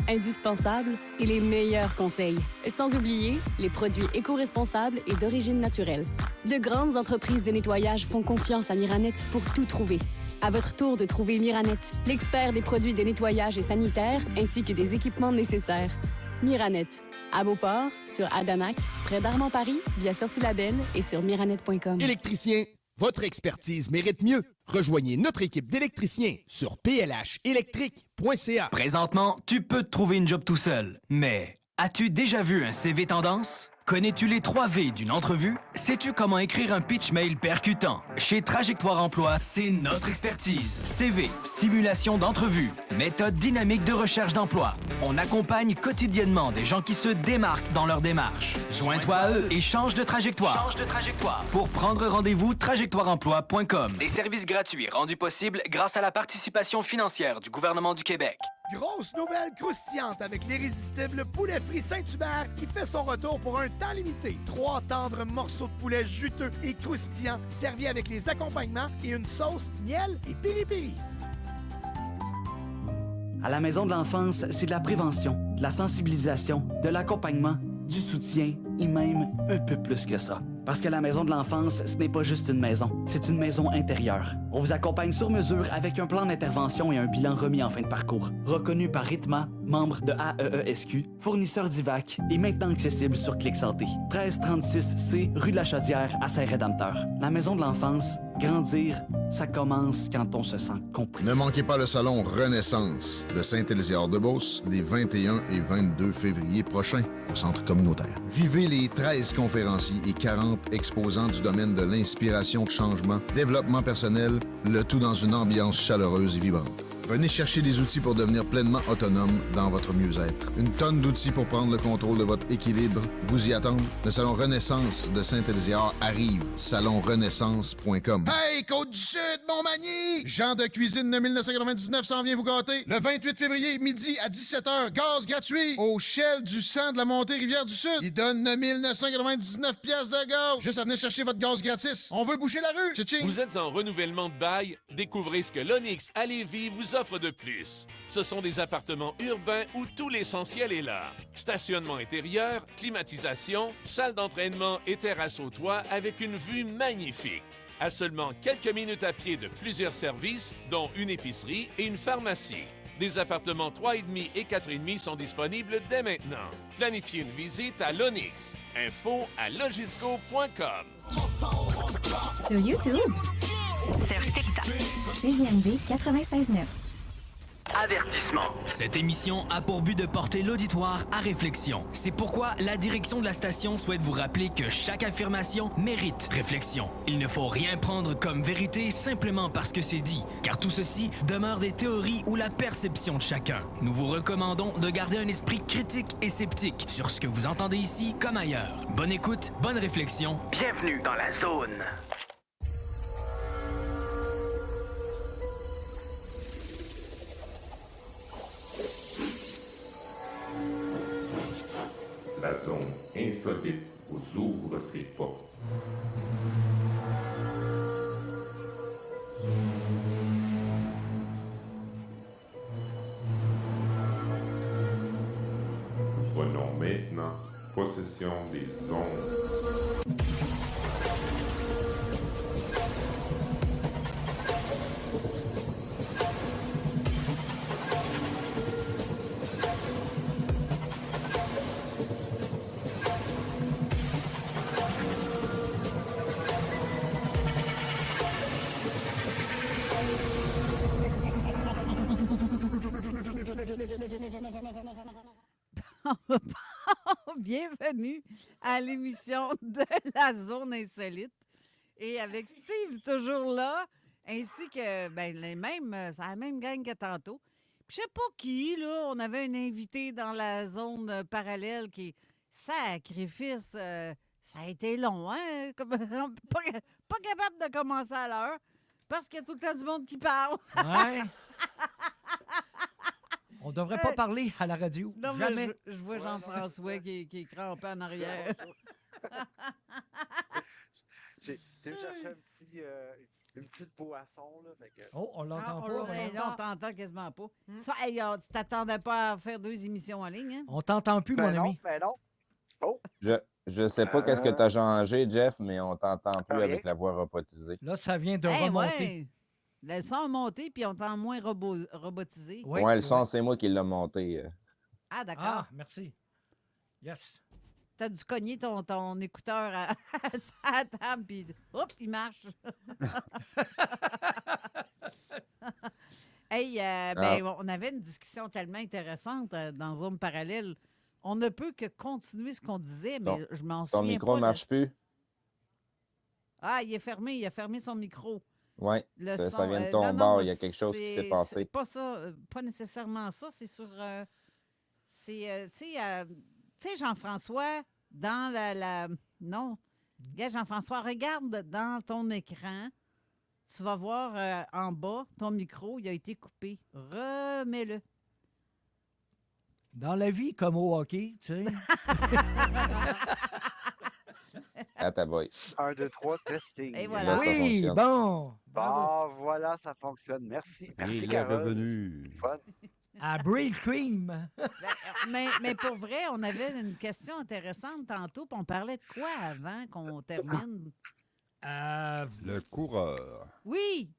indispensables et les meilleurs conseils. Sans oublier les produits éco-responsables et d'origine naturelle. De grandes entreprises de nettoyage font confiance à Miranette pour tout trouver. À votre tour de trouver Miranette, l'expert des produits de nettoyage et sanitaire, ainsi que des équipements nécessaires. Miranette, à Beauport, sur Adanac, près d'Armand-Paris, via Sortie Label et sur miranette.com. Électricien, votre expertise mérite mieux. Rejoignez notre équipe d'électriciens sur plhelectrique.ca. Présentement, tu peux te trouver une job tout seul, mais as-tu déjà vu un CV tendance? Connais-tu les 3 V d'une entrevue? Sais-tu comment écrire un pitch mail percutant? Chez Trajectoire Emploi, c'est notre expertise. CV, simulation d'entrevue, méthode dynamique de recherche d'emploi. On accompagne quotidiennement des gens qui se démarquent dans leur démarche. Joins-toi à eux et change de trajectoire. Pour prendre rendez-vous, trajectoireemploi.com. Des services gratuits rendus possibles grâce à la participation financière du gouvernement du Québec. Grosse nouvelle croustillante avec l'irrésistible poulet frit Saint-Hubert qui fait son retour pour un temps limité. 3 tendres morceaux de poulet juteux et croustillants servis avec les accompagnements et une sauce, miel et piri-piri. À la Maison de l'enfance, c'est de la prévention, de la sensibilisation, de l'accompagnement, du soutien et même un peu plus que ça. Parce que la Maison de l'enfance, ce n'est pas juste une maison, c'est une maison intérieure. On vous accompagne sur mesure avec un plan d'intervention et un bilan remis en fin de parcours. Reconnu par Ritma, membre de AEESQ, fournisseur d'IVAC et maintenant accessible sur Clic Santé. 1336C, rue de la Chaudière, à Saint-Rédempteur. La Maison de l'enfance, grandir, ça commence quand on se sent compris. Ne manquez pas le salon Renaissance de Saint-Élisard-de-Beauce les 21 et 22 février prochains au Centre communautaire. Vivez les 13 conférenciers et 40 exposants du domaine de l'inspiration de changement, développement personnel, le tout dans une ambiance chaleureuse et vibrante. Venez chercher des outils pour devenir pleinement autonome dans votre mieux-être. Une tonne d'outils pour prendre le contrôle de votre équilibre vous y attendent. Le Salon Renaissance de Saint-Élisard arrive. salonrenaissance.com. Hey, Côte-du-Sud, Montmagny! Jean de Cuisine de 1999 s'en vient vous gâter. Le 28 février, midi à 17h, gaz gratuit au Shell du sang de la montée Rivière-du-Sud. Il donne 1999 piastres de gaz. Juste à venir chercher votre gaz gratis. On veut boucher la rue. Tching. Vous êtes en renouvellement de bail? Découvrez ce que l'Onyx à Lévis vous offre de plus. Ce sont des appartements urbains où tout l'essentiel est là. Stationnement intérieur, climatisation, salle d'entraînement et terrasse au toit avec une vue magnifique. À seulement quelques minutes à pied de plusieurs services, dont une épicerie et une pharmacie. Des appartements 3,5 et 4,5 sont disponibles dès maintenant. Planifiez une visite à l'Onyx. Info à logisco.com. Sur YouTube, sur TikTok, CJMD 96.9. Avertissement. Cette émission a pour but de porter l'auditoire à réflexion. C'est pourquoi la direction de la station souhaite vous rappeler que chaque affirmation mérite réflexion. Il ne faut rien prendre comme vérité simplement parce que c'est dit, car tout ceci demeure des théories ou la perception de chacun. Nous vous recommandons de garder un esprit critique et sceptique sur ce que vous entendez ici comme ailleurs. Bonne écoute, bonne réflexion. Bienvenue dans la zone. La zone insolite vous ouvre ses portes. Nous prenons maintenant possession des ondes. Bienvenue à l'émission de la Zone Insolite. Et avec Steve toujours là, ainsi que c'est la même gang que tantôt. Puis je sais pas qui, là, on avait un invité dans la zone parallèle qui est sacrifice. Ça a été long, hein? Pas capable de commencer à l'heure parce qu'il y a tout le temps du monde qui parle. Ouais. On devrait pas parler à la radio. Non, Jamais. Mais je vois Jean-François qui est crampé en arrière. J'ai été me chercher une petite une petite boisson. Là, fait que... Oh, on l'entend Ah, pas. ben hein? là, on t'entend quasiment pas. Ça, hey, tu t'attendais pas à faire 2 émissions en ligne, hein? On t'entend plus, Ben mon non, ami. ben non. Oh, Je sais pas qu'est-ce que tu as changé, Jeff, mais on t'entend plus Rien. avec la voix robotisée. Là, ça vient de Hey, remonter. ouais. Le son a monté, puis on t'entend moins robotisé. Oui, Ouais, le c'est son, vrai. c'est moi qui l'ai monté. Ah, d'accord. Ah, merci. Yes. T'as dû cogner ton écouteur à la table, puis hop, il marche. Hey, ben, on avait une discussion tellement intéressante dans Zone Parallèle. On ne peut que continuer ce qu'on disait, mais je m'en souviens Ton micro pas. ne marche plus? Ah, il est fermé. Il a fermé son micro. Oui, Le ça son, vient de non, ton non, bord. Il y a quelque chose qui s'est c'est passé. pas ça, pas nécessairement ça. C'est sur. C'est, tu sais, Jean-François, dans la. Non. Regarde, Jean-François, regarde dans ton écran. Tu vas voir en bas, ton micro, il a été coupé. Remets-le. Dans la vie, comme au hockey, tu sais. À ta boy. 1, 2, 3, testing. Et voilà. Là, ça Oui, fonctionne. bon. Bon, voilà, ça fonctionne. Merci. Merci, Il est Carole. revenu. Fun. À Brill Cream. Mais pour vrai, on avait une question intéressante tantôt, puis on parlait de quoi avant qu'on termine? Le coureur. Oui!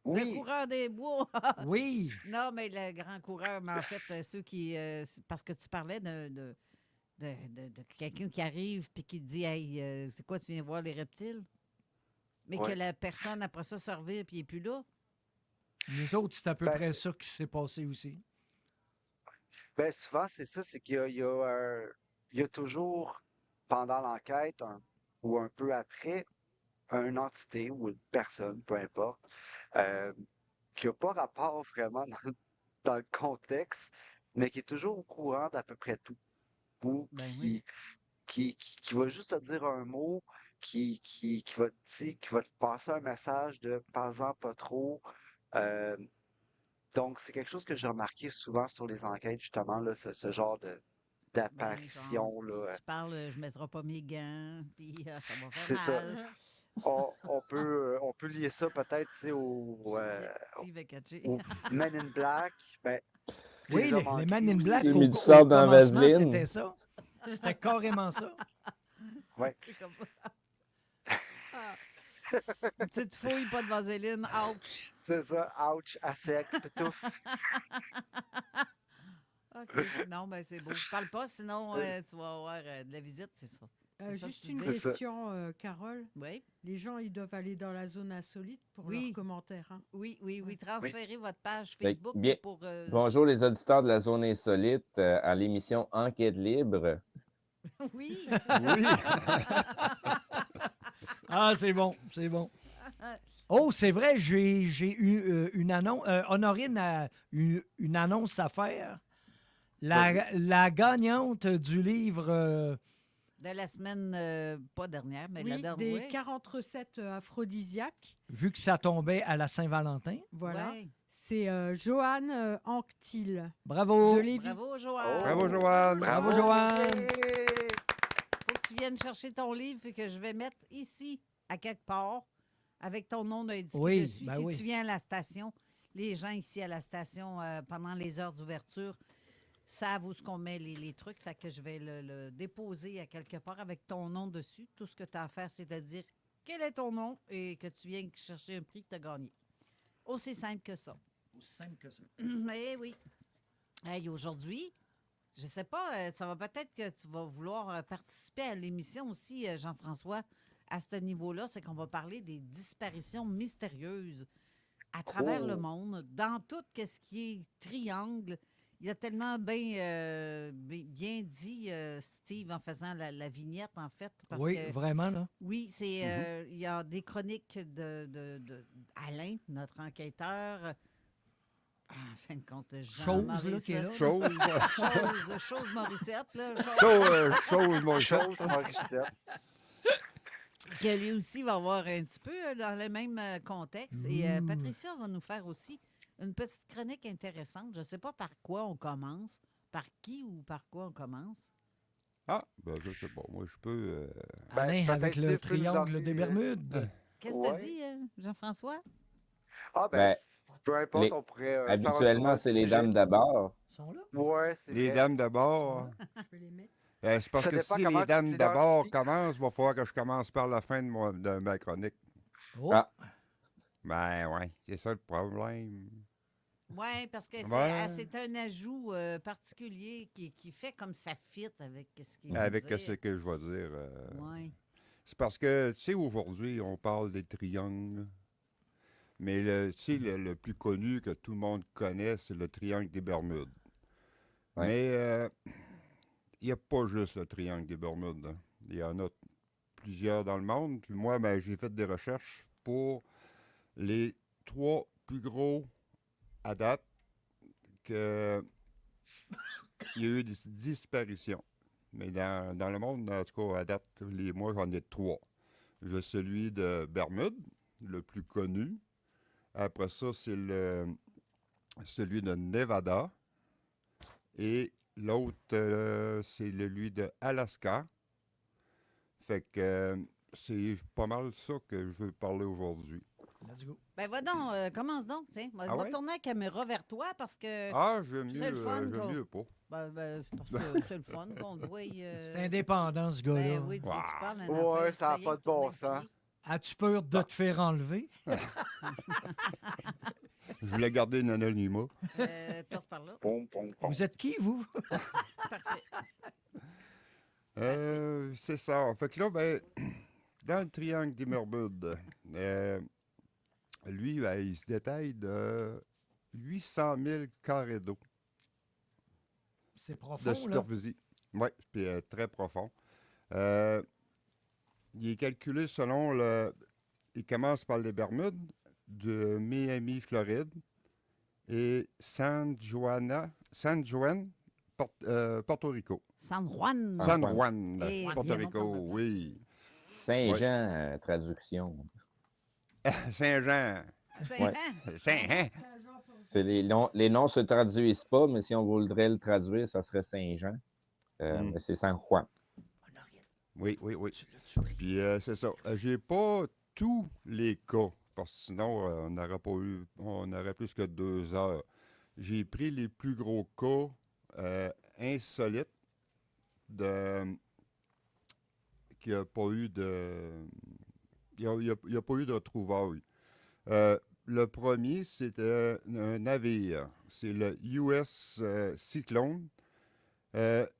Le Oui. coureur des bois. Oui. Non, mais le grand coureur, mais en fait, ceux qui. Parce que tu parlais de quelqu'un qui arrive puis qui dit Hey, c'est quoi, tu viens voir les reptiles? Mais que Ouais. la personne, après ça, se revire puis il n'est plus là. Nous autres, c'est à peu Ben- près ça qui s'est passé aussi. Ben, souvent, c'est ça, c'est qu'il y a toujours, pendant l'enquête ou un peu après, une entité ou une personne, peu importe, qui n'a pas rapport vraiment dans le contexte, mais qui est toujours au courant d'à peu près tout. Ou Ben oui. qui va juste te dire un mot, qui va, tu sais, qui va te passer un message de parle-en pas trop. Donc, c'est quelque chose que j'ai remarqué souvent sur les enquêtes, justement, là, ce genre d'apparition. Ben, là. si tu parles, je ne mettrai pas mes gants, puis ça va C'est faire ça. mal. On peut lier ça peut-être tu sais, Steve est catché. aux Men in Black. Ben, Oui, hommes les en Man gris in aussi. Black, Il au, met du au sable dans la commencement, vaseline. c'était ça. C'était carrément ça. Ouais. C'est comme... Ah. Une petite fouille, pas de vaseline. Ouch! C'est ça, ouch, à sec, pitouf. OK. Non, ben c'est beau. Je parle pas, sinon tu vas avoir de la visite, c'est ça. C'est ça que Juste tu une dis? question, Carole. Oui. Les gens, ils doivent aller dans la zone insolite pour Oui. leurs commentaires. Hein? Oui, oui, oui. Transférez votre page Fait que, Facebook bien, pour... Bonjour les auditeurs de la zone insolite à l'émission Enquête libre. Oui! Oui. Ah, c'est bon, c'est bon. Oh, c'est vrai, j'ai eu une annonce. Honorine a eu une annonce à faire. La gagnante du livre. De la semaine, pas dernière, mais la Oui, dernière. des oui. 40 recettes aphrodisiaques. Vu que ça tombait à la Saint-Valentin. Voilà. Ouais. C'est Joanne Anctil Bravo. de Lévis. Bravo, Joanne! Bravo, Joanne. Bravo, Joanne. Faut que tu viennes chercher ton livre et que je vais mettre ici, à quelque part, avec ton nom indiqué Oui, dessus. ben Si oui. tu viens à la station, les gens ici à la station, pendant les heures d'ouverture, savent où ce qu'on met les trucs. Fait que je vais le déposer à quelque part avec ton nom dessus. Tout ce que tu as à faire, c'est de dire quel est ton nom et que tu viens chercher un prix que tu as gagné. Aussi simple que ça. Aussi simple que ça. Mais oui. Hey, aujourd'hui, je sais pas, ça va peut-être que tu vas vouloir participer à l'émission aussi, Jean-François, à ce niveau-là. C'est qu'on va parler des disparitions mystérieuses à travers le monde, dans tout ce qui est triangle. Il a tellement bien dit, Steve, en faisant la vignette, en fait. Parce Oui, que, vraiment, là. oui, c'est il y a des chroniques de Alain, notre enquêteur. En fin de compte, Jean Chose, là, Morissette. qui est là. Chose Morissette, là. Chose, mon Chose, Morissette. Que lui aussi va avoir un petit peu dans le même contexte. Et Patricia va nous faire aussi une petite chronique intéressante. Je ne sais pas par quoi on commence, par qui ou par quoi on commence. Ah, ben je sais pas. Moi, je peux... Alain, peut-être avec Steve le peut nous triangle emmener, des Bermudes. Qu'est-ce que tu as dit, Jean-François? Ah, Ben, peu importe, les- on pourrait faire un habituellement, c'est les dames d'abord. Ils sont là? Ouais, c'est Les vrai. dames d'abord. C'est parce Ça que dépend si comment les tu dames dis leur d'abord vie. commencent, il va falloir que je commence par la fin de ma chronique. Oh. Ah. Ben ouais, c'est ça le problème. Oui, parce que Ouais. c'est un ajout particulier qui fait comme ça fit avec ce qu'il veut Avec dire. ce que je vais dire. Ouais. C'est parce que, tu sais, aujourd'hui, on parle des triangles. Mais tu sais, le plus connu que tout le monde connaît, c'est le triangle des Bermudes. Ouais. Mais il n'y a pas juste le triangle des Bermudes. Hein. Il y en a plusieurs dans le monde. Puis moi, ben, j'ai fait des recherches pour les 3 plus gros à date qu'il y a eu des disparitions. Mais dans le monde, en tout cas, à date, moi, j'en ai 3. J'ai celui de Bermude, le plus connu. Après ça, c'est celui de Nevada. Et l'autre, c'est celui de Alaska. Fait que c'est pas mal ça que je veux parler aujourd'hui. Let's go. Ben, va donc, commence donc, tiens. Ah Va ouais? tourner la caméra vers toi parce que. Ah, j'aime c'est le fun mieux, qu'on- mieux pas. Ben, c'est parce que c'est le fun qu'on te voie. C'est indépendant, ce gars-là. Ben oui, tu parles d'un Ouais, affaire, ça n'a essayer pas de de bon tourner le sens. pied. As-tu peur de te faire enlever? Je voulais garder un anonymat. Passe par là. Vous êtes qui, vous? Parfait. C'est ça. Fait que là, ben, dans le triangle des Bermudes, lui, ben, il se détaille de 800 000 carrés d'eau C'est profond, de là. superficie. Oui, puis très profond. Il est calculé selon le... Il commence par les Bermudes, de Miami, Floride, et San Juan, Porto Rico. San Juan. San Juan, Eh, Porto bien Rico, longtemps. oui. Saint-Jean, traduction. Saint-Jean. Saint-Jean. Saint-Jean. C'est les noms se traduisent pas, mais si on voudrait le traduire, ça serait Saint-Jean. Mais c'est San Juan. Oui. Puis c'est ça. J'ai pas tous les cas, parce que sinon, on aurait plus que 2 heures. J'ai pris les plus gros cas insolites qu'il n'y a pas eu de... Il n'y a pas eu de retrouvailles. Le premier, c'était un navire. C'est le US Cyclone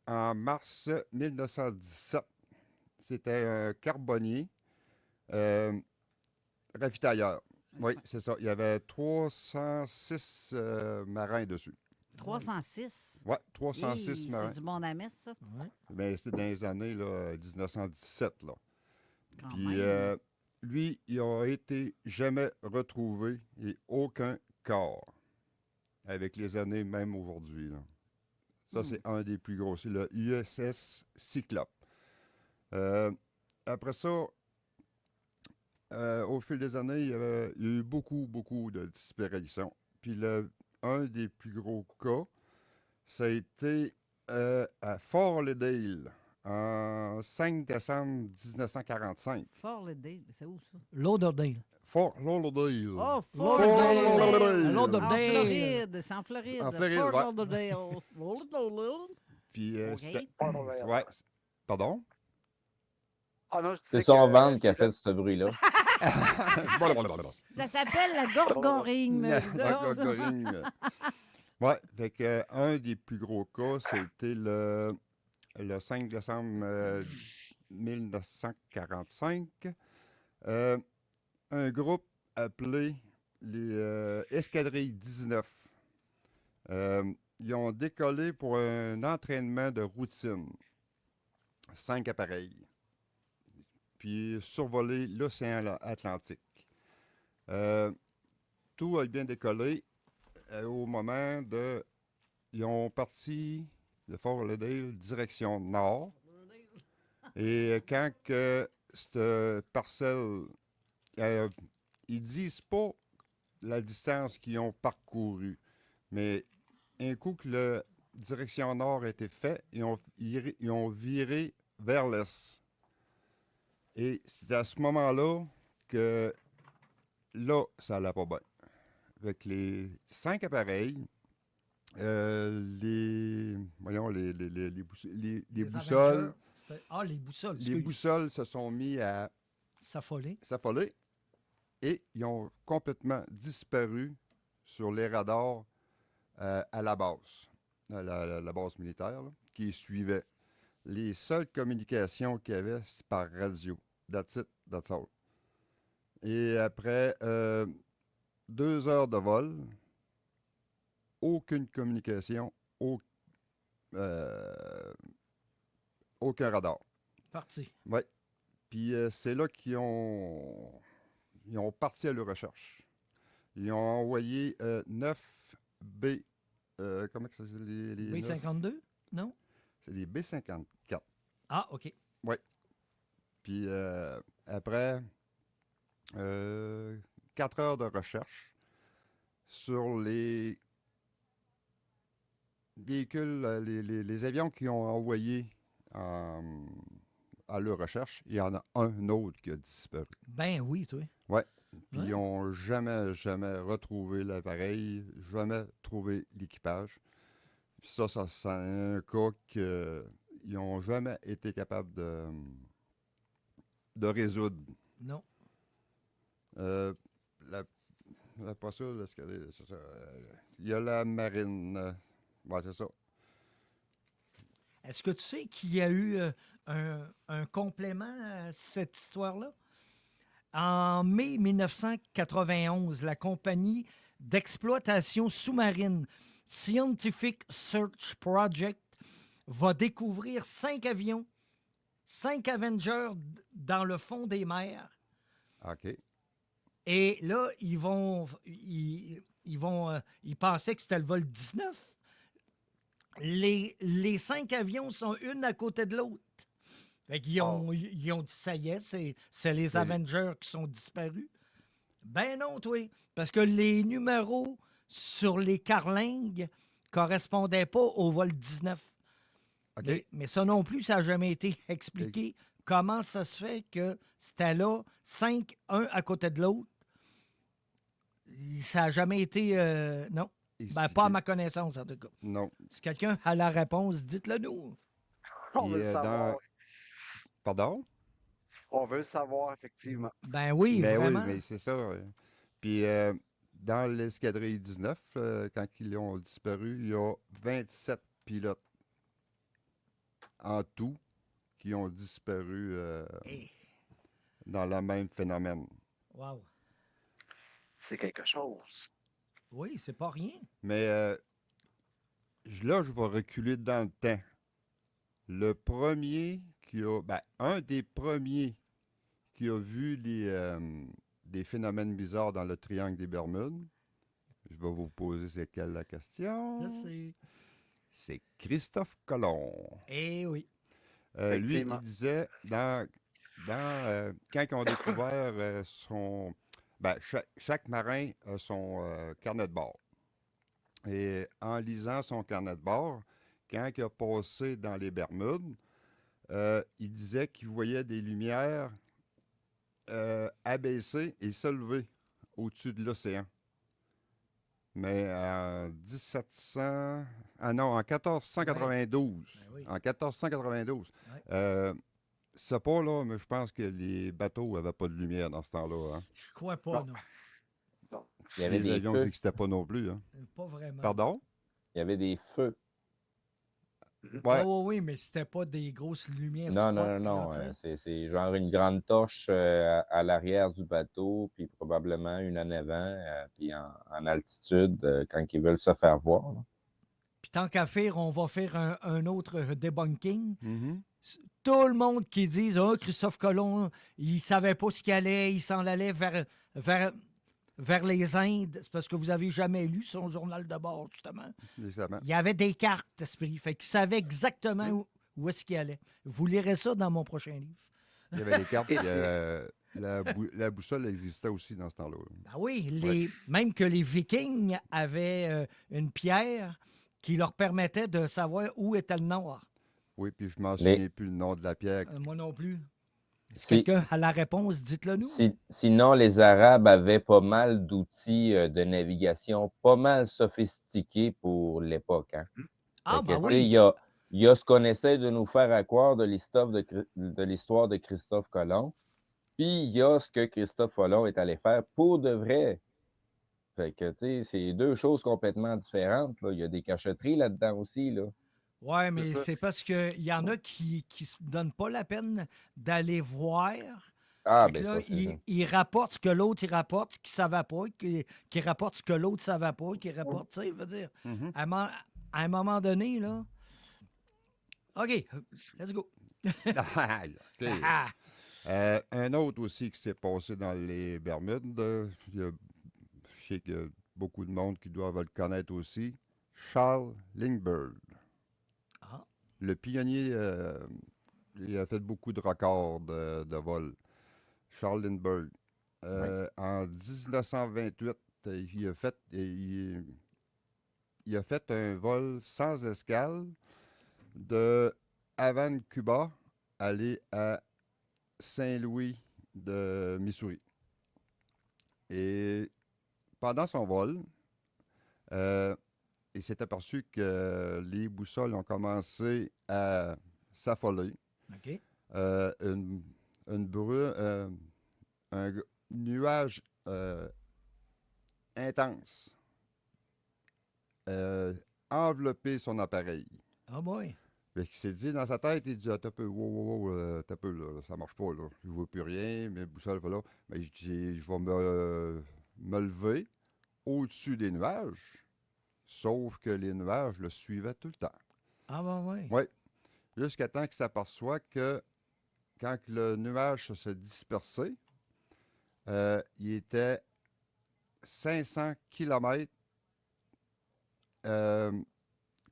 en mars 1917. C'était un carbonnier ravitailleur. Oui, c'est ça. Il y avait 306 marins dessus. 306. Oui, 306 marins. C'est du bon à messe, ça. Mais c'était dans les années là, 1917. Là. Quand Puis même. lui, il n'a été jamais retrouvé et aucun corps. Avec les années, même aujourd'hui. Là. Ça, c'est un des plus gros. C'est le USS Cyclope. Après ça, au fil des années, il y a eu beaucoup de disparitions. Puis un des plus gros cas, ça a été à Fort Lauderdale, en 5 décembre 1945. Fort Lauderdale, c'est où ça? Lauderdale. Fort Lauderdale. Oh, Fort Lauderdale. Lauderdale. En Floride, c'est en Floride. En Floride, Fort ouais. Lauderdale. Lauderdale. Puis OK. c'était... Ouais. Pardon? Ah non, je C'est disais son que ventre qui a c'est fait ce bruit-là. Ça s'appelle la gorgorine. La gorgorine. Ouais, fait que un des plus gros cas, c'était le 5 décembre 1945. Un groupe appelé les Escadrilles 19. Ils ont décollé pour un entraînement de routine. 5 appareils. Puis survolé l'océan Atlantique. Tout a bien décollé au moment de... Ils ont parti de Fort Lauderdale direction nord. Et quand que cette parcelle... ils disent pas la distance qu'ils ont parcourue, mais un coup que la direction nord a été faite, ils ont viré vers l'est. Et c'est à ce moment-là là, ça allait pas bien. Avec les 5 appareils, les boussoles. Les boussoles. Les boussoles se sont mis à s'affoler. Et ils ont complètement disparu sur les radars à la base, la base militaire, là, qui suivait. Les seules communications qu'il y avait, c'est par radio. That's it, that's all. Et après 2 heures de vol, aucune communication, aucun radar. Parti. Oui. Puis c'est là qu'ils ont parti à leur recherche. Ils ont envoyé 9 B. Comment que ça s'appelle? Les B-52? Non? C'est les B-54. Ah, OK. Oui. Puis après 4 heures de recherche sur les véhicules, les avions qui ont envoyé à leur recherche, il y en a un autre qui a disparu. Ben oui, toi. Oui. Puis ils n'ont jamais retrouvé l'appareil, jamais trouvé l'équipage. Puis ça c'est un cas qu'ils n'ont jamais été capables de résoudre. Non. Pas ça, il y a la marine. Ouais, c'est ça. Est-ce que tu sais qu'il y a eu un complément à cette histoire-là? En mai 1991, la compagnie d'exploitation sous-marine Scientific Search Project va découvrir 5 avions, 5 Avengers dans le fond des mers. OK. Et là, ils pensaient que c'était le vol 19. Les 5 avions sont une à côté de l'autre. Fait qu'ils ont dit, ça y est, c'est les Avengers qui sont disparus. Ben non, toi, parce que les numéros sur les carlingues correspondaient pas au vol 19. OK. Mais ça non plus, ça n'a jamais été expliqué. Comment ça se fait que c'était là, 5, un à côté de l'autre? Ça n'a jamais été... non. Ben, pas à ma connaissance, en tout cas. Non. Si quelqu'un a la réponse, dites-le nous. On veut le savoir. Pardon? On veut le savoir, effectivement. Ben oui, vraiment. Oui, mais c'est ça. Puis dans l'escadrille 19, quand ils ont disparu, il y a 27 pilotes en tout qui ont disparu dans le même phénomène. Wow. C'est quelque chose. Oui, c'est pas rien. Mais là, je vais reculer dans le temps. Le premier un des premiers qui a vu des phénomènes bizarres dans le triangle des Bermudes, je vais vous poser c'est quelle la question? Je sais. C'est Christophe Colomb. Eh oui. Lui, il disait, quand ils ont découvert son... chaque marin a son carnet de bord. Et en lisant son carnet de bord, quand il a passé dans les Bermudes, il disait qu'il voyait des lumières abaisser et se lever au-dessus de l'océan. Mais en 1492. Oui. En 1492. C'est pas là, mais je pense que les bateaux n'avaient pas de lumière dans ce temps-là. Hein. Je crois pas, non. Il y avait les des avions feux. n'existaient pas non plus. Hein. Pas vraiment. Pardon? Il y avait des feux. Ouais. Ah oui, mais c'était pas des grosses lumières. Non. C'est genre une grande torche à l'arrière du bateau, puis probablement une en avant, puis en altitude, quand ils veulent se faire voir. Là. Puis tant qu'à faire, on va faire un autre debunking. Mm-hmm. Tout le monde qui dit « Ah, Christophe Colomb, il savait pas ce qu'il allait, il s'en allait vers les Indes. » C'est parce que vous avez jamais lu son journal de bord, justement. Exactement. Il y avait des cartes, esprit. Fait qu'il savait exactement où est-ce qu'il allait. Vous lirez ça dans mon prochain livre. Il y avait des cartes, puis la boussole existait aussi dans ce temps-là. Ben oui, même que les Vikings avaient une pierre qui leur permettait de savoir où était le nord. Oui, puis je m'en souviens plus le nom de la pierre. Moi non plus. Si quelqu'un a la réponse, dites-le nous. Sinon, les Arabes avaient pas mal d'outils de navigation pas mal sophistiqués pour l'époque. Hein? Ah, Fait que, ben tu sais, oui. il y a ce qu'on essaie de nous faire croire de l'histoire de Christophe Colomb, puis il y a ce que Christophe Colomb est allé faire pour de vrai. Fait que, tu sais, c'est deux choses complètement différentes. Là. Il y a des cachotteries là-dedans aussi. Là. Oui, mais c'est parce qu'il y en a qui ne se donnent pas la peine d'aller voir. Ah, Fait que ben là, ça, c'est ça. ils rapportent ce que l'autre il rapporte, qui ne savait pas, qui rapporte ce que l'autre ne savait pas, qui rapporte, tu sais, veut dire, à un moment donné, là. OK, let's go. OK. Un autre aussi qui s'est passé dans les Bermudes, je sais qu'il y a beaucoup de monde qui doivent le connaître aussi, Charles Lindbergh. Ah. Le pionnier, il a fait beaucoup de records de vol. Charles Lindbergh. En 1928, il a fait un vol sans escale de Havane, Cuba, aller à Saint-Louis de Missouri. Et pendant son vol, il s'est aperçu que les boussoles ont commencé à s'affoler. OK. Un nuage intense enveloppé son appareil. Ah boy. Fait qu'il s'est dit dans sa tête, il dit t'as peu, t'as peu, là, ça marche pas, là. Je vois plus rien, mes boussoles, voilà. Mais je vais me lever au-dessus des nuages. Sauf que les nuages le suivaient tout le temps. Ah ben oui. Oui. Jusqu'à temps qu'il s'aperçoit que quand le nuage se dispersait, il était 500 km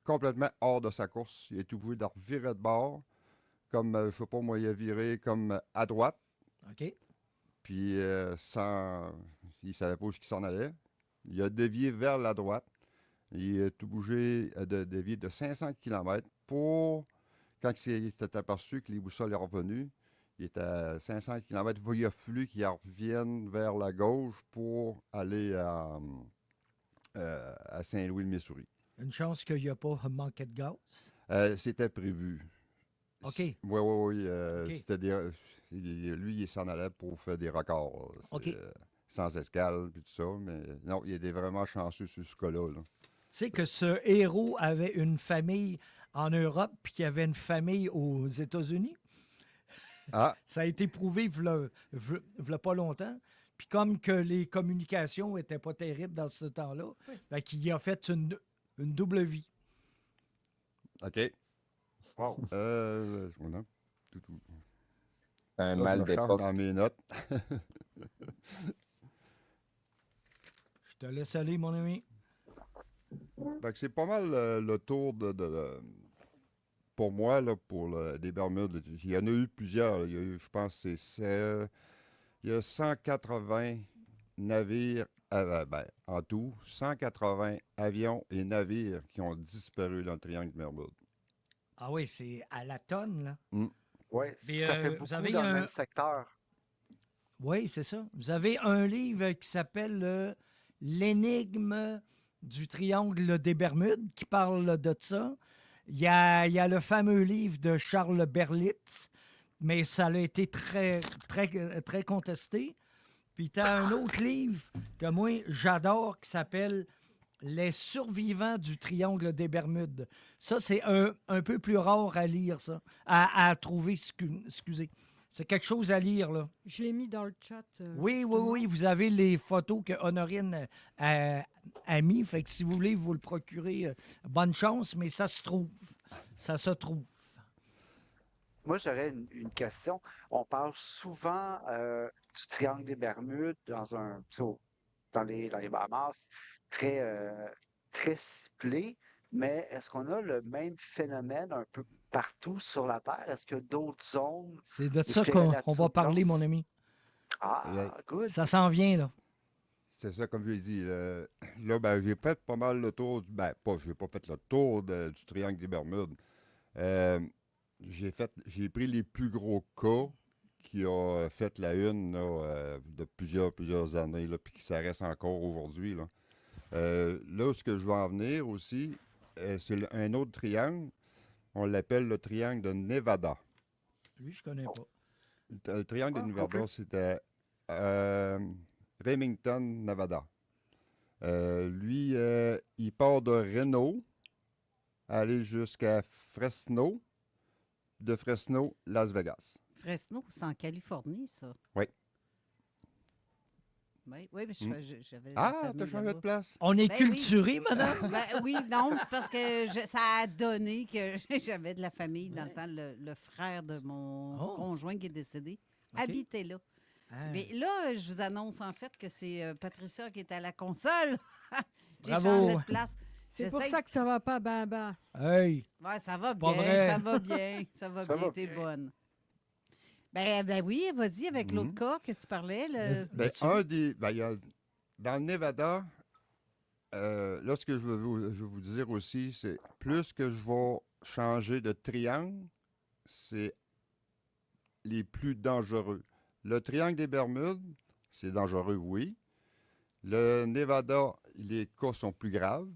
complètement hors de sa course. Il est obligé de revirer de bord, comme, je sais pas moi, il a viré comme à droite. OK. Puis, il ne savait pas où il s'en allait. Il a dévié vers la droite. Il est obligé de dévier de 500 km pour, quand il s'est aperçu que les boussoles sont revenues, il était à 500 km. Il a fallu qu'il revienne vers la gauche pour aller à Saint-Louis, le Missouri. Une chance qu'il n'y a pas manqué de gaz. C'était prévu. OK. Oui. OK. C'est-à-dire, lui, il s'en allait pour faire des records. OK. Sans escale, puis tout ça. Mais non, il était vraiment chanceux sur ce cas-là. Là. Tu sais que ce héros avait une famille en Europe puis qu'il avait une famille aux États-Unis. Ah. Ça a été prouvé il pas longtemps. Puis comme que les communications n'étaient pas terribles dans ce temps-là, qu'il a fait une double vie. OK. Wow. Voilà. C'est un là, mal je me change d'époque. dans mes notes. Je te laisse aller, mon ami. Fait que c'est pas mal le tour pour moi, là, pour les Bermudes. Il y en a eu plusieurs. Là. Il y a eu, je pense que il y a 180 navires, en tout, 180 avions et navires qui ont disparu dans le triangle Bermude. Ah oui, c'est à la tonne, là. Oui, ça fait beaucoup dans le même secteur. Oui, c'est ça. Vous avez un livre qui s'appelle L'énigme du triangle des Bermudes qui parle de ça. Il y a le fameux livre de Charles Berlitz, mais ça a été très, très, très contesté. Puis tu as un autre livre que moi, j'adore qui s'appelle Les survivants du triangle des Bermudes. Ça, c'est un peu plus rare à lire, ça, à trouver, excusez. C'est quelque chose à lire, là. Je l'ai mis dans le chat. Oui. Vous avez les photos que Honorine a mis. Fait que si vous voulez vous le procurer, bonne chance, mais ça se trouve. Ça se trouve. Moi, j'aurais une question. On parle souvent du triangle des Bermudes dans les Bahamas, très ciblé, mais est-ce qu'on a le même phénomène un peu partout sur la Terre? Est-ce qu'il y a d'autres zones? C'est de ça qu'on va parler, mon ami. Ah, good. Ça s'en vient, là. C'est ça, comme je l'ai dit. Là, j'ai fait pas mal le tour j'ai pas fait le tour du triangle des Bermudes. J'ai pris les plus gros cas qui a fait la une là, de plusieurs années, là, puis qui ça reste encore aujourd'hui. Là. Là, ce que je veux en venir aussi, c'est un autre triangle. On l'appelle le triangle de Nevada. Lui, je connais pas. Le triangle de Nevada, c'était Remington, Nevada. Lui, il part de Reno, aller jusqu'à Fresno, de Fresno, Las Vegas. Fresno, c'est en Californie, ça. Oui. Oui, mais j'avais. Ah, t'as changé de place. On est Ben culturé, oui. madame? Oui, non, c'est parce que ça a donné que j'avais de la famille dans le temps. Le frère de mon conjoint qui est décédé habitait là. Ah. Mais là, je vous annonce en fait que c'est Patricia qui est à la console. J'ai Bravo. changé de place. C'est pour J'essaie- ça que ça va pas ben. Hey! Ouais, ça va pas bien, vrai. ça va bien, ça va Ça bien, va t'es bien. bonne. Ben oui, vas-y avec l'autre cas que tu parlais. Ben, il y a, dans le Nevada, là, ce que je veux vous dire aussi, c'est plus que je vais changer de triangle, c'est les plus dangereux. Le triangle des Bermudes, c'est dangereux, oui. Le Nevada, les cas sont plus graves.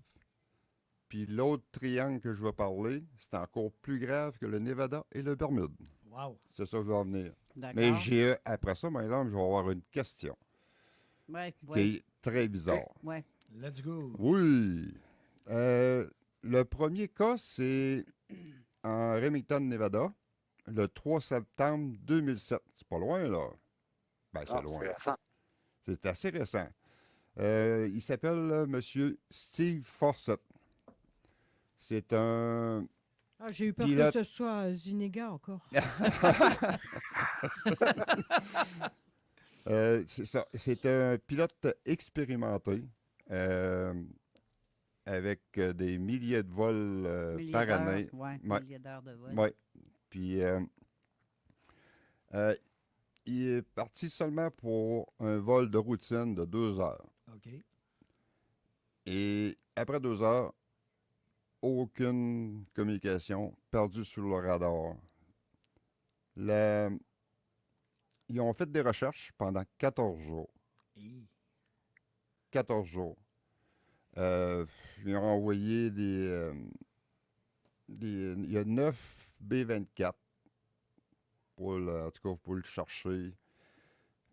Puis l'autre triangle que je vais parler, c'est encore plus grave que le Nevada et le Bermude. Wow. C'est ça que je vais en venir. D'accord. Mais après ça, maintenant, je vais avoir une question Ouais, qui est très bizarre. Ouais. Let's go. Oui. Le premier cas, c'est en Remington, Nevada, le 3 septembre 2007. C'est pas loin, là. Ben, c'est loin. C'est récent. C'est assez récent. Il s'appelle M. Steve Fawcett. C'est un... Ah, j'ai eu peur pilote- que ce soit Zuniga encore. C'est ça. C'est un pilote expérimenté avec des milliers de vols Milliers par d'heures, année. ouais, Ouais. milliers d'heures de vol. Oui. Puis, il est parti seulement pour un vol de routine de 2 heures. OK. Et après 2 heures, aucune communication, perdu sur le radar. Ils ont fait des recherches pendant 14 jours. 14 jours. Ils ont envoyé il y a 9 B-24 en tout cas, pour le chercher.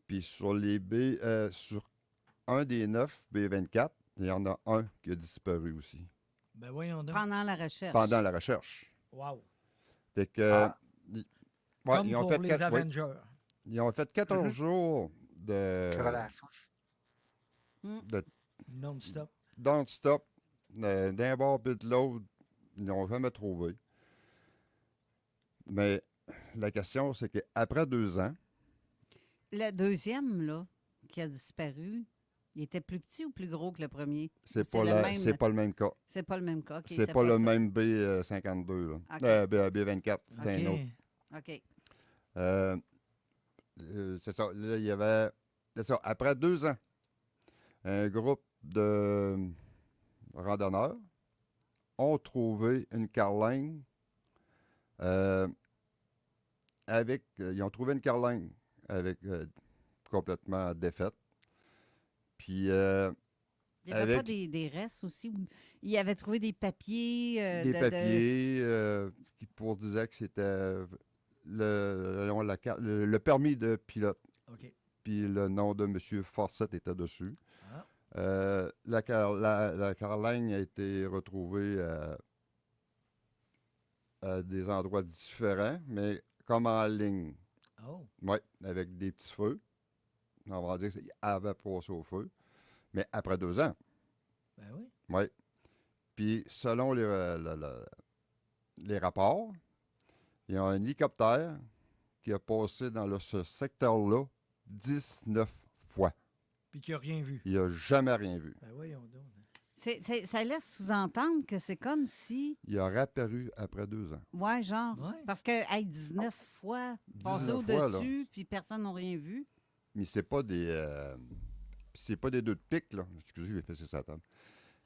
Puis sur sur un des 9 B-24, il y en a un qui a disparu aussi. Ben voyons donc. Pendant la recherche. Pendant la recherche. Wow. Fait que, ouais, Comme ils ont pour les oui. Avengers. Ils ont fait 14 jours de Non-stop. non-stop, d'un bord puis de l'autre. Ils n'ont jamais trouvé. Mais la question, c'est qu'après 2 ans, Le deuxième, là, qui a disparu, il était plus petit ou plus gros que le premier? c'est Ou pas, le même? c'est pas le même cas. C'est pas le même cas. OK, C'est pas le ça. même B52, là. OK. B24, c'est un autre. OK. C'est ça. Là, il y avait. C'est ça. Après 2 ans, un groupe de randonneurs ont trouvé une carlingue ils ont trouvé une carlingue avec complètement défaite. Puis. Il n'y avait pas des restes aussi? Où il avait trouvé des papiers? Des papiers qui pour disaient que c'était le permis de pilote. OK. Puis le nom de M. Fawcett était dessus. Ah. La carlingue a été retrouvée à des endroits différents, mais comme en ligne. Oh. Oui, avec des petits feux. On va dire qu'il avait passé au feu. Mais après 2 ans. Ben oui. Oui. Puis, selon les rapports, il y a un hélicoptère qui a passé dans ce secteur-là 19 fois. Puis qu'il n'a rien vu. Il n'a jamais rien vu. Ben voyons donc. Ça laisse sous-entendre que c'est comme si... Il a réapparu après 2 ans. Ouais, genre. Parce que 19 fois, passé 19 fois, au-dessus, puis personne n'a rien vu. Mais c'est pas des... c'est pas des 2 de pique, là. Excusez, j'ai fait ça à la table.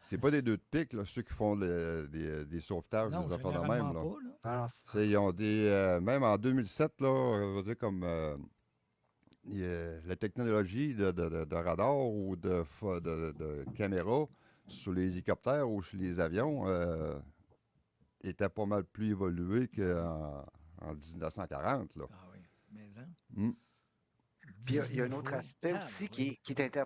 C'est pas des 2 de pique, là, ceux qui font des sauvetages, Non, des affaires de même. généralement Là. pas, là. Ils ont des... même en 2007, là, on va dire comme la technologie de radar ou de caméra sur les hélicoptères ou sur les avions était pas mal plus évoluée qu'en 1940. Là. Ah oui, mais hein? Puis il y a un autre aspect aussi qui est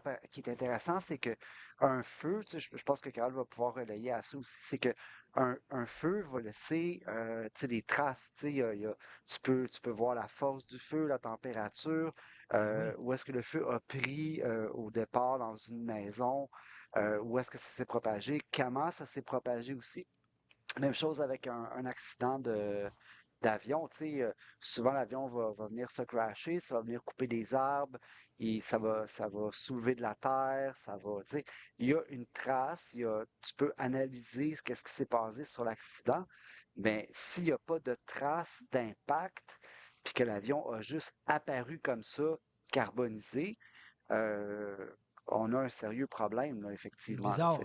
intéressant, c'est qu'un feu, tu sais, je pense que Carole va pouvoir relayer à ça aussi, c'est qu'un feu va laisser des traces. Tu sais, tu peux voir la force du feu, la température, où est-ce que le feu a pris au départ dans une maison, où est-ce que ça s'est propagé, comment ça s'est propagé aussi. Même chose avec un accident d'avion, tu sais, souvent l'avion va venir se crasher, ça va venir couper des arbres, et ça va soulever de la terre, ça va, tu sais, il y a une trace, tu peux analyser ce qui s'est passé sur l'accident, mais s'il n'y a pas de trace d'impact, puis que l'avion a juste apparu comme ça, carbonisé, on a un sérieux problème, là, effectivement. C'est bizarre.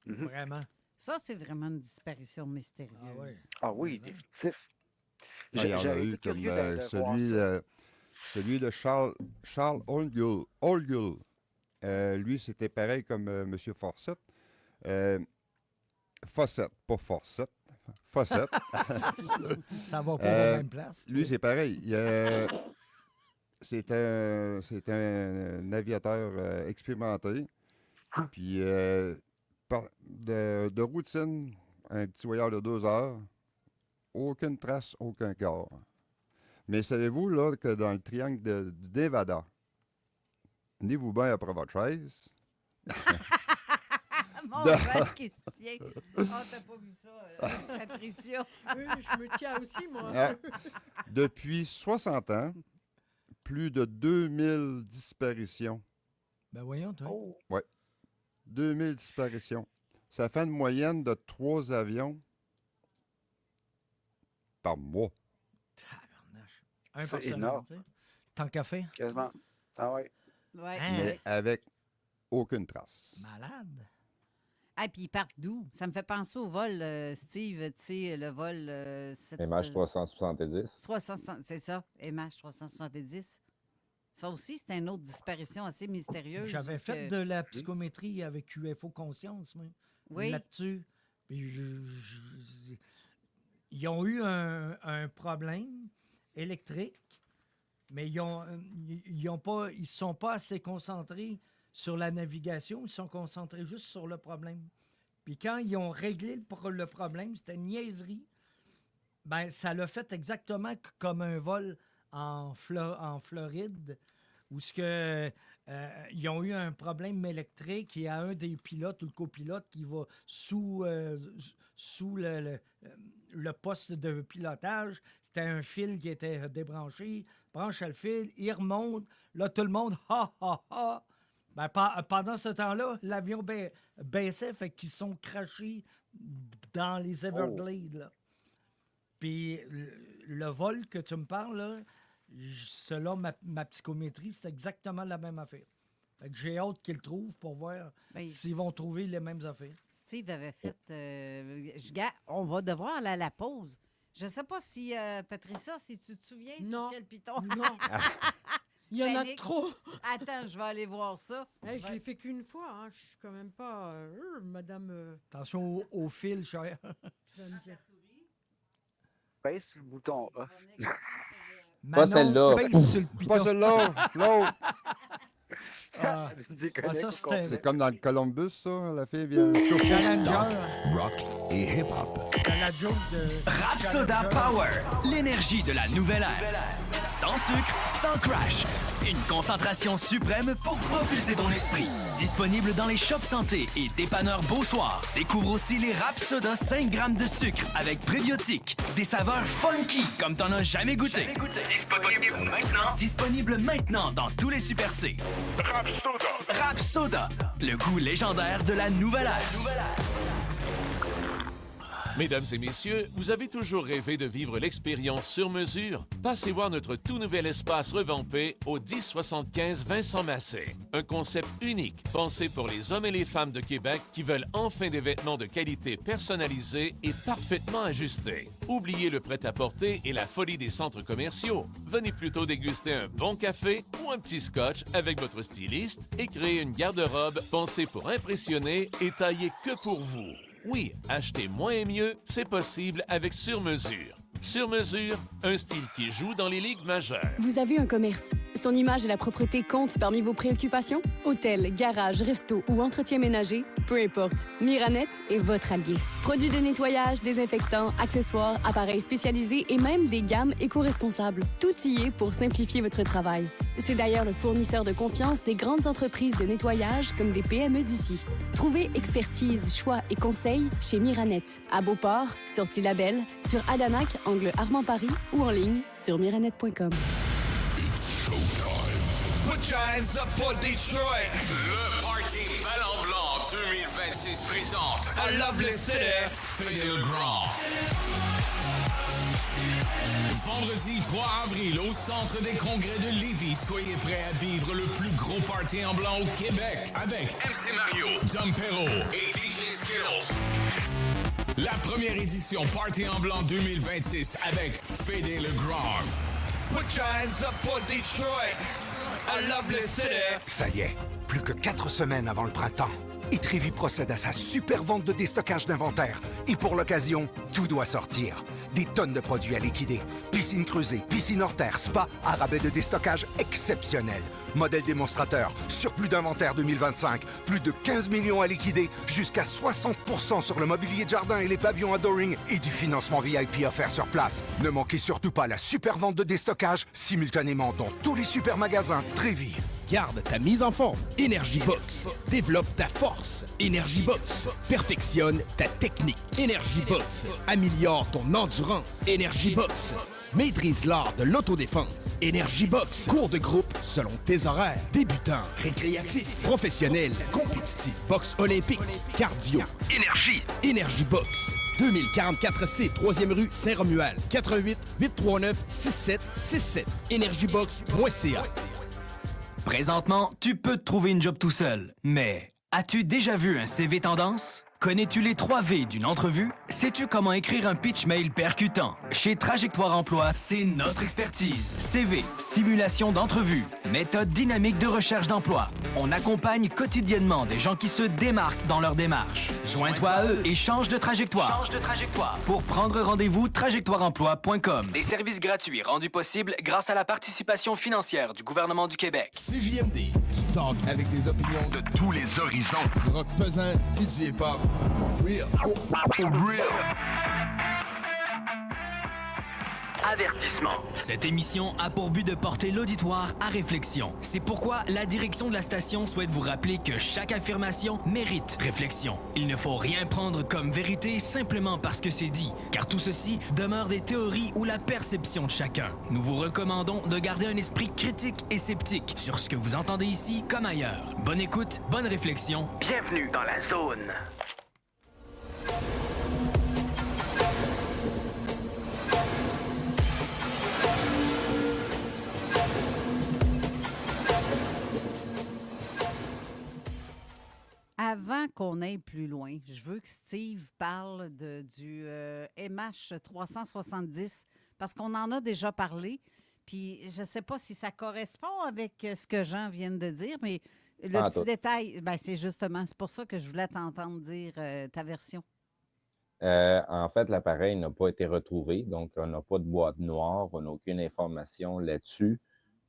Mm-hmm. Vraiment. Ça, c'est vraiment une disparition mystérieuse. Ah oui, définitif. Il y en a eu comme celui de Charles Olguel. Lui, c'était pareil comme M. Fawcett. Fawcett, pas Fawcett. Fawcett. Ça va pas à la même place. Lui, c'est pareil. C'est un aviateur expérimenté. Puis, de routine, un petit voyage de 2 heures. Aucune trace, aucun corps. Mais savez-vous là, que dans le triangle du Nevada, tenez-vous bien après votre chaise. Mon bel qui se tient. Oh, t'as pas vu ça, Patricia? Oui, je me tiens aussi, moi. Depuis 60 ans, plus de 2000 disparitions. Ben voyons, toi. Oui. 2000 disparitions. Ça fait une moyenne de 3 avions par mois. Un par semaine, énorme. tu sais. Tant qu'à faire. Quasiment. Ah oui. Ouais. Mais avec aucune trace. Malade. Ah, puis ils partent d'où? Ça me fait penser au vol, Steve, tu sais, le vol... MH370. C'est ça, MH370. Ça aussi, c'est une autre disparition assez mystérieuse. J'avais fait de la psychométrie avec UFO Conscience, moi. Oui. Là-dessus. Puis ils ont eu un problème électrique, mais ils ne sont pas assez concentrés sur la navigation, ils sont concentrés juste sur le problème. Puis quand ils ont réglé le problème, c'était une niaiserie, ben ça l'a fait exactement comme un vol en Floride, où ils ont eu un problème électrique. Il y a un des pilotes ou le copilote qui va sous le poste de pilotage. C'était un fil qui était débranché. Branche le fil, il remonte. Là, tout le monde, ha, ha, ha. Ben, pendant ce temps-là, l'avion baissait, fait qu'ils sont crashés dans les Everglades. Là. Puis le vol que tu me parles, là, selon ma psychométrie, c'est exactement la même affaire. Fait que j'ai hâte qu'ils le trouvent pour voir s'ils vont trouver les mêmes affaires. Steve avait fait... on va devoir aller à la pause. Je ne sais pas si, Patricia, si tu te souviens sur quel piton. Non. Il y en a trop. Attends, je vais aller voir ça. Hey, je l'ai fait qu'une fois. Hein. Je suis quand même pas... madame... Attention au fil, cher. Pèse sur le bouton off. Pas celle-là. Pas celle-là. L'autre. C'est comme dans le Columbus, ça. La fille vient... Challenger. Rock et hip-hop. La joke de... Rhapsoda Power, l'énergie de la nouvelle ère. Sans sucre, sans crash. Une concentration suprême pour propulser ton esprit. Disponible dans les shops santé et dépanneurs Beau-Soir. Découvre aussi les Rhapsoda 5 grammes de sucre avec prébiotiques. Des saveurs funky comme t'en as jamais goûté. Disponible maintenant dans tous les Super C. Rhapsoda, le goût légendaire de la nouvelle ère. Mesdames et messieurs, vous avez toujours rêvé de vivre l'expérience sur mesure? Passez voir notre tout nouvel espace revampé au 1075 Vincent Massé. Un concept unique, pensé pour les hommes et les femmes de Québec qui veulent enfin des vêtements de qualité personnalisés et parfaitement ajustés. Oubliez le prêt-à-porter et la folie des centres commerciaux. Venez plutôt déguster un bon café ou un petit scotch avec votre styliste et créer une garde-robe pensée pour impressionner et taillée que pour vous. Oui, acheter moins et mieux, c'est possible avec Sur Mesure. Sur Mesure, un style qui joue dans les ligues majeures. Vous avez un commerce. Son image et la propreté comptent parmi vos préoccupations? Hôtel, garage, resto ou entretien ménager? Peu importe, Miranet est votre allié. Produits de nettoyage, désinfectants, accessoires, appareils spécialisés et même des gammes éco-responsables. Tout y est pour simplifier votre travail. C'est d'ailleurs le fournisseur de confiance des grandes entreprises de nettoyage comme des PME d'ici. Trouvez expertise, choix et conseils chez Miranet. À Beauport, sur Tillabel, sur Adanac, angle Armand-Paris ou en ligne sur miranet.com. Put your hands up for Detroit. Le Party Ballon Blanc 2026 présente I Love the City. Fede Le Grand. Vendredi 3 avril au Centre des Congrès de Lévis, soyez prêts à vivre le plus gros party en blanc au Québec avec MC Mario, Dom Perro et DJ Skittles. La première édition Party en blanc 2026 avec Fede Le Grand. Put your hands up for Detroit. I love the city. Ça y est, plus que 4 semaines avant le printemps. Et Trévi procède à sa super vente de déstockage d'inventaire. Et pour l'occasion, tout doit sortir. Des tonnes de produits à liquider. Piscine creusée, piscine hors terre, spa, à rabais de déstockage exceptionnel. Modèle démonstrateur, surplus d'inventaire 2025, plus de 15 millions à liquider, jusqu'à 60% sur le mobilier de jardin et les pavillons Adoring et du financement VIP offert sur place. Ne manquez surtout pas la super vente de déstockage simultanément dans tous les super magasins Trévi. Garde ta mise en forme. Energy Box. Développe ta force. Energy Box. Perfectionne ta technique. Energy Box. Améliore ton endurance. Energy Box. Maîtrise l'art de l'autodéfense. Energy Box. Cours de groupe selon tes horaires. Débutant, récréatif, professionnel, compétitif, boxe olympique, cardio. Énergie. Energy Box. 2044C, 3e rue Saint-Romuald. 88 839 6767. Energybox.ca. Présentement, tu peux te trouver une job tout seul. Mais as-tu déjà vu un CV tendance? Connais-tu les 3 V d'une entrevue? Sais-tu comment écrire un pitch mail percutant? Chez Trajectoire Emploi, c'est notre expertise. CV, simulation d'entrevue, méthode dynamique de recherche d'emploi. On accompagne quotidiennement des gens qui se démarquent dans leur démarche. Joins-toi à eux et change de trajectoire. Pour prendre rendez-vous, trajectoireemploi.com. Des services gratuits rendus possibles grâce à la participation financière du gouvernement du Québec. CJMD, du talk avec des opinions de tous les horizons. Du rock pesant et du hip-hop. Real. Avertissement. Cette émission a pour but de porter l'auditoire à réflexion. C'est pourquoi la direction de la station souhaite vous rappeler que chaque affirmation mérite réflexion. Il ne faut rien prendre comme vérité simplement parce que c'est dit, car tout ceci demeure des théories ou la perception de chacun. Nous vous recommandons de garder un esprit critique et sceptique sur ce que vous entendez ici comme ailleurs. Bonne écoute, bonne réflexion. Bienvenue dans la zone. Avant qu'on aille plus loin, je veux que Steve parle du MH370 parce qu'on en a déjà parlé. Puis je ne sais pas si ça correspond avec ce que Jean vient de dire, mais le petit détail, ben, c'est pour ça que je voulais t'entendre dire ta version. En fait, l'appareil n'a pas été retrouvé, donc on n'a pas de boîte noire, on n'a aucune information là-dessus.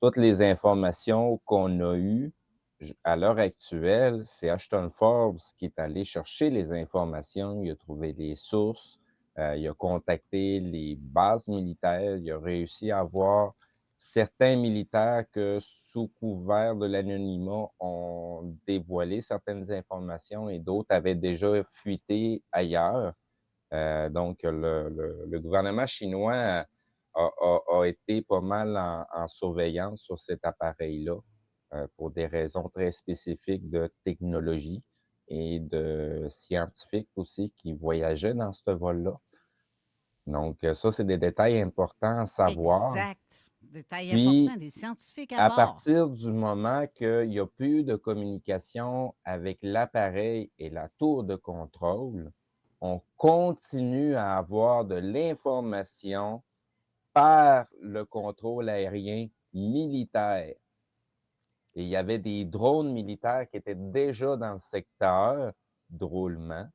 Toutes les informations qu'on a eues à l'heure actuelle, c'est Ashton Forbes qui est allé chercher les informations, il a trouvé les sources, il a contacté les bases militaires, il a réussi à avoir certains militaires que, sous couvert de l'anonymat, ont dévoilé certaines informations et d'autres avaient déjà fuité ailleurs. Donc, le gouvernement chinois a été pas mal en surveillance sur cet appareil-là pour des raisons très spécifiques de technologie. et de scientifiques aussi qui voyageaient dans ce vol-là. Donc, ça, c'est des détails importants à savoir. Exact. Détail important, Puis, des scientifiques à à bord. partir du moment qu'il n'y a plus de communication avec l'appareil et la tour de contrôle, on continue à avoir de l'information par le contrôle aérien militaire. Et il y avait des drones militaires qui étaient déjà dans le secteur drôlement,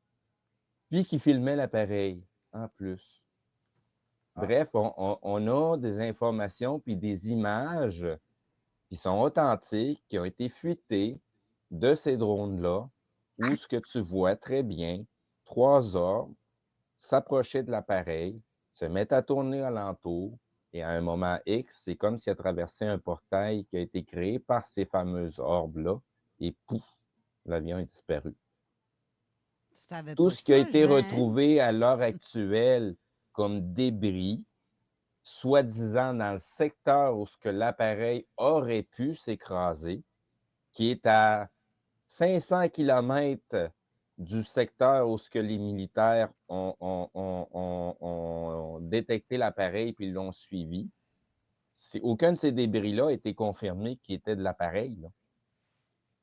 puis qui filmaient l'appareil en plus. Bref, on a des informations puis des images qui sont authentiques, qui ont été fuitées de ces drones-là, où ce que tu vois très bien, 3 orbes s'approcher de l'appareil, se mettre à tourner alentour, et à un moment X, c'est comme s'il a traversé un portail qui a été créé par ces fameuses orbes-là, et pouf, l'avion est disparu. Tu savais Tout pas ce qui a ça, été Jean? retrouvé à l'heure actuelle comme débris, soi-disant dans le secteur où ce que l'appareil aurait pu s'écraser, qui est à 500 kilomètres du secteur où ce que les militaires ont détecté l'appareil puis l'ont suivi. Aucun de ces débris-là a été confirmé qui était de l'appareil, là.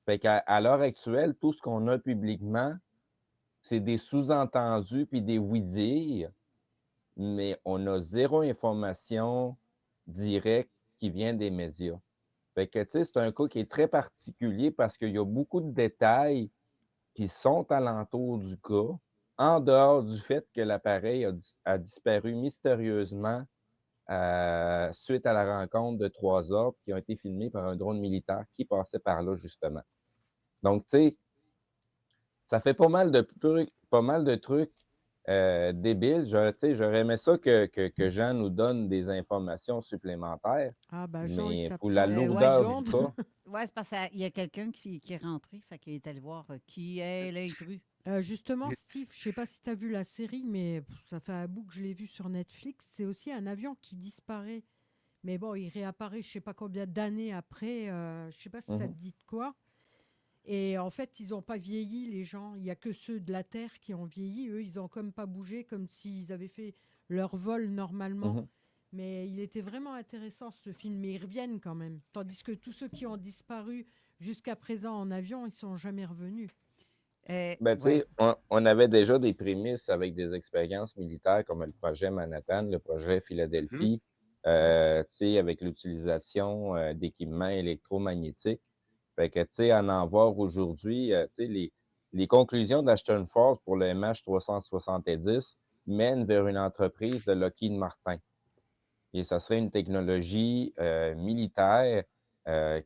Fait qu'à l'heure actuelle, tout ce qu'on a publiquement, c'est des sous-entendus puis des oui-dire, mais on a zéro information directe qui vient des médias. Fait que, tu sais, c'est un cas qui est très particulier parce qu'il y a beaucoup de détails qui sont alentour du cas, en dehors du fait que l'appareil a disparu mystérieusement suite à la rencontre de 3 orbes qui ont été filmés par un drone militaire qui passait par là, justement. Donc, tu sais, ça fait pas mal de trucs débiles. Tu sais, j'aurais aimé ça que Jean nous donne des informations supplémentaires, Ah, ben Jean, il mais pour la s'absente une lourdeur du seconde. cas, Ouais, c'est parce qu'il y a quelqu'un qui est rentré, fait qu'il est allé voir qui est l'intrus. Justement, Steve, je sais pas si tu as vu la série, mais ça fait un bout que je l'ai vu sur Netflix. C'est aussi un avion qui disparaît. Mais bon, il réapparaît je sais pas combien d'années après. Je sais pas si ça te dit de quoi. Et en fait, ils n'ont pas vieilli, les gens. Il n'y a que ceux de la Terre qui ont vieilli. Eux, ils n'ont comme pas bougé, comme s'ils avaient fait leur vol normalement. Mais il était vraiment intéressant, ce film. Mais ils reviennent quand même. Tandis que tous ceux qui ont disparu jusqu'à présent en avion, ils ne sont jamais revenus. Ben, tu sais, on avait déjà des prémices avec des expériences militaires comme le projet Manhattan, le projet Philadelphie, tu sais, avec l'utilisation d'équipements électromagnétiques. Fait que, tu sais, à en voir aujourd'hui, tu sais, les conclusions d'Ashton Force pour le MH370 mènent vers une entreprise de Lockheed Martin. Et ça serait une technologie militaire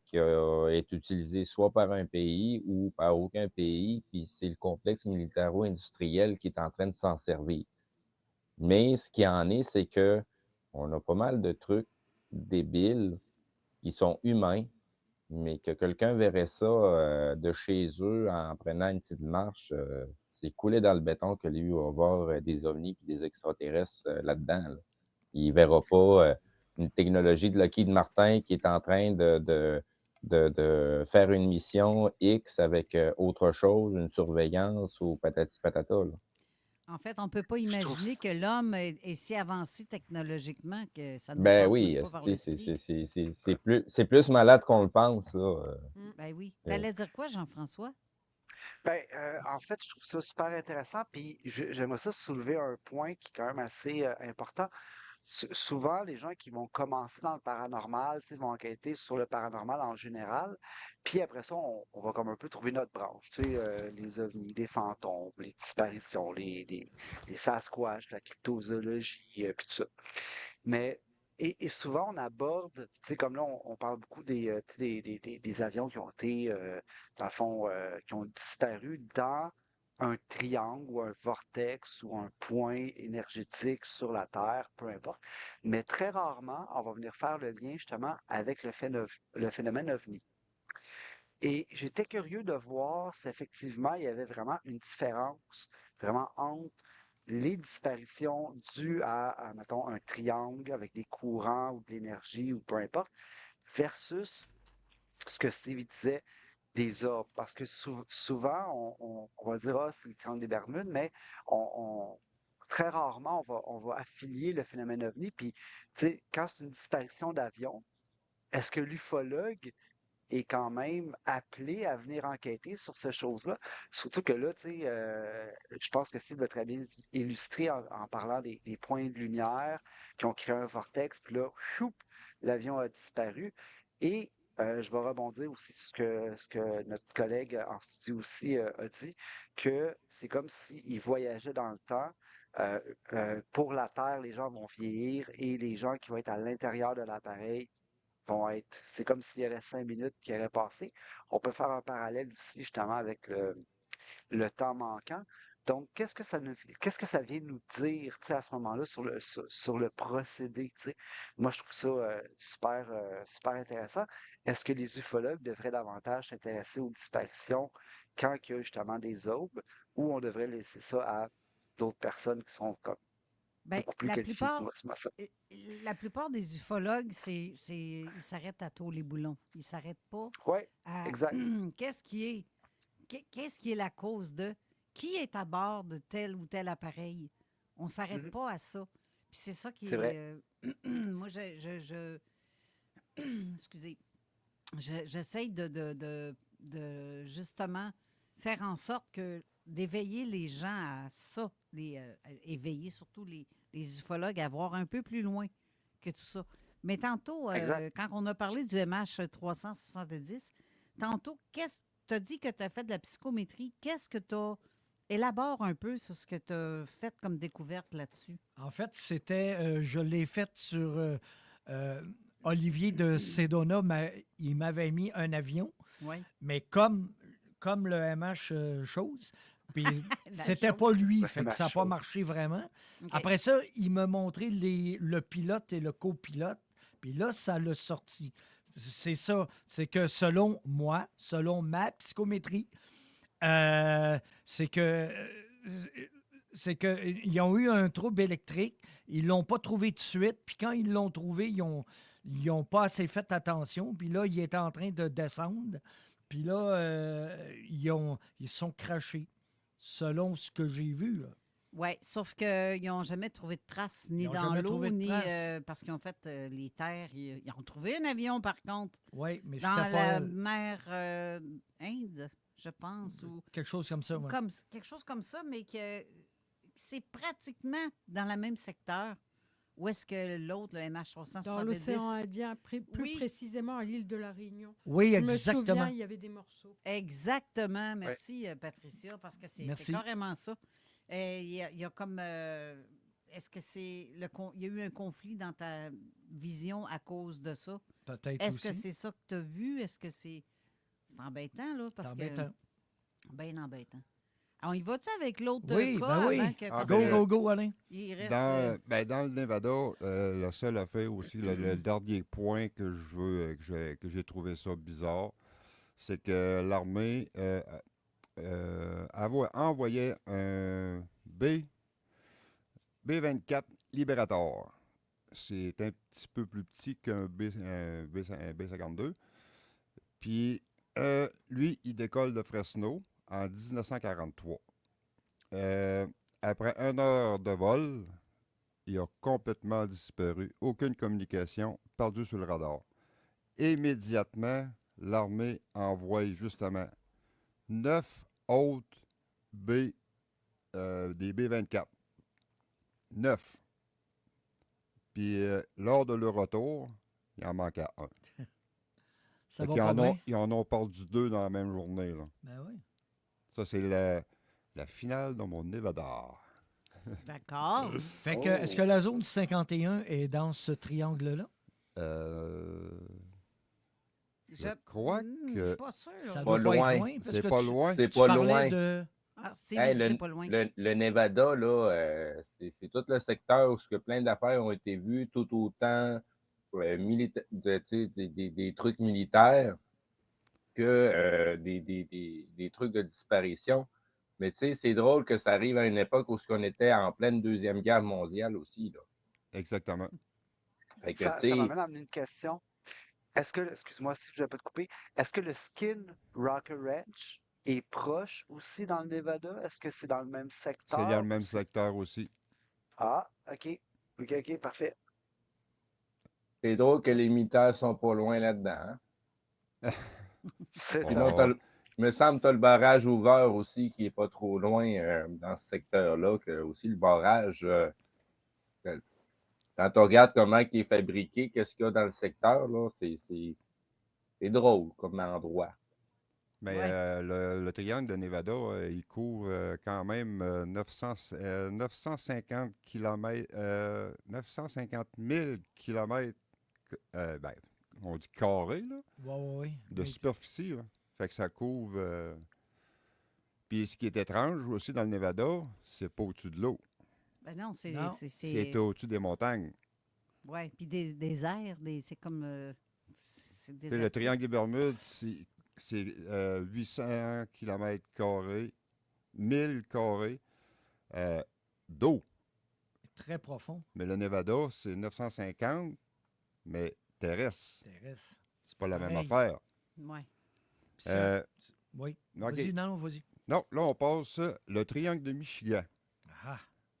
qui est utilisée soit par un pays ou par aucun pays, puis c'est le complexe militaro-industriel qui est en train de s'en servir. Mais ce qui en est, c'est que on a pas mal de trucs débiles qui sont humains, mais que quelqu'un verrait ça de chez eux en prenant une petite marche, c'est coulé dans le béton que lui va voir des ovnis et des extraterrestres là-dedans, là. Il ne verra pas une technologie de Lockheed Martin qui est en train de faire une mission X avec autre chose, une surveillance ou patati patata, là. En fait, on ne peut pas imaginer que l'homme est si avancé technologiquement que ça ne nous Ben passe oui, même pas par esti, l'esprit. c'est plus malade qu'on le pense, là. Ben oui. Tu allais dire quoi, Jean-François? Ben, en fait, je trouve ça super intéressant, puis j'aimerais ça soulever un point qui est quand même assez important. Souvent, les gens qui vont commencer dans le paranormal, tu sais, vont enquêter sur le paranormal en général, puis après ça, on va comme un peu trouver notre branche, tu sais, les ovnis, les fantômes, les disparitions, les Sasquatch, la cryptozoologie, puis tout ça. Mais, et souvent, on aborde, tu sais, comme là, on parle beaucoup tu sais, des avions qui ont été, dans le fond, qui ont disparu dans un triangle ou un vortex ou un point énergétique sur la Terre, peu importe. Mais très rarement, on va venir faire le lien justement avec le phénomène OVNI. Et j'étais curieux de voir si effectivement il y avait vraiment une différence vraiment entre les disparitions dues à, mettons, un triangle avec des courants ou de l'énergie ou peu importe, versus ce que Steve disait, des ordres. Parce que souvent, on va dire, ah, c'est le triangle des Bermudes, mais très rarement, on va affilier le phénomène OVNI. Puis, tu sais, quand c'est une disparition d'avion, est-ce que l'ufologue est quand même appelé à venir enquêter sur ces choses-là? Surtout que là, tu sais, je pense que Steve l'a très bien illustré en parlant des points de lumière qui ont créé un vortex, puis là, choup, l'avion a disparu. Et je vais rebondir aussi sur ce que notre collègue en studio aussi a dit, que c'est comme s'il voyageait dans le temps. Pour la Terre, les gens vont vieillir et les gens qui vont être à l'intérieur de l'appareil c'est comme s'il y avait 5 minutes qui auraient passé. On peut faire un parallèle aussi justement avec le temps manquant. Donc, qu'est-ce que ça vient nous dire, tu sais, à ce moment-là sur le procédé, tu sais? Moi, je trouve ça super intéressant. Est-ce que les ufologues devraient davantage s'intéresser aux disparitions quand il y a justement des aubes, ou on devrait laisser ça à d'autres personnes qui sont comme Ben, beaucoup plus la qualifiées que plupart, moi, c'est moi ça. la plupart des ufologues, ils s'arrêtent à tôt les boulons. Ils s'arrêtent pas Oui, à exact. qu'est-ce qui est la cause de qui est à bord de tel ou tel appareil. On ne s'arrête Mhm. pas à ça. Puis c'est ça qui C'est est. vrai. Moi, excusez. J'essaye de justement faire en sorte d'éveiller les gens à ça, éveiller surtout les ufologues à voir un peu plus loin que tout ça. Mais tantôt, Exact. quand on a parlé du MH370, tantôt, tu as dit que tu as fait de la psychométrie. Qu'est-ce que tu as... Élabore un peu sur ce que tu as fait comme découverte là-dessus. En fait, je l'ai fait sur Olivier de Sedona, il m'avait mis un avion, Oui. mais comme le MH chose, puis La c'était chose. pas lui, Le fait que MH ça n'a pas chose. marché vraiment. OK. Après ça, il m'a montré le pilote et le copilote, puis là, ça l'a sorti. C'est ça, c'est que selon moi, selon ma psychométrie, c'est que ils ont eu un trouble électrique, ils l'ont pas trouvé tout de suite, puis quand ils l'ont trouvé, ils ont pas assez fait attention, puis là, il est en train de descendre, puis là, ils sont crachés, selon ce que j'ai vu, là. Oui, sauf qu'ils n'ont jamais trouvé de traces, ni Ils ont dans jamais l'eau, trouvé de ni traces. parce qu'ils ont fait les terres. Ils ont trouvé un avion, par contre, Oui, mais dans c'était la pas mer Inde, je pense, ou quelque chose comme ça, ouais. quelque chose comme ça, mais que c'est pratiquement dans le même secteur. Où est-ce que l'autre, le MH370... Dans l'océan Indien, plus Oui. précisément à l'île de la Réunion. Oui, Je me exactement. souviens, il y avait des morceaux. Exactement. Merci, Patricia, parce que c'est Merci. carrément ça. Il y a comme... est-ce que c'est... Il y a eu un conflit dans ta vision à cause de ça? Peut-être Est-ce que aussi. c'est ça que tu as vu? Est-ce que c'est... C'est embêtant, là, parce C'est embêtant. que... Bien embêtant. Alors, y va-tu avec l'autre Oui, cas ben oui. avant que... parce Go, que go, go, Alain. Il reste... Dans le Nevada, la seule affaire aussi, le dernier point que je veux que j'ai trouvé ça bizarre, c'est que l'armée envoyait un B-24 Liberator. C'est un petit peu plus petit qu'un B-52. Puis lui, il décolle de Fresno en 1943. Après 1 heure de vol, il a complètement disparu. Aucune communication, perdu sur le radar. Immédiatement, l'armée envoie justement 9 autres des B-24. 9. Puis lors de leur retour, il en manquait un. Ça Fait va qu'ils pas bien. ils en ont perdu 2 dans la même journée, là. Ben oui. Ça, c'est la finale de mon Nevada. D'accord. Fait que, est-ce que la zone 51 est dans ce triangle-là? Je crois Je que... suis pas sûre. Ça Pas doit pas être loin. loin. Parce C'est que pas loin. C'est tu pas parlais loin. de... Ah, Steve, Hey, c'est pas loin. le Nevada, là, c'est tout le secteur où ce que plein d'affaires ont été vues tout autant des trucs militaires que des trucs de disparition. Mais tu sais, c'est drôle que ça arrive à une époque où on était en pleine Deuxième Guerre mondiale aussi, là. Exactement. Fait que, Ça tu sais, m'amène à amener une question. Excuse-moi si je vais pas te couper, est-ce que le Skin Rocker Ranch est proche aussi dans le Nevada? Est-ce que c'est dans le même C'est secteur? dans le même secteur aussi. Ah, OK. OK, parfait. C'est drôle que les militaires sont pas loin là-dedans. Hein? C'est Sinon, ça. il me semble que tu as le barrage ouvert aussi qui n'est pas trop loin dans ce secteur-là, que aussi le barrage, quand on regarde comment il est fabriqué, qu'est-ce qu'il y a dans le secteur, là, c'est drôle comme endroit. Mais le triangle de Nevada, il couvre quand même 950 km, 950 000 km, ben, on dit carré, là, Oui. de superficie. Là. Fait que ça couvre. Puis ce qui est étrange aussi dans le Nevada, c'est pas au-dessus de l'eau. Ben non, c'est... C'est au-dessus des montagnes. Oui, puis des airs, c'est comme... c'est Tu sais, le triangle des Bermudes, c'est 800 km carrés, 1000 carrés d'eau. Très profond. Mais le Nevada, c'est 950, mais terrestre. C'est pas la même affaire. Oui. Oui. OK. Vas-y, non, vas-y. Non, là, on passe le triangle de Michigan.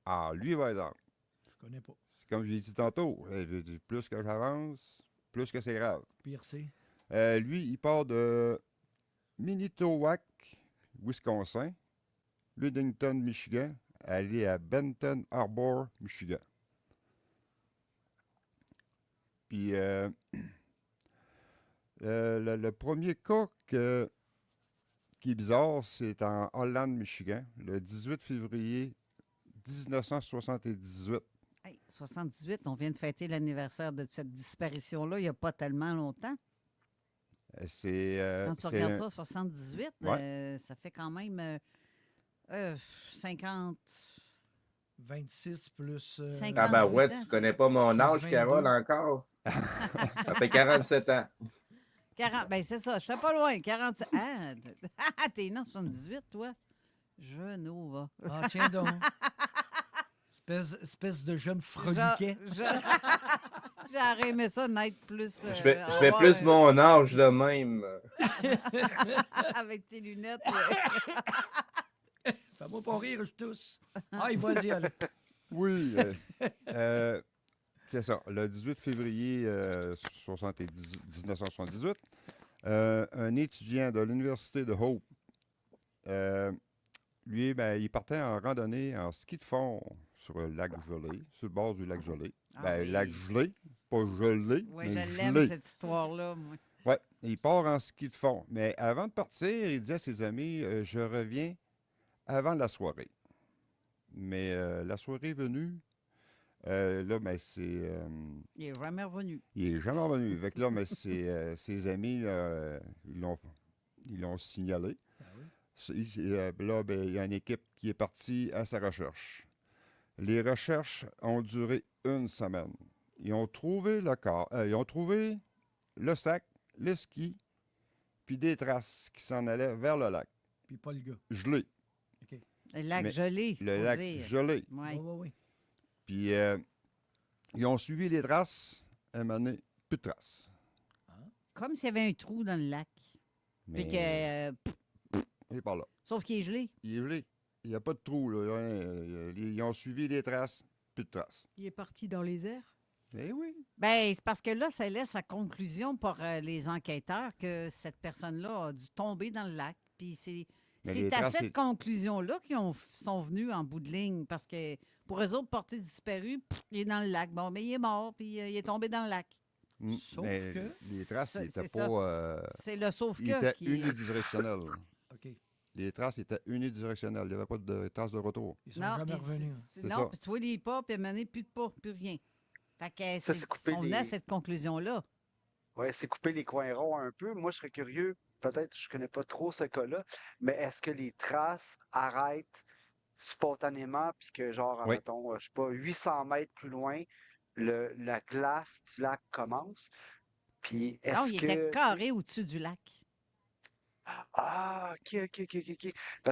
Ah, lui, par exemple. Je connais pas. Comme je l'ai dit tantôt, plus que j'avance, plus que c'est grave. Pire c'est. Lui, il part de Manitowoc, Wisconsin, Ludington, Michigan, aller à Benton Harbor, Michigan. Puis, le premier cas qui est bizarre, c'est en Holland, Michigan, le 18 février 1978. Hey, 78, on vient de fêter l'anniversaire de cette disparition-là il n'y a pas tellement longtemps. Quand tu regardes ça, 78, ça fait quand même 50... 26 plus... Ah ben ouais, tu connais pas mon âge, 22. Carole, encore? Ça fait 47 ans. 40, ben c'est ça, je suis pas loin. 47. Ah, t'es né en 78, toi? Genova. Ah, tiens donc. Espèce de jeune freluquet. J'aurais aimé ça naître plus... Je fais plus mon âge de même. Avec tes lunettes. Fais-moi pas rire, je tousse. Ah, vas-y, allez. Oui, c'est ça. Le 18 février 1978, un étudiant de l'Université de Hope, lui, il partait en randonnée en ski de fond sur le lac gelé, sur le bord du lac gelé. Lac gelé, pas gelé, Oui, mais je l'aime, gelé. cette histoire-là, moi. Oui, il part en ski de fond. Mais avant de partir, il dit à ses amis, je reviens avant la soirée. Mais la soirée est venue. Là, c'est... il n'est jamais revenu. Il n'est jamais revenu. Fait que là, ses amis, ils l'ont signalé. Là, il y a une équipe qui est partie à sa recherche. Les recherches ont duré une semaine. Ils ont trouvé le corps, ils ont trouvé le sac, le ski, puis des traces qui s'en allaient vers le lac. Puis pas le gars. Gelé. OK. Le lac gelé. Le lac gelé. Oui. Puis ils ont suivi les traces, à un moment donné, plus de traces. Comme s'il y avait un trou dans le lac. Mais... Puis que... il est par là. Sauf qu'il est gelé. Il est gelé. Il n'y a pas de trou, là. Ils ont suivi les traces, plus de traces. Il est parti dans les airs? Eh oui. Bien, c'est parce que là, ça laisse à conclusion pour les enquêteurs que cette personne-là a dû tomber dans le lac. Puis c'est à cette conclusion-là qu'ils sont venus en bout de ligne. Parce que pour eux autres, porté disparu, il est dans le lac. Bon, mais il est mort, puis il est tombé dans le lac. Sauf mais que... les traces, c'était ça. pas... c'est le sauf que... Il était unidirectionnel. OK. Les traces étaient unidirectionnelles. Il n'y avait pas de traces de retour. Ils sont jamais revenus. Non, puis tu vois les pas, puis à un moment donné, plus de pas, plus rien. Fait que ils sont venus à cette conclusion-là. Oui, c'est couper les coins ronds un peu. Moi, je serais curieux, peut-être je ne connais pas trop ce cas-là, mais est-ce que les traces arrêtent spontanément, puis que genre, mettons, je sais pas, 800 mètres plus loin, la glace du lac commence? Puis est-ce non, il était carré au-dessus du lac. Ah, OK.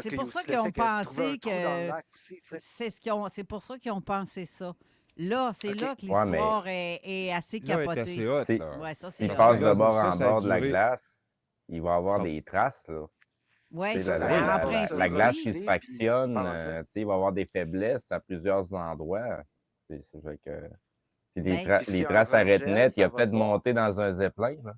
C'est pour ça qu'ils ont pensé que... C'est pour ça qu'ils ont pensé ça. Là, c'est là que Ouais, mais- l'histoire est assez Là, elle est capotée. assez haute, C'est- là. Ouais, ça, c'est S'il hot. passe de Là, bord ça, en ça a bord de la duré- glace, il va avoir des traces, là. Ouais, Tu sais, ça, la, ben, en la- la- principe, la glace oui. qui se fractionne, tu sais, il va avoir des faiblesses à plusieurs endroits. C'est fait que si les, Ben, Puis les si un traces arrêtent regel, net, il ça a va peut-être se voir. monté dans un zeppelin. Là.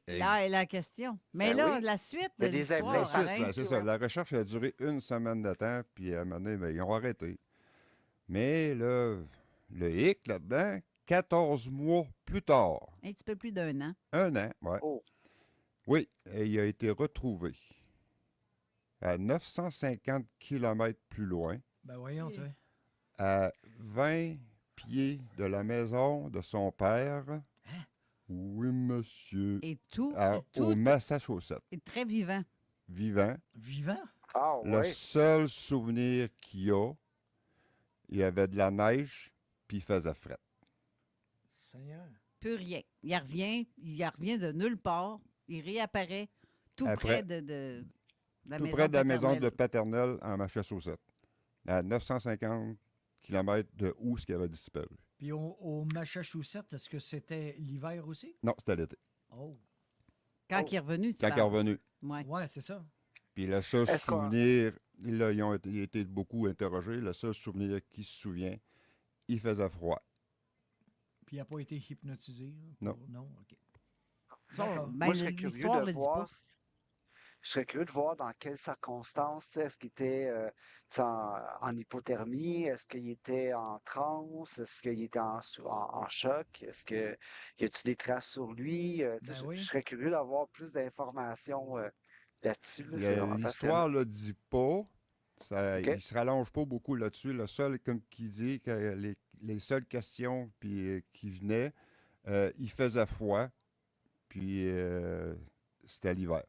Là est la question. Mais Ben là, oui. la suite Il y a de des l'histoire, La suite, pareil. là, c'est ça. La recherche a duré 1 semaine de temps, puis à un moment donné, ben, ils ont arrêté. Mais là, le hic là-dedans, 14 mois plus tard, Un petit peu plus d'1 an. 1 an, ouais. Oh. Oui, et il a été retrouvé à 950 km plus loin, Ben voyons, toi. à 20 pieds de la maison de son père. Oui, monsieur. Et tout, au Massachusetts. est très vivant. Vivant. Vivant? Ah, Le ouais. seul souvenir qu'il y a, il y avait de la neige, puis il faisait fret. Seigneur. Plus rien. Il revient de nulle part. Il réapparaît tout Après, près de la Tout maison près de la maison de paternelle. paternelle en Massachusetts, à 950 km de où ce qui avait disparu. Puis au Massachusetts, est-ce que c'était l'hiver aussi? Non, c'était l'été. Oh. Quand il est revenu, tu Quand il est parles. revenu. Ouais. Ouais, c'est ça. Puis le seul Est-ce qu'on- souvenir, là, ils ont été beaucoup interrogés, le seul souvenir qu'il se souvient, il faisait froid. Puis il n'a pas été hypnotisé? là, Non. Non, OK. Ça, D'accord. ben, Moi, je serais curieux l'histoire de le dit voir. pas. Je serais curieux de voir dans quelles circonstances. Tu sais, est-ce qu'il était en hypothermie? Est-ce qu'il était en transe? Est-ce qu'il était en choc? Est-ce que y a-tu des traces sur lui? Tu sais, Ben oui. je serais curieux d'avoir plus d'informations là-dessus. Là, Il y c'est a- vraiment L'histoire passionnant. ne le dit pas. Ça, OK. Il ne se rallonge pas beaucoup là-dessus. Le seul, comme qui dit que les seules questions puis, qui venaient, il faisait froid, puis c'était l'hiver.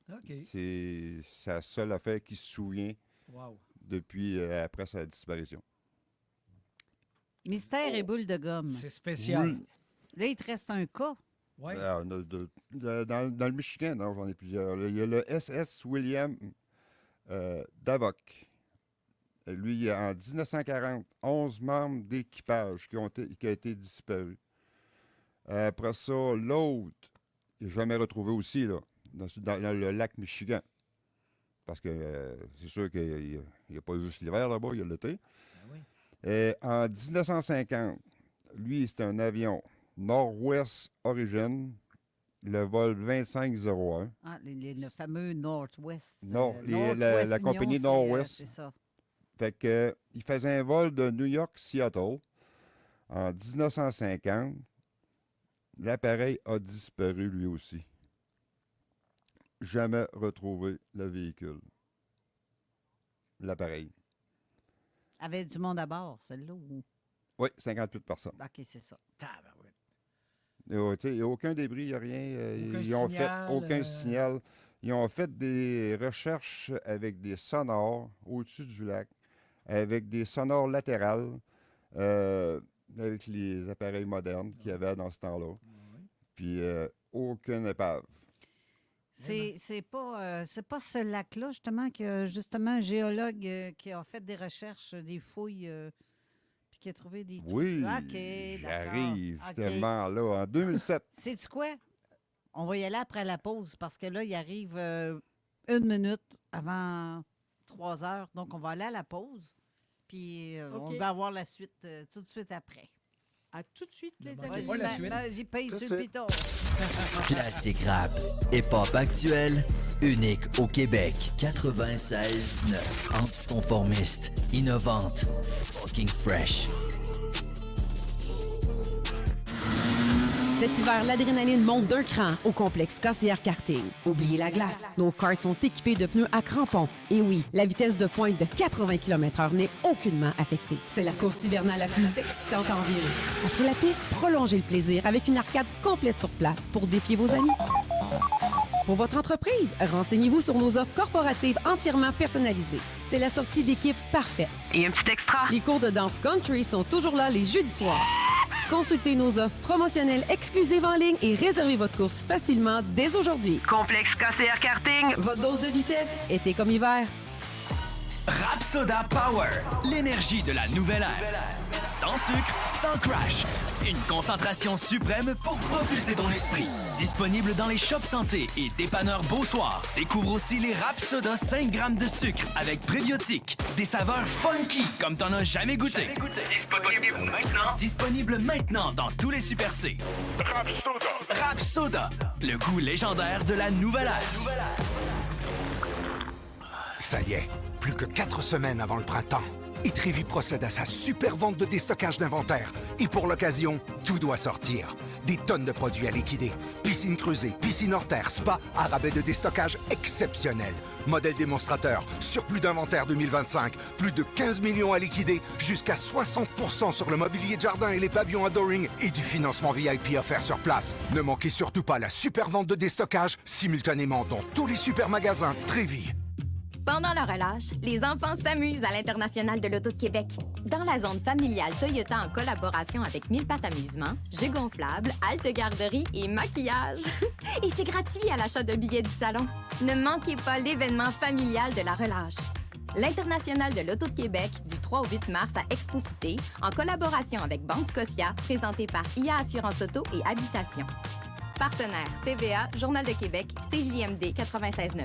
OK. C'est sa seule affaire qu'il se souvient Wow. depuis après sa disparition. Mystère et boule de gomme. C'est spécial. Oui. Là, il te reste un cas. Ouais. Dans le Michigan, non, j'en ai plusieurs. Il y a le SS William Davock. Lui, en 1940, 11 membres d'équipage qui ont été disparus. Après ça, l'autre, il n'est jamais retrouvé aussi, là, dans le lac Michigan. Parce que c'est sûr qu'il n'y a pas juste l'hiver là-bas, il y a l'été. oui. En 1950, lui, c'était un avion Northwest Origin, le vol 2501. Ah, le fameux Northwest. La compagnie Union, Northwest. c'est ça. Fait que, il faisait un vol de New York-Seattle en 1950. L'appareil a disparu lui aussi. Jamais retrouvé le véhicule. L'appareil. Avait du monde à bord, celle-là? Ou... Oui, 58 personnes. OK, c'est ça. Tabarouette. Il n'y a aucun débris, il n'y a rien. Aucun Ils ont fait signal, aucun signal. Ils ont fait des recherches avec des sonars au-dessus du lac, avec des sonars latérales, avec les appareils modernes qu'il y avait dans ce temps-là. Puis aucune épave. C'est pas ce lac-là, justement, que justement un géologue qui a fait des recherches, des fouilles, puis qui a trouvé des trucs. Oui, OK, j'arrive d'accord. OK. tellement là, en 2007. Sais-tu quoi? On va y aller après la pause parce que là, il arrive 1 minute avant 3 heures. Donc, on va aller à la pause. Puis, on OK. va avoir la suite tout de suite après. À tout de suite, les Vas-y, amis. pas la suite. J'ai payé Tout de sur le suite. piton. Classique rap, hip-hop actuel, unique au Québec. 96.9, anticonformiste, innovante, fucking fresh. Cet hiver, l'adrénaline monte d'un cran au complexe KCR Karting. Oubliez la glace. Nos karts sont équipés de pneus à crampons. Et oui, la vitesse de pointe de 80 km/h n'est aucunement affectée. C'est la course hivernale la plus excitante en ville. Après la piste, prolongez le plaisir avec une arcade complète sur place pour défier vos amis. Pour votre entreprise, renseignez-vous sur nos offres corporatives entièrement personnalisées. C'est la sortie d'équipe parfaite. Et un petit extra. Les cours de danse country sont toujours là les jeudis soirs. Consultez nos offres promotionnelles exclusives en ligne et réservez votre course facilement dès aujourd'hui. Complexe KCR Karting, votre dose de vitesse, été comme hiver. Rap Soda Power, l'énergie de la nouvelle ère. Sans sucre, sans crash. Une concentration suprême pour propulser ton esprit. Disponible dans les shops santé et dépanneurs Beau-Soir. Découvre aussi les Rap Soda 5 grammes de sucre avec prébiotiques. Des saveurs funky comme t'en as jamais goûté. Disponible maintenant dans tous les Super C. Rap Soda. Rap Soda, le goût légendaire de la nouvelle ère. Ça y est, plus que 4 semaines avant le printemps. Et Trévi procède à sa super vente de déstockage d'inventaire. Et pour l'occasion, tout doit sortir. Des tonnes de produits à liquider. Piscine creusée, piscine hors terre, spa, à rabais de déstockage exceptionnel. Modèle démonstrateur, surplus d'inventaire 2025, plus de 15 millions à liquider, jusqu'à 60% sur le mobilier de jardin et les pavillons Adoring et du financement VIP offert sur place. Ne manquez surtout pas la super vente de déstockage simultanément dans tous les super magasins Trévi. Pendant la relâche, les enfants s'amusent à l'International de l'Auto de Québec. Dans la zone familiale Toyota en collaboration avec 1000 pattes amusement, jeux gonflables, halte garderie et maquillage. Et c'est gratuit à l'achat de billets du salon. Ne manquez pas l'événement familial de la relâche. L'International de l'Auto de Québec du 3 au 8 mars à Expo Cité, en collaboration avec Banque Scotia, présenté par IA Assurance Auto et Habitation. Partenaires TVA, Journal de Québec, CJMD 96.9.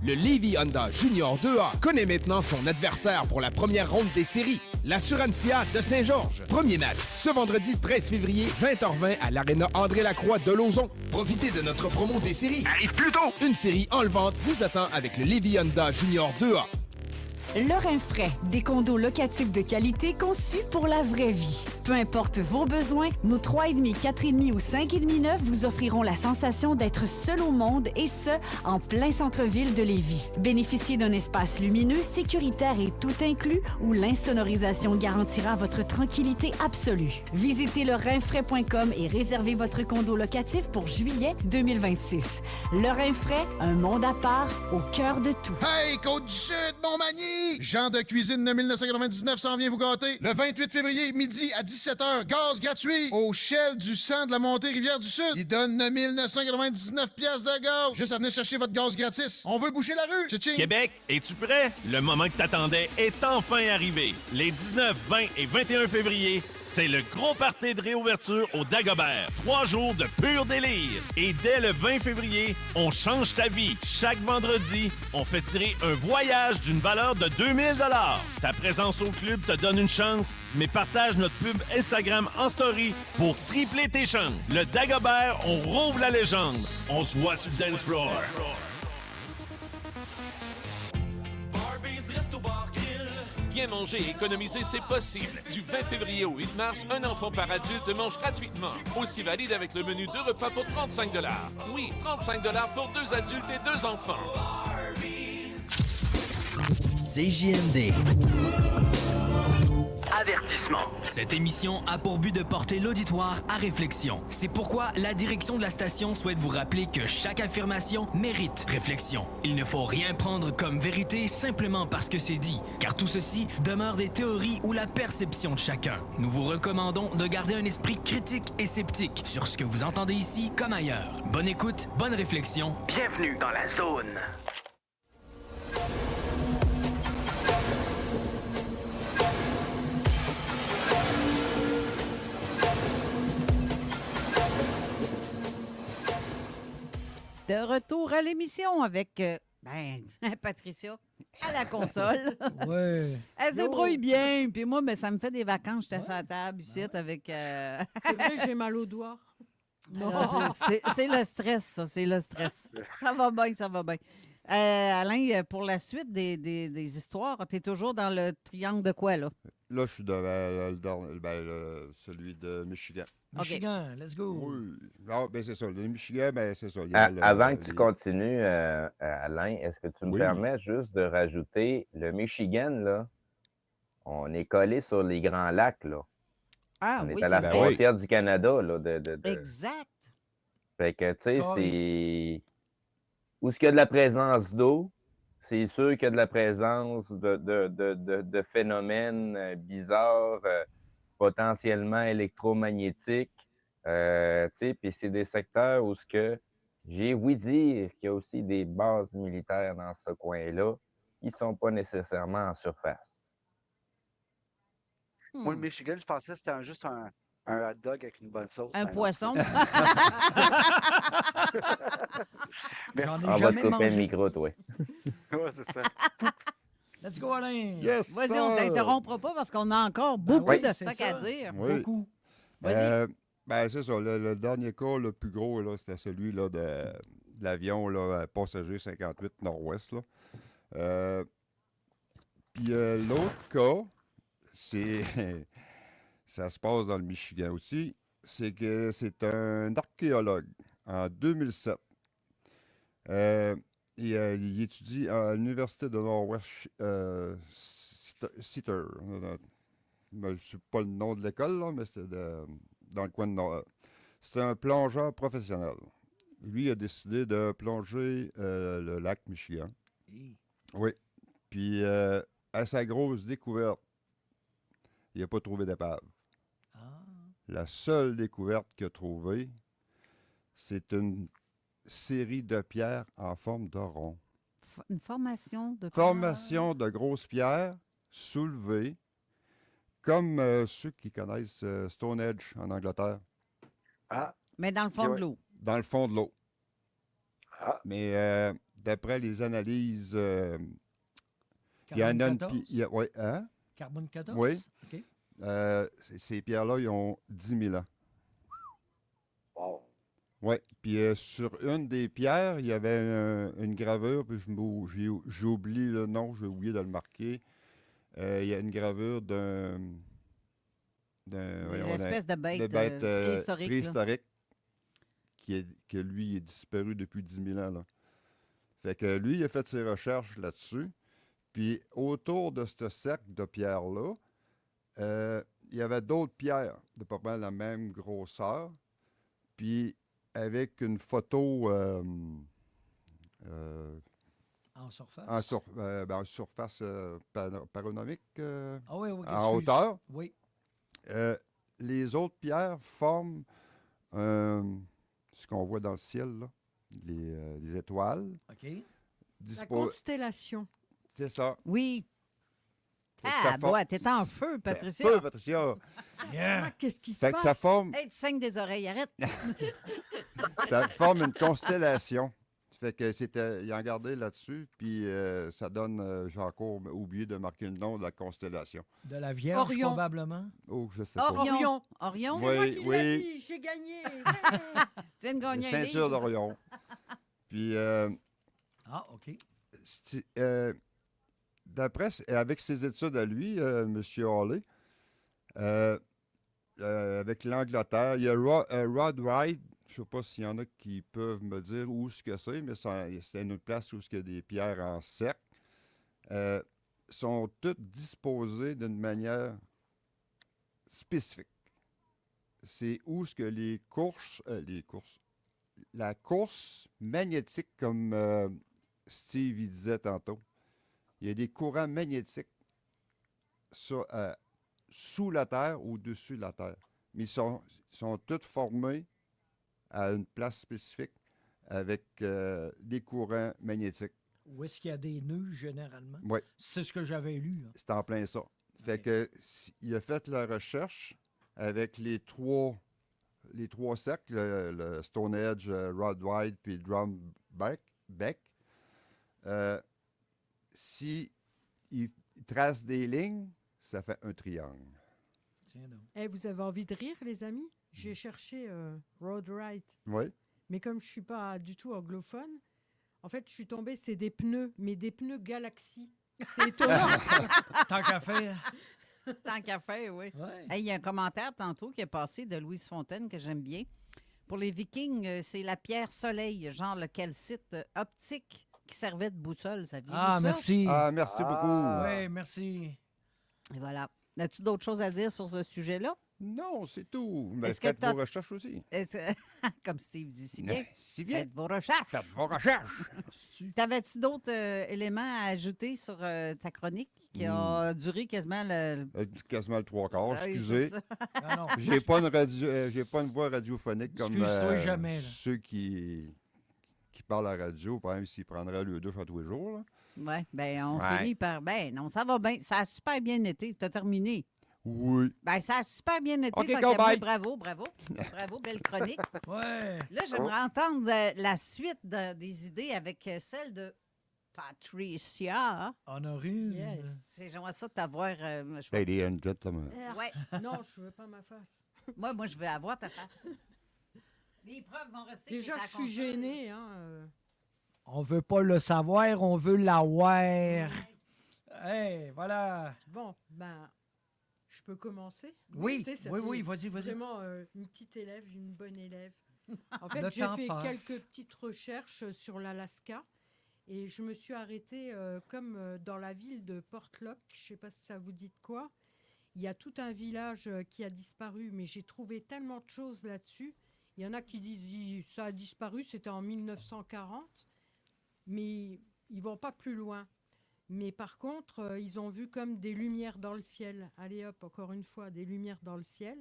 Le Lévis Honda Junior 2A connaît maintenant son adversaire pour la première ronde des séries, l'Assurantia de Saint-Georges. Premier match, ce vendredi 13 février, 20h20 à l'Aréna André-Lacroix de Lauson. Profitez de notre promo des séries. Arrive plus tôt! Une série enlevante vous attend avec le Lévis Honda Junior 2A. Lorrain Frais, des condos locatifs de qualité conçus pour la vraie vie. Peu importe vos besoins, nos 3,5, 4,5 ou 5,5 neufs vous offriront la sensation d'être seul au monde et ce, en plein centre-ville de Lévis. Bénéficiez d'un espace lumineux, sécuritaire et tout inclus où l'insonorisation garantira votre tranquillité absolue. Visitez lorrainfrais.com et réservez votre condo locatif pour juillet 2026. Lorrain Frais, un monde à part au cœur de tout. Hey, Côte-du-Sud, Montmagny! Jean de Cuisine de 1999 s'en vient vous gâter. Le 28 février, midi à 17h, gaz gratuit au Shell du sang de la montée Rivière-du-Sud. Il donne 999 piastres de gaz. Juste à venir chercher votre gaz gratis. On veut boucher la rue. Tchitching. Québec, es-tu prêt? Le moment que t'attendais est enfin arrivé. Les 19, 20 et 21 février, c'est le gros party de réouverture au Dagobert. 3 jours de pur délire. Et dès le 20 février, on change ta vie. Chaque vendredi, on fait tirer un voyage d'une valeur de 2000 $. Ta présence au club te donne une chance, mais partage notre pub Instagram en story pour tripler tes chances. Le Dagobert, on rouvre la légende. On se voit sur le dance floor. Bien manger et économiser, c'est possible. Du 20 février au 8 mars, un enfant par adulte mange gratuitement. Aussi valide avec le menu 2 repas pour 35 $. Oui, 35 $ pour 2 adultes et 2 enfants. CJMD. Avertissement. Cette émission a pour but de porter l'auditoire à réflexion. C'est pourquoi la direction de la station souhaite vous rappeler que chaque affirmation mérite réflexion. Il ne faut rien prendre comme vérité simplement parce que c'est dit, car tout ceci demeure des théories ou la perception de chacun. Nous vous recommandons de garder un esprit critique et sceptique sur ce que vous entendez ici comme ailleurs. Bonne écoute, bonne réflexion. Bienvenue dans la zone. De retour à l'émission avec Patricia à la console. Ouais. Elle se débrouille bien. Puis moi, ça me fait des vacances. J'étais sur la table ici avec... C'est vrai, j'ai mal aux doigts. Non, c'est le stress, ça. C'est le stress. Ça va bien, ça va bien. Alain, pour la suite des histoires, tu es toujours dans le triangle de quoi, là? Là, je suis dans celui de Michigan. Michigan, let's go. Oui. Ah, ben c'est ça. Le Michigan, ben c'est ça. Avant que tu continues, Alain, est-ce que tu me permets juste de rajouter le Michigan, là? On est collé sur les Grands Lacs, là. Ah, on est à la frontière du Canada, là. Exact. Fait que, tu sais, c'est... Où est-ce qu'il y a de la présence d'eau, c'est sûr qu'il y a de la présence de phénomènes bizarres, potentiellement électromagnétiques. Puis c'est des secteurs où j'ai ouï dire qu'il y a aussi des bases militaires dans ce coin-là. ils ne sont pas nécessairement en surface. Moi, le Michigan, je pensais que c'était juste un hot dog avec une bonne sauce. Un mais non. poisson. Merci. On va te couper le micro, toi. Ouais, c'est ça. Let's go, Alain! Yes, Vas-y, sir. on ne t'interrompra pas parce qu'on a encore beaucoup oui, de c'est stock ça. à dire. Oui. Beaucoup. Vas-y. C'est ça. Le dernier cas le plus gros, là, c'était celui là, de l'avion là, passager 58 Nord-Ouest. Là. Puis l'autre cas, c'est ça se passe dans le Michigan aussi. C'est que c'est un archéologue en 2007. Il étudie à l'Université de Nord-Ouest Seater. Je ne sais pas le nom de l'école, là, mais c'était dans le coin de Nord. C'était un plongeur professionnel. Lui a décidé de plonger le lac Michigan. Oui. Puis, à sa grosse découverte, il n'a pas trouvé d'épave. La seule découverte qu'il a trouvée, c'est une série de pierres en forme de rond. Une formation de... Formation de grosses pierres soulevées, comme ceux qui connaissent Stonehenge en Angleterre. Ah. Mais dans le fond de l'eau. Dans le fond de l'eau. Ah. Mais d'après les analyses, il y en a une... Carbone 14? Oui, hein? Carbone 14? Oui. OK. Ces pierres-là, ils ont 10 000 ans. Wow. Oui. Puis sur une des pierres, il y avait une gravure, puis j'ai oublié le nom, j'ai oublié de le marquer. Il y a une gravure d'une espèce de bête, préhistorique que lui est disparu depuis 10 000 ans. Là. Fait que lui, il a fait ses recherches là-dessus. Puis autour de ce cercle de pierres-là, il y avait d'autres pierres de peu près la même grosseur. Puis avec une photo en surface? En surface panoramique, oui, en hauteur. Oui. Les autres pierres forment ce qu'on voit dans le ciel, là, les étoiles. OK. La constellation. C'est ça. Oui. Ah, t'es en feu, Patricia. Feu, Patricia. Yeah. Qu'est-ce qui se Fait passe? que ça forme... Hey, tu saignes des oreilles, arrête. Ça forme une constellation. Fait que ils ont gardé là-dessus, puis ça donne, j'ai encore oublié de marquer le nom de la constellation. De la Vierge, Orion. probablement. Oh, je sais pas. Orion. Oui, C'est moi qui l'ai dit, j'ai gagné. Tu viens de gagner un ceinture livre. d'Orion. Puis, OK. d'après, avec ses études à lui, M. Hawley, avec l'Angleterre, il y a Rod Wright. Je ne sais pas s'il y en a qui peuvent me dire où ce que c'est, mais c'est une autre place où il y a des pierres en cercle. Sont toutes disposées d'une manière spécifique. C'est où ce que la course magnétique, comme Steve il disait tantôt, il y a des courants magnétiques sous la Terre, au-dessus de la Terre. Mais ils sont tous formés à une place spécifique avec des courants magnétiques. Où est-ce qu'il y a des nœuds, généralement? Oui. C'est ce que j'avais lu. Hein. C'est en plein ça. Fait que il a fait la recherche avec les trois cercles, le Stonehenge, Rod Wright puis Drumbeck. Si il trace des lignes, ça fait un triangle. Tiens donc. Vous avez envie de rire, les amis? J'ai cherché Road Wright. Oui. Mais comme je ne suis pas du tout anglophone, en fait, je suis tombée, c'est des pneus, mais des pneus Galaxy. C'est étonnant. Tant qu'à faire. Tant qu'à faire, oui. Ouais. Hey, il y a un commentaire tantôt qui est passé de Louise Fontaine que j'aime bien. Pour les Vikings, c'est la pierre soleil, genre le calcite optique qui servait de boussole. Saviez-vous ça? Merci. Merci beaucoup. Oui, merci. Et voilà. As-tu d'autres choses à dire sur ce sujet-là? Non, c'est tout. Mais Est-ce que faites vos recherches aussi. Comme Steve dit si bien. Si bien. Faites vos recherches. Faites vos recherches. T'avais-tu d'autres éléments à ajouter sur ta chronique qui a duré quasiment quasiment le 3/4, Ah oui, excusez. c'est ça. Ah non. J'ai pas une voix radiophonique comme Excuse-toi jamais, là. ceux qui parle à la radio, par exemple, s'ils prendraient le douche à tous les jours. Là. Oui, bien, on Ouais. finit par. Ben, non, ça va bien. Ça a super bien été. Tu as terminé. Oui. Ben, ça a super bien été. OK, tant go, qu'à moi, bye. bravo, bravo. Bravo, belle chronique. Ouais. Là, j'aimerais entendre la suite des idées avec celle de Patricia. Honorine. Yes. J'aimerais ça t'avoir. Ladies and gentlemen. Ouais. Non, je veux pas ma face. Moi, je veux avoir ta face. Les preuves vont rester. Déjà, que je suis gênée. Hein, On veut pas le savoir, on veut l'avoir. Hey, voilà. Bon, ben, je peux commencer? Oui, Tu sais, ça oui, fait oui, vas-y. Vraiment une petite élève, une bonne élève. En fait, Le j'ai temps fait passe. quelques petites recherches sur l'Alaska et je me suis arrêtée comme dans la ville de Portlock. Je ne sais pas si ça vous dit de quoi. Il y a tout un village qui a disparu, mais j'ai trouvé tellement de choses là-dessus. Il y en a qui disent ça a disparu, c'était en 1940, mais ils vont pas plus loin. Mais par contre, ils ont vu comme des lumières dans le ciel. Allez hop, encore une fois, des lumières dans le ciel.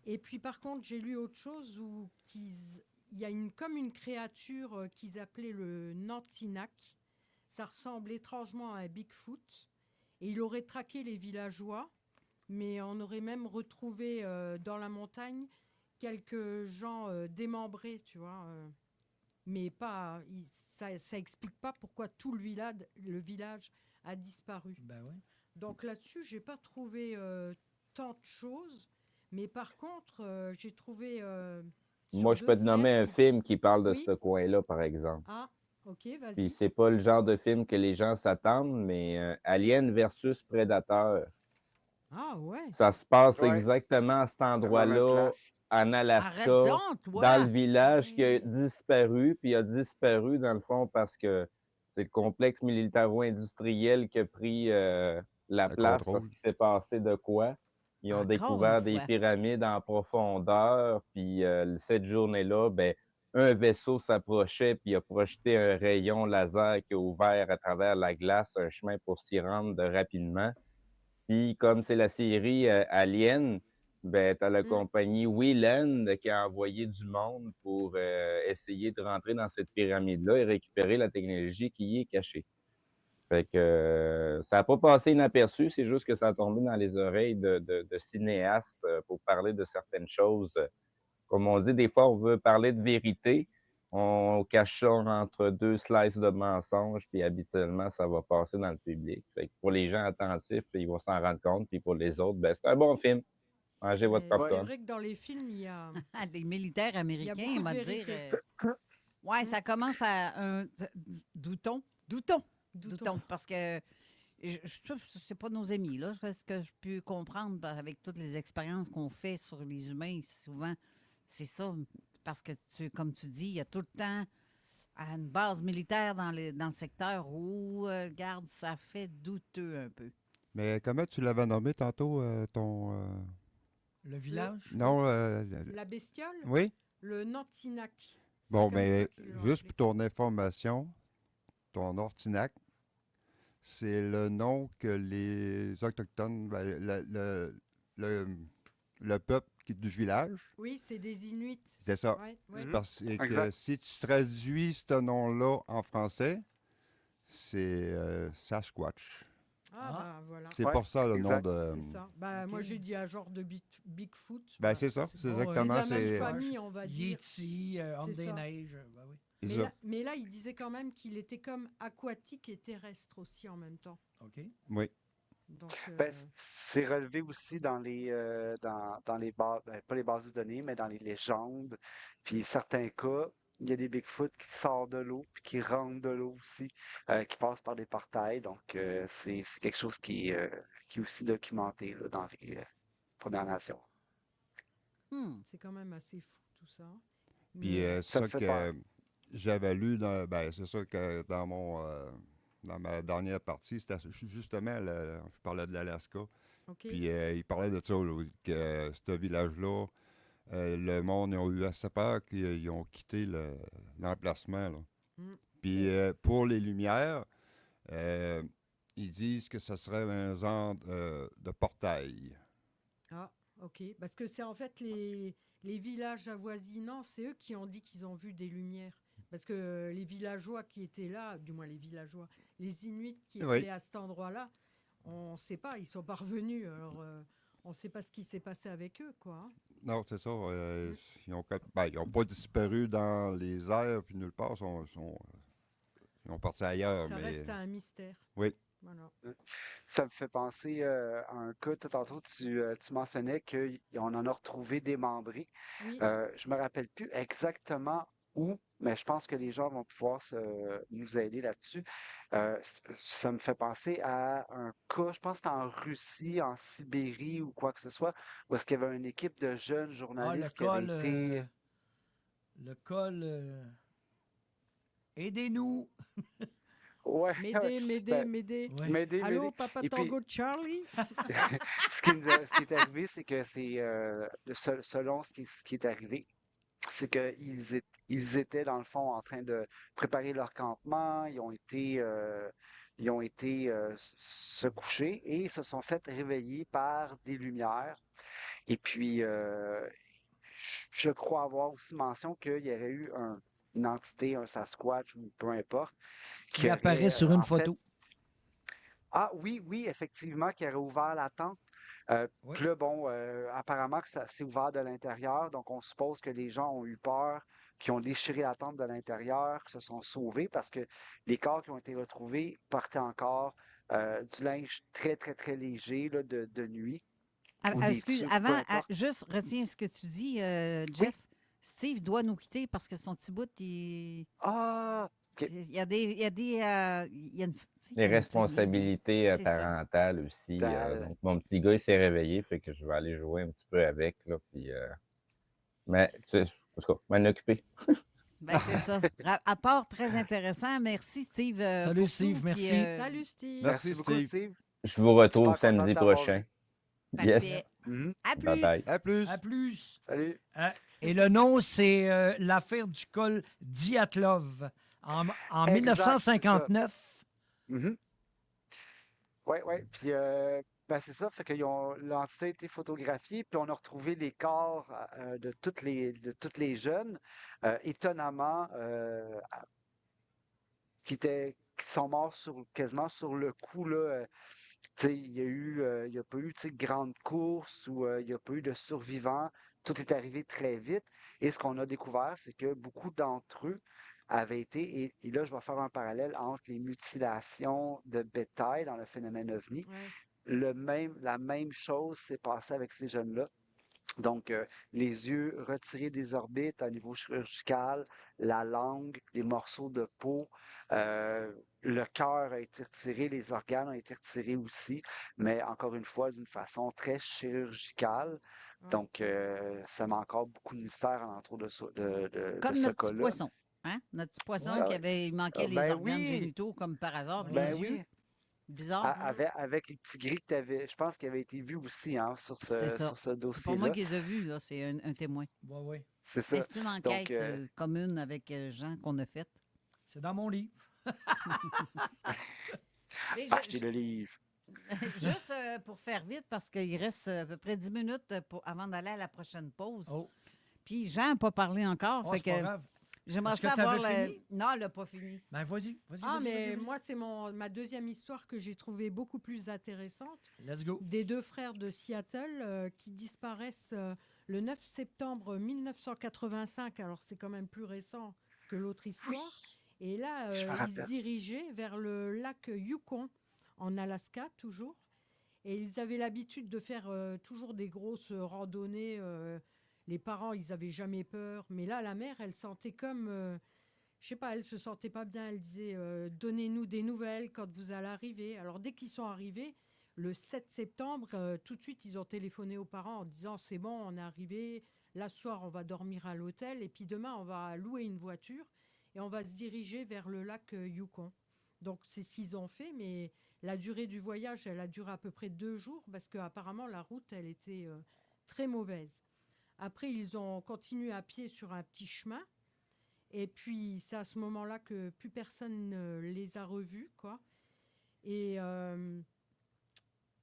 Et puis par contre, j'ai lu autre chose où il y a comme une créature qu'ils appelaient le Nantinak. Ça ressemble étrangement à un Bigfoot. Et il aurait traqué les villageois, mais on aurait même retrouvé dans la montagne quelques gens démembrés, tu vois. Mais pas, ça explique pas pourquoi tout le village a disparu. Ben ouais. Donc là-dessus, j'ai pas trouvé tant de choses, mais par contre, j'ai trouvé. Moi, je peux te nommer un film qui parle de Oui. ce coin-là, par exemple. Ah, ok, vas-y. Puis c'est pas le genre de film que les gens s'attendent, mais Alien versus Predator. Ah ouais. Ça se passe Ouais. exactement à cet La même endroit-là, place. en Alaska, Arrête donc, toi. dans le village qui a disparu. Puis il a disparu, dans le fond, parce que c'est le complexe militaro-industriel qui a pris la place contrôle. parce qu'il s'est passé de quoi. Ils ont Encore découvert une des fois. pyramides en profondeur. Puis cette journée-là, ben, un vaisseau s'approchait puis il a projeté un rayon laser qui a ouvert à travers la glace un chemin pour s'y rendre rapidement. Puis comme c'est la série Alien, ben, tu as la compagnie Weyland qui a envoyé du monde pour essayer de rentrer dans cette pyramide-là et récupérer la technologie qui y est cachée. Fait que ça n'a pas passé inaperçu, c'est juste que ça a tombé dans les oreilles de cinéastes pour parler de certaines choses. Comme on dit, des fois, on veut parler de vérité, on cache ça entre deux slices de mensonges, puis habituellement, ça va passer dans le public. Fait que pour les gens attentifs, ils vont s'en rendre compte, puis pour les autres, ben, c'est un bon film. Mangez votre C'est popcorn. vrai que dans les films, il y a. Des militaires américains, beaucoup il de va dire. vérité. Ouais, ça commence à un. Doutons. Parce que je trouve que c'est pas nos amis, là. Ce que je peux comprendre avec toutes les expériences qu'on fait sur les humains, souvent, c'est ça. Parce que, comme tu dis, il y a tout le temps une base militaire dans le secteur où, regarde, ça fait douteux un peu. Mais comment tu l'avais nommé tantôt, ton... Le village? Non, La bestiole? Oui? Le Nantinak. Bon, comme mais ça qu'ils l'ont juste appelé. pour ton information, ton Ortinac, c'est le nom que les Autochtones, ben, le peuple du village, Oui, c'est des Inuits. c'est ça. Ouais, ouais. C'est parce que Exact. si tu traduis ce nom-là en français, c'est Sasquatch. Ah, bah voilà. C'est pour ça le exact. nom de... C'est ça. Bah, moi, j'ai dit un genre de Bigfoot. Ben, Bah, c'est ça, c'est bon. exactement. C'est de la même C'est famille, on va dire. Yeti, Homme C'est des ça. neiges. Ben oui. c'est Mais ça. là, mais là, il disait quand même qu'il était comme aquatique et terrestre aussi en même temps. OK. Oui. Donc, Ben, c'est relevé aussi dans les dans les bases, pas les bases de données, mais dans les légendes. Puis certains cas, il y a des Bigfoot qui sortent de l'eau, puis qui rentrent de l'eau aussi, qui passent par des portails. Donc c'est quelque chose qui est aussi documenté là, dans les Premières Nations. c'est quand même assez fou tout ça. Puis Mais, c'est ça me fait que peur. j'avais lu, ben, c'est ça que dans ma dernière partie, c'était justement, je parlais de l'Alaska. OK. Puis il parlait de ça, là, que ce village-là, le monde a eu assez peur qu'ils ont quitté l'emplacement. Là. Mm. Puis pour les lumières, ils disent que ce serait un genre de portail. Ah, OK. Parce que c'est en fait les villages avoisinants, c'est eux qui ont dit qu'ils ont vu des lumières. Parce que les villageois qui étaient là, du moins les villageois, les Inuits qui Oui. étaient à cet endroit-là, on ne sait pas, ils sont pas revenus. Alors, on ne sait pas ce qui s'est passé avec eux, quoi. Hein. Non, c'est ça. Ils n'ont pas disparu dans les airs puis nulle part. Ils ont parti ailleurs. Ça mais... reste un mystère. Oui. Voilà. Ça me fait penser à un cas, tantôt tu mentionnais qu'on en a retrouvé démembrés. Oui. Je me rappelle plus exactement où, mais je pense que les gens vont pouvoir nous aider là-dessus. Ça me fait penser à un cas, je pense que c'était en Russie, en Sibérie ou quoi que ce soit, où est-ce qu'il y avait une équipe de jeunes journalistes qui avait été... Le col... Aidez-nous! Ouais, M'aider. M'aider, Allô, m'aider. Papa Et puis, Tango Charlie? ce qui est arrivé, c'est que selon ce qui est arrivé, c'est qu'ils étaient, dans le fond, en train de préparer leur campement. Ils ont été se coucher et se sont fait réveiller par des lumières. Et puis, je crois avoir aussi mention qu'il y aurait eu une entité, un Sasquatch ou peu importe, Qui apparaît sur une en fait, photo. Ah oui, effectivement, qui aurait ouvert la tente. Puis là, bon, apparemment que ça s'est ouvert de l'intérieur, donc on suppose que les gens ont eu peur, qui ont déchiré la tente de l'intérieur, qui se sont sauvés parce que les corps qui ont été retrouvés portaient encore du linge très, très, très léger là, de nuit. Ou des Excuse, tuques, peu avant, importe. juste retiens ce que tu dis, Jeff. Steve doit nous quitter parce que son petit bout, il... Ah! Il y a des... il y a une... Les responsabilités C'est ça. parentales aussi. Donc, mon petit gars, il s'est réveillé, fait que je vais aller jouer un petit peu avec. Là, puis, mais, tu sais, en tout cas, m'en occuper. Ben, c'est ça. Apport très intéressant. Merci, Steve. Salut, pour Steve, tout. merci. Puis, Salut, Steve. Merci beaucoup, Steve. Je vous retrouve Super content samedi de t'avoir prochain. Parfait. Yes. À plus. Bye bye. À plus. À plus. Salut. Et le nom, c'est l'affaire du col Diatlov en Exact, 1959. Oui. Puis, c'est ça. Fait que l'entité a été photographiée, puis on a retrouvé les corps de toutes les jeunes, étonnamment, qui sont morts quasiment sur le coup, là. Tu sais, il y a pas eu, tu sais, grande course ou il n'y a pas eu de survivants. Tout est arrivé très vite. Et ce qu'on a découvert, c'est que beaucoup d'entre eux avaient été, et là, je vais faire un parallèle entre les mutilations de bétail dans le phénomène OVNI. La même chose s'est passée avec ces jeunes-là. Donc, les yeux retirés des orbites à niveau chirurgical, la langue, les morceaux de peau, le cœur a été retiré, les organes ont été retirés aussi, mais encore une fois, d'une façon très chirurgicale. Donc, ça met encore beaucoup de mystère alentour de ce Comme ce notre petit cas-là. poisson. Hein? Notre petit poisson il manquait les Ben organes oui. génitaux comme par hasard. Ben les yeux. oui. Bizarre. Avec les petits gris que tu avais, je pense qu'il avait été vu aussi sur C'est ça. ce dossier-là. C'est pas moi qui les ai vus, là. C'est un témoin. Oui. C'est ça. C'est une enquête Donc, commune avec Jean qu'on a faite. C'est dans mon livre. Achetez le livre. Juste pour faire vite, parce qu'il reste à peu près 10 minutes avant d'aller à la prochaine pause. Puis Jean n'a pas parlé encore. Oh, fait c'est pas que grave. j'aimerais Est-ce que savoir... t'avais fini? Non, elle n'a pas fini. Ben, vas-y. Mais moi, c'est ma deuxième histoire que j'ai trouvée beaucoup plus intéressante. Let's go. Des deux frères de Seattle qui disparaissent le 9 septembre 1985. Alors, c'est quand même plus récent que l'autre histoire. Et là, Je me ils se rappelle. dirigeaient vers le lac Yukon, en Alaska, toujours. Et ils avaient l'habitude de faire toujours des grosses randonnées. Les parents, ils n'avaient jamais peur. Mais là, la mère, elle sentait comme... je sais pas, elle se sentait pas bien. Elle disait donnez-nous des nouvelles quand vous allez arriver. Alors, dès qu'ils sont arrivés, le 7 septembre, tout de suite, ils ont téléphoné aux parents en disant c'est bon, on est arrivé. Là, ce soir, on va dormir à l'hôtel. Et puis demain, on va louer une voiture et on va se diriger vers le lac Yukon. Donc, c'est ce qu'ils ont fait. Mais la durée du voyage, elle a duré à peu près 2 jours parce qu'apparemment, la route, elle était très mauvaise. Après, ils ont continué à pied sur un petit chemin. Et puis, c'est à ce moment-là que plus personne ne les a revus, quoi. Et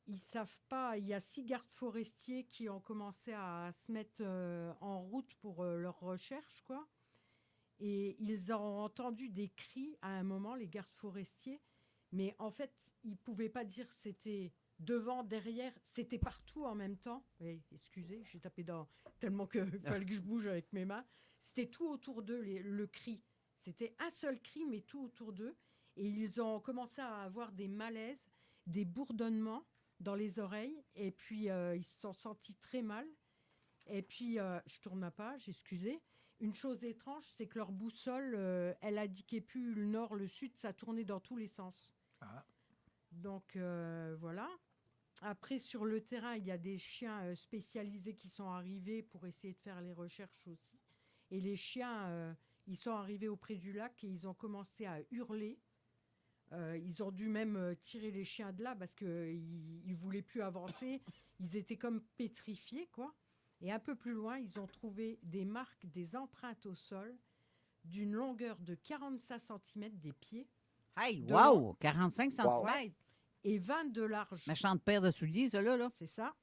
ils savent pas. Il y a 6 gardes forestiers qui ont commencé à se mettre en route pour leur recherche, quoi. Et ils ont entendu des cris à un moment, les gardes forestiers. Mais en fait, ils ne pouvaient pas dire c'était devant, derrière. C'était partout en même temps. Oui, excusez, j'ai tapé dans tellement qu'il fallait que je bouge avec mes mains. C'était tout autour d'eux, le cri. C'était un seul cri, mais tout autour d'eux. Et ils ont commencé à avoir des malaises, des bourdonnements dans les oreilles. Et puis, ils se sont sentis très mal. Et puis, je tourne ma page, excusez. Une chose étrange, c'est que leur boussole, elle indiquait plus le nord, le sud, ça tournait dans tous les sens. Ah. Donc, voilà. Après, sur le terrain, il y a des chiens spécialisés qui sont arrivés pour essayer de faire les recherches aussi. Et les chiens, ils sont arrivés auprès du lac et ils ont commencé à hurler. Ils ont dû même tirer les chiens de là parce qu'ils ne voulaient plus avancer. Ils étaient comme pétrifiés, quoi. Et un peu plus loin, ils ont trouvé des marques, des empreintes au sol d'une longueur de 45 cm des pieds. Hey, de wow! long. 45 cm. Et 20 de large. Méchante paire de souliers, ça, là. C'est ça.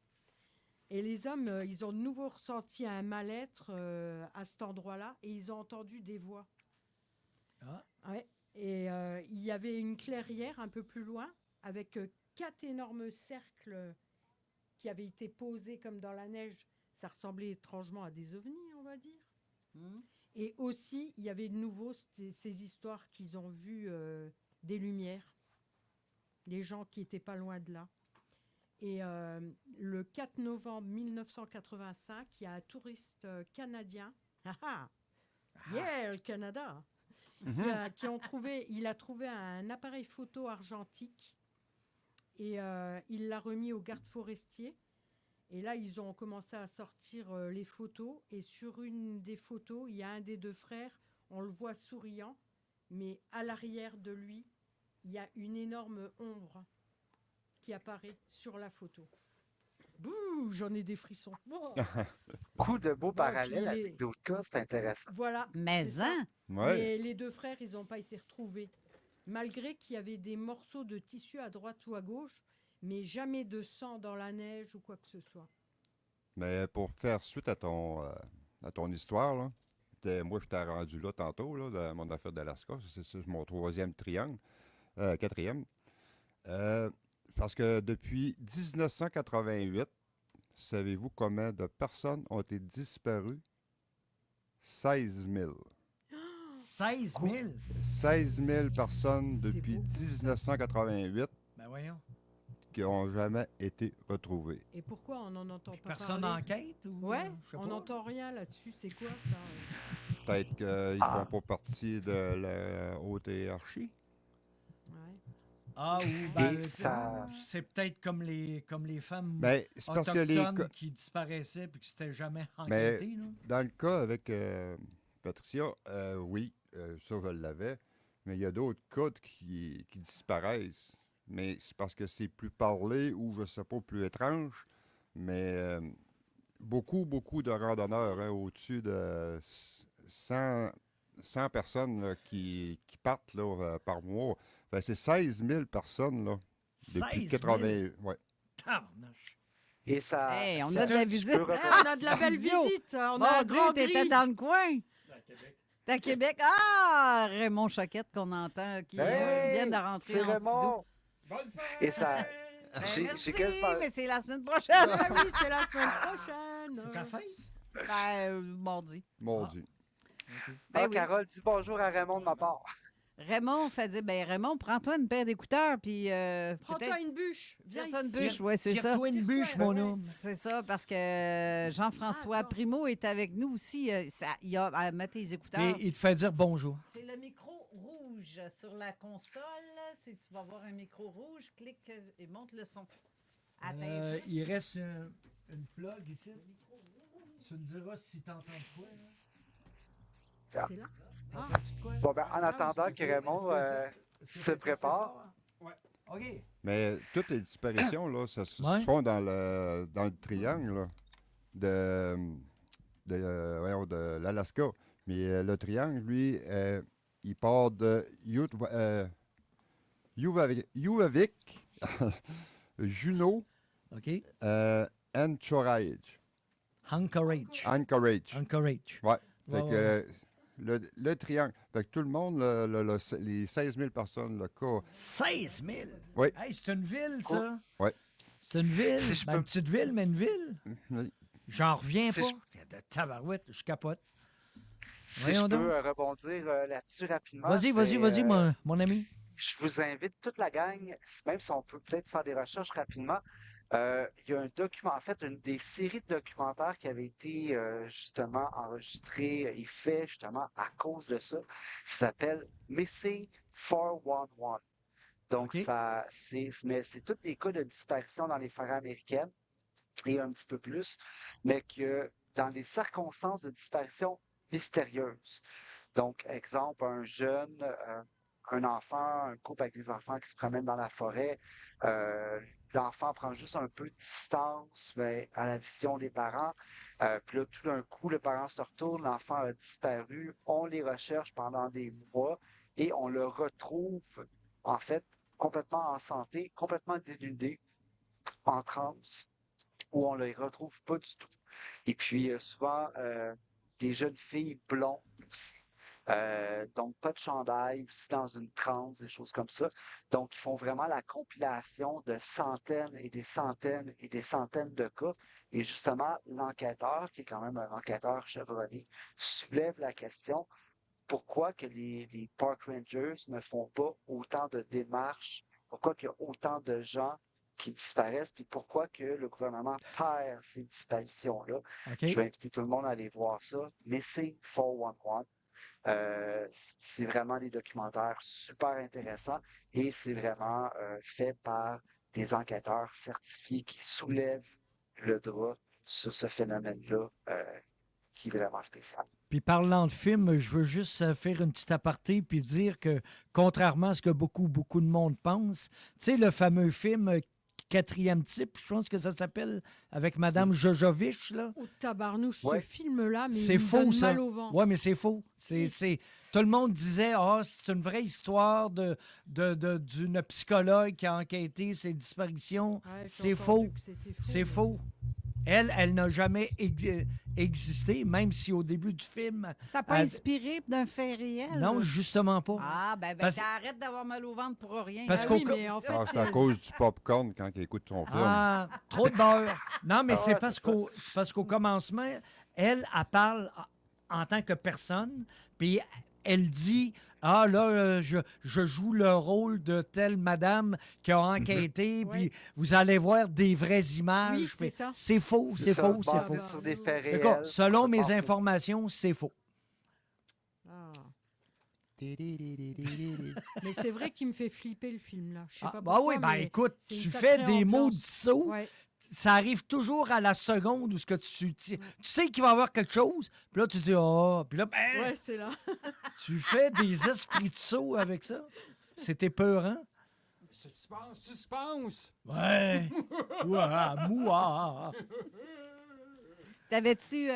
Et les hommes, ils ont de nouveau ressenti un mal-être à cet endroit-là et ils ont entendu des voix. Ah. Ouais. Et il y avait une clairière un peu plus loin avec 4 énormes cercles qui avaient été posés comme dans la neige. Ça ressemblait étrangement à des ovnis, on va dire. Et aussi, il y avait de nouveau ces histoires qu'ils ont vues des lumières. Les gens qui n'étaient pas loin de là. Et le 4 novembre 1985, il y a un touriste canadien. Yeah, le Canada! Il a trouvé un appareil photo argentique et il l'a remis aux gardes forestiers. Et là, ils ont commencé à sortir les photos. Et sur une des photos, il y a un des deux frères, on le voit souriant, mais à l'arrière de lui, il y a une énorme ombre qui apparaît sur la photo. Bouh, j'en ai des frissons. Oh. Coup de beau Donc, parallèle avec d'autres cas, c'est intéressant. Voilà. Mais c'est ça. hein? Ouais. Mais les deux frères, ils n'ont pas été retrouvés. Malgré qu'il y avait des morceaux de tissu à droite ou à gauche, mais jamais de sang dans la neige ou quoi que ce soit. Mais pour faire suite à ton histoire, là, moi, je t'ai rendu là tantôt, là, dans mon affaire d'Alaska. C'est mon 3e triangle, 4e. Parce que depuis 1988, savez-vous combien de personnes ont été disparues? 16 000. 16 000? 16 000 personnes depuis 1988 Ben voyons. qui n'ont jamais été retrouvées. Et pourquoi on n'en entend pas Personne parler? enquête ou Ouais, je sais on pas. n'entend rien là-dessus. C'est quoi ça? Peut-être qu'ils ne font pas partie de la haute hiérarchie. Ah, ou Et ben, ça- c'est peut-être comme les femmes Ben, c'est parce que les autochtones cas- qui disparaissaient puis qui s'étaient jamais Mais enquêtés. là. dans le cas avec Patricia, oui, ça je l'avais, mais il y a d'autres cas qui disparaissent. Mais c'est parce que c'est plus parlé ou, je sais pas, plus étrange. Mais beaucoup de randonneurs, hein, au-dessus de 100 personnes là, qui partent là, par mois. Ben, c'est 16 000 personnes là, depuis 16 000? 80. Ouais. Tabarnouche. Et ça. Hey, on ça- a de la tu visite. peux on a de la belle Studio. visite. On Mon a un Dieu, grand t'étais gris. dans le coin. T'es à Québec. Ah, Raymond Choquette qu'on entend, qui vient de rentrer c'est en Raymond. studio. Et ça. Ben, J'ai merci, quasiment. mais c'est la semaine prochaine. Ah oui, c'est la semaine prochaine. C'est ta fête? Ben, mardi. Mardi. Ben oui. Carole, dis bonjour à Raymond de ma part. Raymond fait dire, ben Raymond, prends-toi une paire d'écouteurs, puis Prends-toi peut-être... une bûche. Viens Tire-toi une ici. bûche, oui, c'est ça. Tire-toi une bûche, mon homme. C'est ça, parce que Jean-François Primo est avec nous aussi. Il a à mettre les écouteurs. Et il te fait dire bonjour. C'est le micro rouge sur la console. Si tu vas voir un micro rouge, clique et monte le son. Attends. Il reste une plug ici. Tu me diras si tu entends quoi. Là. C'est là? Entends-tu de quoi? Bon, ben, en attendant que Raymond Est-ce que se c'est prépare. assez fort? Ouais. OK. Mais toutes les disparitions, là, ça se Ouais. font dans le triangle là, de l'Alaska. Mais le triangle, lui, il part de Yuvavik, Juneau, Anchorage. Anchorage. Anchorage. Ouais. Ouais, Fait que, ouais. Le triangle. Fait que tout le monde, les 16 000 personnes, le cas. 16 000? Oui. Hey, c'est une ville, ça? Oui. C'est une ville? Si je Ben, peux- une petite ville, mais une ville? Oui. J'en reviens Si pas. je- De tabarouette, je capote. Si Voyons je donc. peux rebondir là-dessus rapidement. Vas-y, mon ami. Je vous invite toute la gang, même si on peut peut-être faire des recherches rapidement. Il y a un document, en fait, une des séries de documentaires qui avait été justement enregistré et fait justement à cause de ça. Ça s'appelle Missing 411. Donc, c'est tous des cas de disparition dans les forêts américaines et un petit peu plus, mais que dans des circonstances de disparition mystérieuses. Donc, exemple, un jeune, un enfant, un couple avec des enfants qui se promènent dans la forêt, l'enfant prend juste un peu de distance à la vision des parents. Puis là, tout d'un coup, le parent se retourne, l'enfant a disparu, on les recherche pendant des mois et on le retrouve, en fait, complètement en santé, complètement dénudé, en transe, où on ne les retrouve pas du tout. Et puis, souvent, des jeunes filles blondes aussi. Donc, pas de chandail, aussi dans une transe, des choses comme ça. Donc, ils font vraiment la compilation de centaines et des centaines et des centaines de cas. Et justement, l'enquêteur, qui est quand même un enquêteur chevronné, soulève la question pourquoi que les Park Rangers ne font pas autant de démarches, pourquoi qu'il y a autant de gens qui disparaissent, puis pourquoi que le gouvernement perd ces disparitions-là. OK. Je vais inviter tout le monde à aller voir ça. Missing 411. C'est vraiment des documentaires super intéressants et c'est vraiment fait par des enquêteurs certifiés qui soulèvent le drap sur ce phénomène-là qui est vraiment spécial. Puis parlant de film, je veux juste faire une petite aparté puis dire que, contrairement à ce que beaucoup de monde pense, tu sais, le fameux film Quatrième type, je pense que ça s'appelle, avec Madame Jojovich, là. Oh, tabarnouche, ce film-là, mais C'est il me faux, donne ça. mal au ventre. Oui, mais c'est faux. Tout le monde disait, c'est une vraie histoire d'une psychologue qui a enquêté ses disparitions. Ouais, j'ai C'est entendu faux. que c'était faux, C'est mais- faux. Elle n'a jamais existé, même si au début du film... Ça n'a pas elle- inspiré d'un fait réel? Non, justement pas. Ah, ben, Parce- arrête d'avoir mal au ventre pour rien. Parce Ah qu'au oui, cas- mais en fait, Ah, c'est à cause du popcorn quand il écoute son film. Ah, trop de beurre. Non, mais Ah c'est ouais, parce qu'au commencement, elle parle en tant que personne, puis elle dit ah là, je joue le rôle de telle madame qui a enquêté, puis vous allez voir des vraies images. Oui, c'est Puis ça. c'est faux, C'est c'est ça, faux, c'est basé faux. sur des faits D'accord, réels. selon C'est mes pas faux. informations, c'est faux. Ah. Mais c'est vrai qu'il me fait flipper le film, là. Je sais pas Bah pourquoi, oui, ben mais écoute, c'est une tu sacrée fais des mots ambiance. de saut. Ouais. Ça arrive toujours à la seconde où ce que tu sais qu'il va y avoir quelque chose, puis là tu dis ah, puis là ben, Ouais, c'est là. tu fais des esprits de saut avec ça. C'était peurant. Suspense! Ouais. Ouah, mouah. t'avais-tu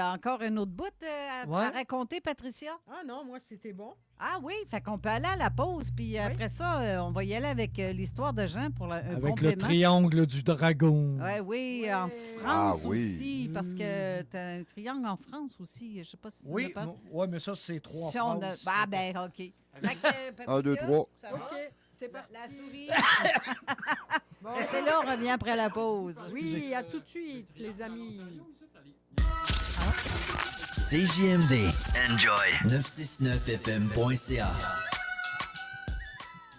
encore un autre bout à Ouais. raconter, Patricia? Ah non, moi, c'était bon. Ah oui, fait qu'on peut aller à la pause, puis après ça, on va y aller avec l'histoire de Jean pour un Avec le complément. triangle du dragon. Ouais, oui, en Ah France oui. aussi, parce que tu as un triangle en France aussi. Je sais pas si tu en Oui, as pas. ouais, mais ça c'est trois Si on a- phrases. Ah ben, OK. Fait que, 1, 2, Patricia, 3. ça va? OK, c'est parti. La souris. Restez là, on revient après la pause. Oui, à tout de suite, les amis. CJMD. Enjoy. 969fm.ca.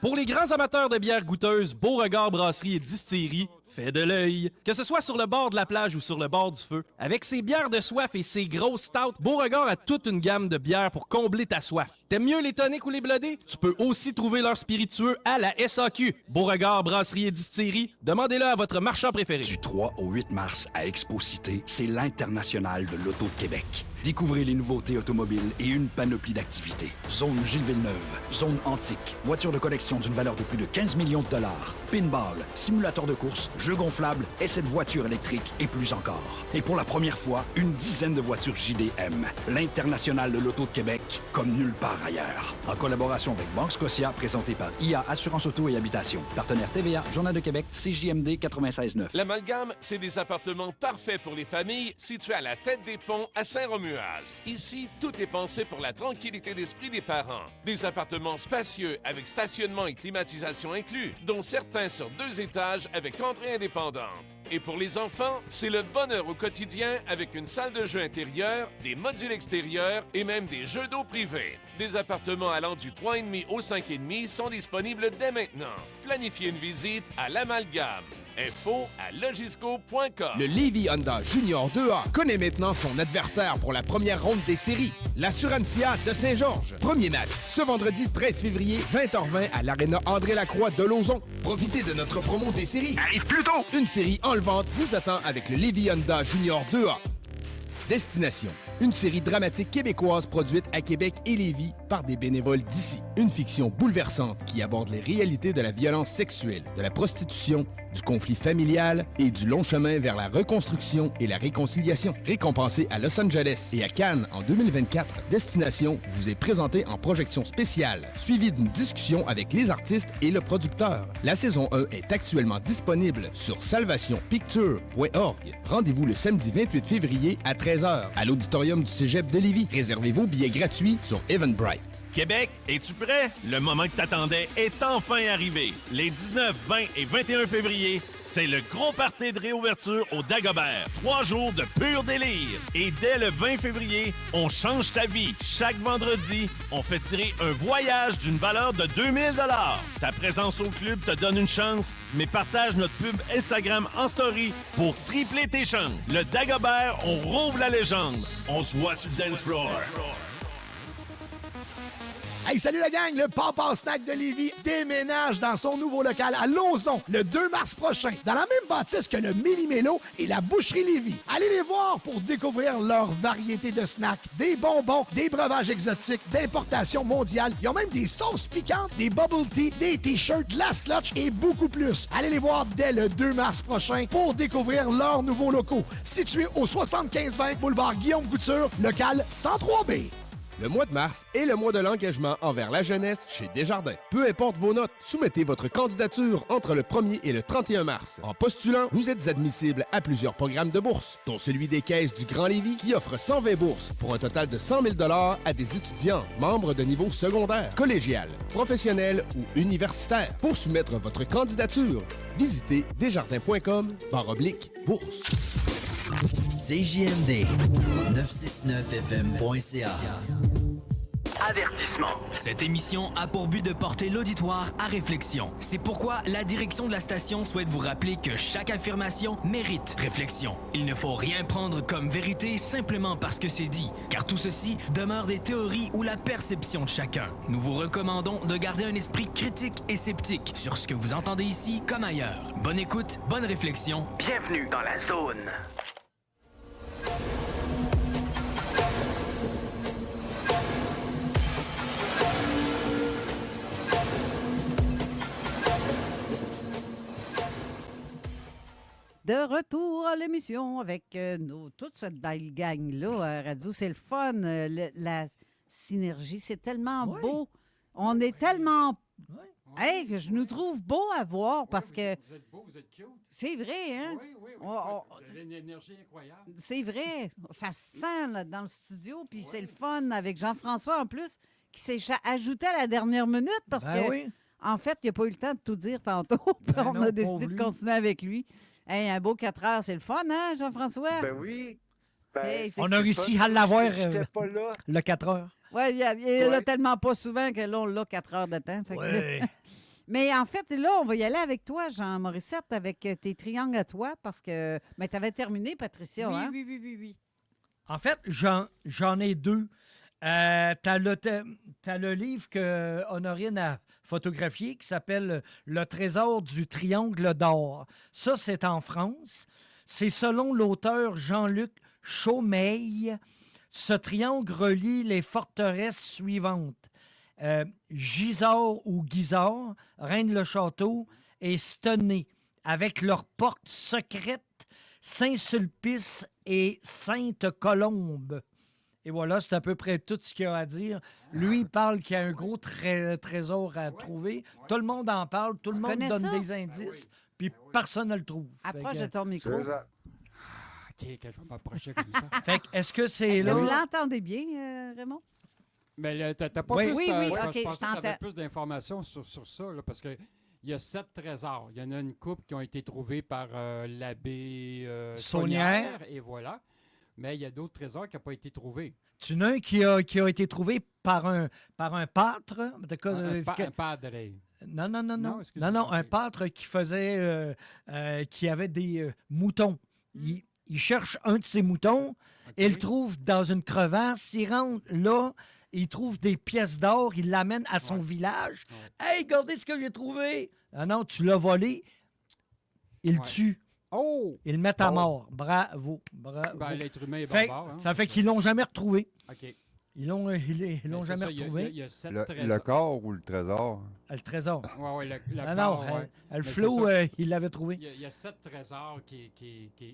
Pour les grands amateurs de bières goûteuses, Beauregard Brasserie et Distillerie fait de l'œil. Que ce soit sur le bord de la plage ou sur le bord du feu, avec ses bières de soif et ses grosses stouts, Beauregard a toute une gamme de bières pour combler ta soif. T'aimes mieux les toniques ou les blodés? Tu peux aussi trouver leurs spiritueux à la SAQ. Beauregard Brasserie et Distillerie, demandez-le à votre marchand préféré. Du 3 au 8 mars à Expo Cité, c'est l'International de l'Auto de Québec. Découvrez les nouveautés automobiles et une panoplie d'activités. Zone Gilles Villeneuve, zone antique, voitures de collection d'une valeur de plus de 15 millions de dollars, pinball, simulateur de course, jeux gonflables, essais de voitures électriques et plus encore. Et pour la première fois, une dizaine de voitures JDM. L'International de l'Auto de Québec, comme nulle part ailleurs. En collaboration avec Banque Scotia, présenté par IA Assurance Auto et Habitation. Partenaire TVA, Journal de Québec, CJMD 96.9. L'Amalgame, c'est des appartements parfaits pour les familles situés à la tête des ponts à Saint-Romuald. Romuald. Ici, tout est pensé pour la tranquillité d'esprit des parents. Des appartements spacieux avec stationnement et climatisation inclus, dont certains sur 2 étages avec entrée indépendante. Et pour les enfants, c'est le bonheur au quotidien avec une salle de jeu intérieure, des modules extérieurs et même des jeux d'eau privés. Des appartements allant du 3,5 au 5,5 sont disponibles dès maintenant. Planifiez une visite à l'Amalgame. Info à logisco.com. Le Lévis Honda Junior 2A connaît maintenant son adversaire pour la première ronde des séries, la Surancia de Saint-Georges. Premier match, ce vendredi 13 février, 20h20 à l'Aréna André-Lacroix de Lauson. Profitez de notre promo des séries. Arrive plus tôt! Une série enlevante vous attend avec le Lévis Honda Junior 2A. Destination. Une série dramatique québécoise produite à Québec et Lévis par des bénévoles d'ici. Une fiction bouleversante qui aborde les réalités de la violence sexuelle, de la prostitution, du conflit familial et du long chemin vers la reconstruction et la réconciliation. Récompensée à Los Angeles et à Cannes en 2024, Destination vous est présentée en projection spéciale, suivie d'une discussion avec les artistes et le producteur. La saison 1 est actuellement disponible sur salvationpicture.org. Rendez-vous le samedi 28 février à 13h à l'auditorium du Cégep de Lévis. Réservez vos billets gratuits sur Eventbrite. Québec, es-tu prêt? Le moment que t'attendais est enfin arrivé. Les 19, 20 et 21 février, c'est le gros party de réouverture au Dagobert. 3 jours de pur délire. Et dès le 20 février, on change ta vie. Chaque vendredi, on fait tirer un voyage d'une valeur de 2000 $. Ta présence au club te donne une chance, mais partage notre pub Instagram en story pour tripler tes chances. Le Dagobert, on rouvre la légende. On se voit sur le dance floor. Hey, salut la gang! Le Papa Snack de Lévis déménage dans son nouveau local à Lauson le 2 mars prochain, dans la même bâtisse que le Méli-Mélo et la Boucherie Lévis. Allez les voir pour découvrir leur variété de snacks, des bonbons, des breuvages exotiques, d'importation mondiale. Ils ont même des sauces piquantes, des bubble tea, des t-shirts, de la slotch et beaucoup plus. Allez les voir dès le 2 mars prochain pour découvrir leurs nouveaux locaux, situés au 7520 boulevard Guillaume Couture, local 103B. Le mois de mars est le mois de l'engagement envers la jeunesse chez Desjardins. Peu importe vos notes, soumettez votre candidature entre le 1er et le 31 mars. En postulant, vous êtes admissible à plusieurs programmes de bourse, dont celui des caisses du Grand Lévis qui offre 120 bourses pour un total de 100 000 $ à des étudiants membres de niveau secondaire, collégial, professionnel ou universitaire. Pour soumettre votre candidature, visitez desjardins.com/bourse. CJMD 969fm.ca. Avertissement. Cette émission a pour but de porter l'auditoire à réflexion. C'est pourquoi la direction de la station souhaite vous rappeler que chaque affirmation mérite réflexion. Il ne faut rien prendre comme vérité simplement parce que c'est dit, car tout ceci demeure des théories ou la perception de chacun. Nous vous recommandons de garder un esprit critique et sceptique sur ce que vous entendez ici comme ailleurs. Bonne écoute, bonne réflexion. Bienvenue dans la zone. De retour à l'émission avec toute cette belle gang-là à radio. C'est le fun, la synergie. C'est tellement beau. On est tellement... Hey, que je nous trouve beau à voir parce que... Vous êtes beau, vous êtes cute. C'est vrai, hein? Oui. Vous avez une énergie incroyable. C'est vrai. Ça se sent là, dans le studio. Puis c'est le fun avec Jean-François en plus qui s'est ajouté à la dernière minute parce que, en fait, il n'a pas eu le temps de tout dire tantôt. On a décidé de continuer avec lui. Hey, un beau 4 heures, c'est le fun, hein, Jean-François? Ben oui. On a réussi à l'avoir pas là. le 4 heures. Oui, il est là tellement pas souvent que là, on l'a 4 heures de temps. Fait que... Mais en fait, là, on va y aller avec toi, Jean Morissette, avec tes triangles à toi, parce que tu avais terminé, Patricia. Hein? Oui. En fait, j'en ai 2. T'as le livre que Honorine a photographié qui s'appelle Le trésor du triangle d'or. Ça, c'est en France. C'est selon l'auteur Jean-Luc Chaumeil. Ce triangle relie les forteresses suivantes. Gisors ou Guisard, Rennes-le-Château et Stenay, avec leurs portes secrètes Saint-Sulpice et Sainte-Colombe. Et voilà, c'est à peu près tout ce qu'il y a à dire. Lui, il parle qu'il y a un gros trésor à trouver. Tout le monde en parle, tout le monde donne des indices, puis personne ne le trouve. Approche de ton micro. OK, que je vais m'approcher comme ça. Fait que, est-ce que c'est Est-ce que vous là? l'entendez bien, Raymond? Mais là, t'as pas Oui. plus... Oui, je OK, pensais je que t'avais t'entends. plus d'informations sur ça, là, parce que il y a 7 trésors. Il y en a une couple qui ont été trouvés par l'abbé Saunière. Et voilà. Mais il y a d'autres trésors qui n'ont pas été trouvés. Tu en as un qui a été trouvé par un pâtre. Un padre. Non, Non, excuse-moi, non, un pâtre qui faisait, qui avait des moutons. Il cherche un de ses moutons, il le trouve dans une crevasse, il rentre là, il trouve des pièces d'or, il l'amène à son village. Hey, regardez ce que j'ai trouvé! Ah non, tu l'as volé. Il le tue. Oh! Ils le mettent à mort. Bravo. Ben, l'être humain est Fait- barbare, hein. Ça fait qu'ils l'ont jamais retrouvé. OK. Ils l'ont Ben, c'est jamais ça, il y a- retrouvé. il y a 7 Le trésors. corps ou le trésor? Le trésor. Oui, le Ah corps, non, ouais. le Mais c'est flot, ça. il l'avait trouvé. Il y a 7 trésors qui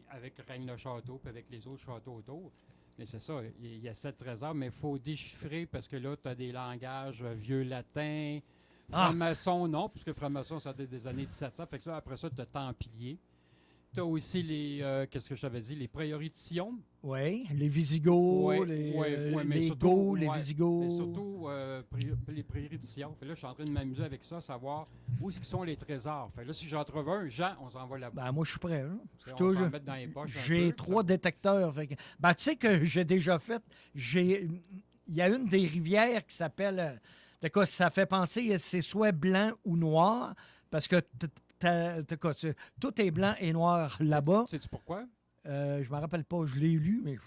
avec Règne-le-Château puis avec les autres châteaux autour. Mais c'est ça, il y a 7 trésors, mais il faut déchiffrer parce que là, tu as des langages vieux latin. Franc-maçon, non, puisque franc-maçon, ça date des années 1700. Fait que là, après ça, tu as Templier. Tu as aussi les, qu'est-ce que je t'avais dit, les prieurés de Sion. Oui, les Visigoths, les Goths, les Visigoths. Mais surtout, les prairies de Sion. Fait là, je suis en train de m'amuser avec ça, savoir où est-ce qu'ils sont les trésors. Fait là, si j'en trouve un, Jean, on s'en va là-bas. Ben, moi, je suis prêt. Hein. On s'en met dans les poches un J'ai peu. 3 détecteurs. Fait que- ben, tu sais que j'ai déjà fait. Il y a une des rivières qui s'appelle. De quoi ça fait penser, c'est soit blanc ou noir, parce que tout est blanc et noir là-bas. Sais-tu pourquoi? Je ne me rappelle pas, je l'ai lu, mais.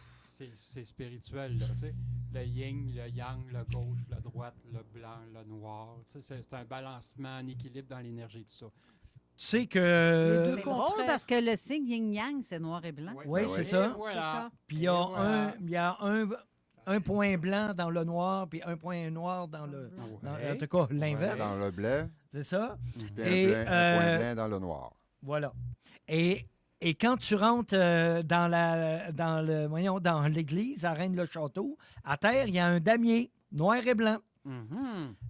C'est spirituel, là, tu sais. Le yin, le yang, le gauche, le droite, le blanc, le noir. Tu sais, c'est un balancement, un équilibre dans l'énergie de ça. Tu sais que. C'est drôle parce que le signe yin-yang, c'est noir et blanc. Oui, c'est ça. Voilà. Puis il y a un point blanc dans le noir, puis un point noir dans le. En tout cas, l'inverse. Dans le bleu. C'est ça. Puis un point blanc dans le noir. Voilà. Et quand tu rentres dans l'église à Rennes-le-Château, à terre, il y a un damier noir et blanc.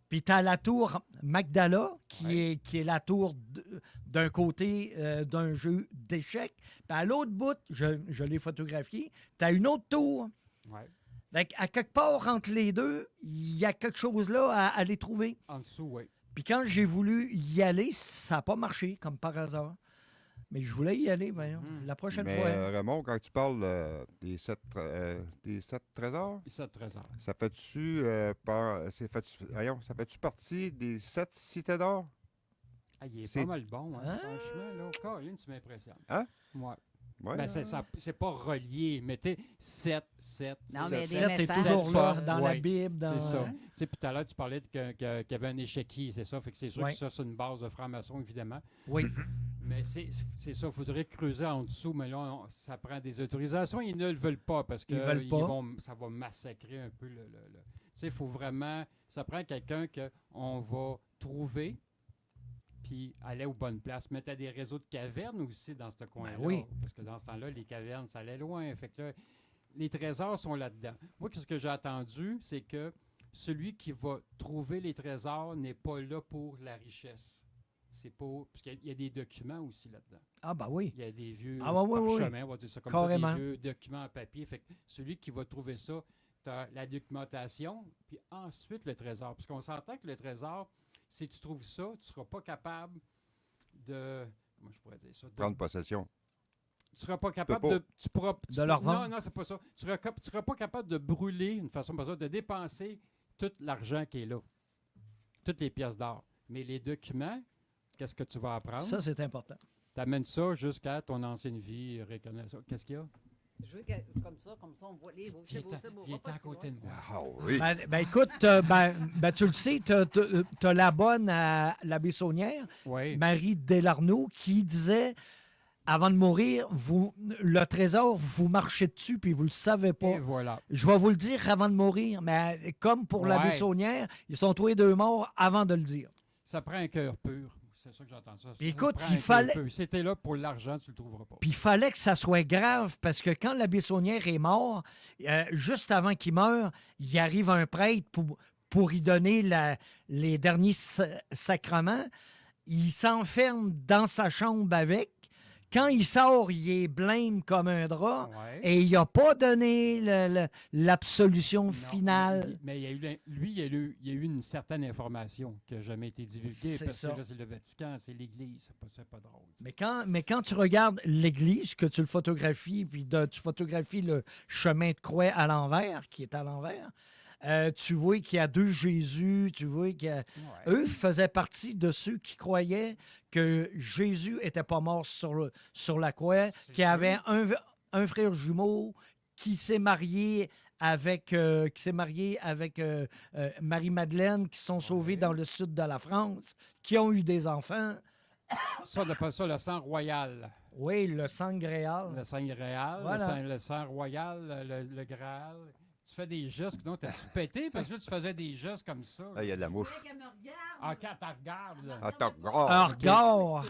Puis tu as la tour Magdala, qui est la tour d'un côté d'un jeu d'échecs. Puis à l'autre bout, je l'ai photographié, tu as une autre tour. Ouais. Fait à quelque part entre les deux, il y a quelque chose là à aller trouver. En dessous, oui. Puis quand j'ai voulu y aller, ça n'a pas marché, comme par hasard. Mais je voulais y aller, voyons, la prochaine Mais fois. Raymond, quand tu parles des 7 trésors, Les 7 trésors. ça fait-tu ça fait-tu partie des 7 cités d'or? Ah, il est C'est- pas mal bon, hein, franchement. Là, Caroline, tu m'impressionnes. Hein? Ouais. Ouais, Ben, ouais. c'est pas relié, mais tu sais, 7. Non, mais il y a des 7 est messages. toujours là, pas- dans la ouais, Bible. Dans... C'est ça. Tu sais, puis tout à l'heure, tu parlais qu'il y avait un échiquier, c'est ça. Fait que c'est sûr Ouais. que ça, c'est une base de franc-maçon, évidemment. Oui. Mais c'est ça, il faudrait creuser en dessous, mais là, ça prend des autorisations. Ils ne le veulent pas parce que Ils veulent pas. ça va massacrer un peu le... Tu sais, il faut vraiment... Ça prend quelqu'un qu'on va trouver puis aller aux bonnes places. Mais tu as des réseaux de cavernes aussi dans ce coin-là. oui. Parce que dans ce temps-là, les cavernes, ça allait loin. Fait que là, les trésors sont là-dedans. Moi, ce que j'ai entendu, c'est que celui qui va trouver les trésors n'est pas là pour la richesse. C'est pour... Parce qu'il y a des documents aussi là-dedans. Ah, ben oui. Il y a des vieux Ah, oui, oui, oui. parchemins, on va dire ça comme Carrément. ça, des vieux documents en papier. Fait que celui qui va trouver ça, tu as la documentation, puis ensuite le trésor. Parce qu'on s'entend que le trésor, si tu trouves ça, tu ne seras pas capable de... Comment je pourrais dire ça? Prendre possession. Tu ne seras pas peux capable pas. de... Tu pourras, tu De leur non, vendre? non, c'est pas ça. Tu ne seras pas capable de brûler, une façon comme ça, de dépenser tout l'argent qui est là. Toutes les pièces d'or. Mais les documents, qu'est-ce que tu vas apprendre? Ça, c'est important. Tu amènes ça jusqu'à ton ancienne vie, reconnaissance. Qu'est-ce qu'il y a? Je veux comme ça, on voit les beaux, c'est beau, c'est beau. Viens Va pas à si côté loin. de moi. Ah oui. Ben, écoute, tu le sais, tu as la bonne à l'abbé Saunière, Oui. Marie Delarnaud, qui disait, avant de mourir, le trésor, vous marchez dessus, puis vous le savez pas. Et voilà. Je vais vous le dire avant de mourir, mais comme pour l'abbé Ouais. Saunière, ils sont tous les deux morts avant de le dire. Ça prend un cœur pur. C'est ça que j'entends ça. Puis Ça écoute, prend il un cœur fallait- pur. Si t'es là pour l'argent, tu le trouveras pas. Puis il fallait que ça soit grave, parce que quand l'abbé Saunière est mort, juste avant qu'il meure, il arrive un prêtre pour y donner les derniers sacrements. Il s'enferme dans sa chambre avec. quand il sort, il est blême comme un drap Ouais. et il n'a pas donné l'absolution finale. Mais il y a eu, lui, il y a eu une certaine information qui n'a jamais été divulguée C'est parce ça. que là, c'est le Vatican, c'est l'Église. C'est pas drôle. Mais quand tu regardes l'Église, que tu le photographies, puis tu photographies le chemin de croix à l'envers, qui est à l'envers, tu vois qu'il y a deux Jésus, tu vois eux faisaient partie de ceux qui croyaient que Jésus n'était pas mort sur la croix, qu'il y avait un frère jumeau qui s'est marié avec Marie-Madeleine, qui sont sauvés dans le sud de la France, qui ont eu des enfants. Ça, on appelle ça le sang royal. Oui, le sang Gréal. Le sang Gréal, Voilà. le sang royal, le Graal. Tu fais des gestes, non, t'as-tu pété? Parce que là, tu faisais des gestes comme ça. Ah, il y a de la mouche. Ah, quand tu regardes. Ah, t'as Un regard.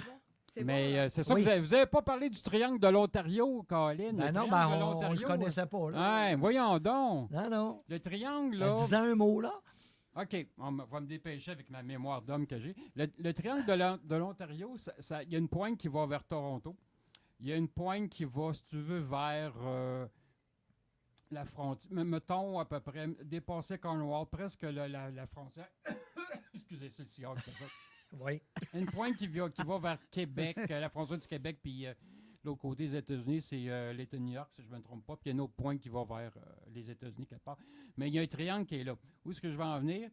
Mais c'est ça, Oui. vous avez pas parlé du triangle de l'Ontario, Colin. Ben le non, triangle de on l'Ontario. le connaissait pas. Là. Ouais, voyons donc. Non. Le triangle, là. Disant un mot, là. OK, on va me dépêcher avec ma mémoire d'homme que j'ai. Le triangle de l'Ontario, il y a une pointe qui va vers Toronto. Il y a une pointe qui va, si tu veux, vers la frontière. Mettons, à peu près, dépasser Cornwall, presque la frontière. Excusez, c'est le cigare qui fait ça. Oui. Une pointe qui va vers Québec, la frontière du Québec, puis l'autre côté des États-Unis, c'est l'État de New York, si je ne me trompe pas. Puis il y a une autre pointe qui va vers les États-Unis quelque part. Mais il y a un triangle qui est là. Où est-ce que je vais en venir?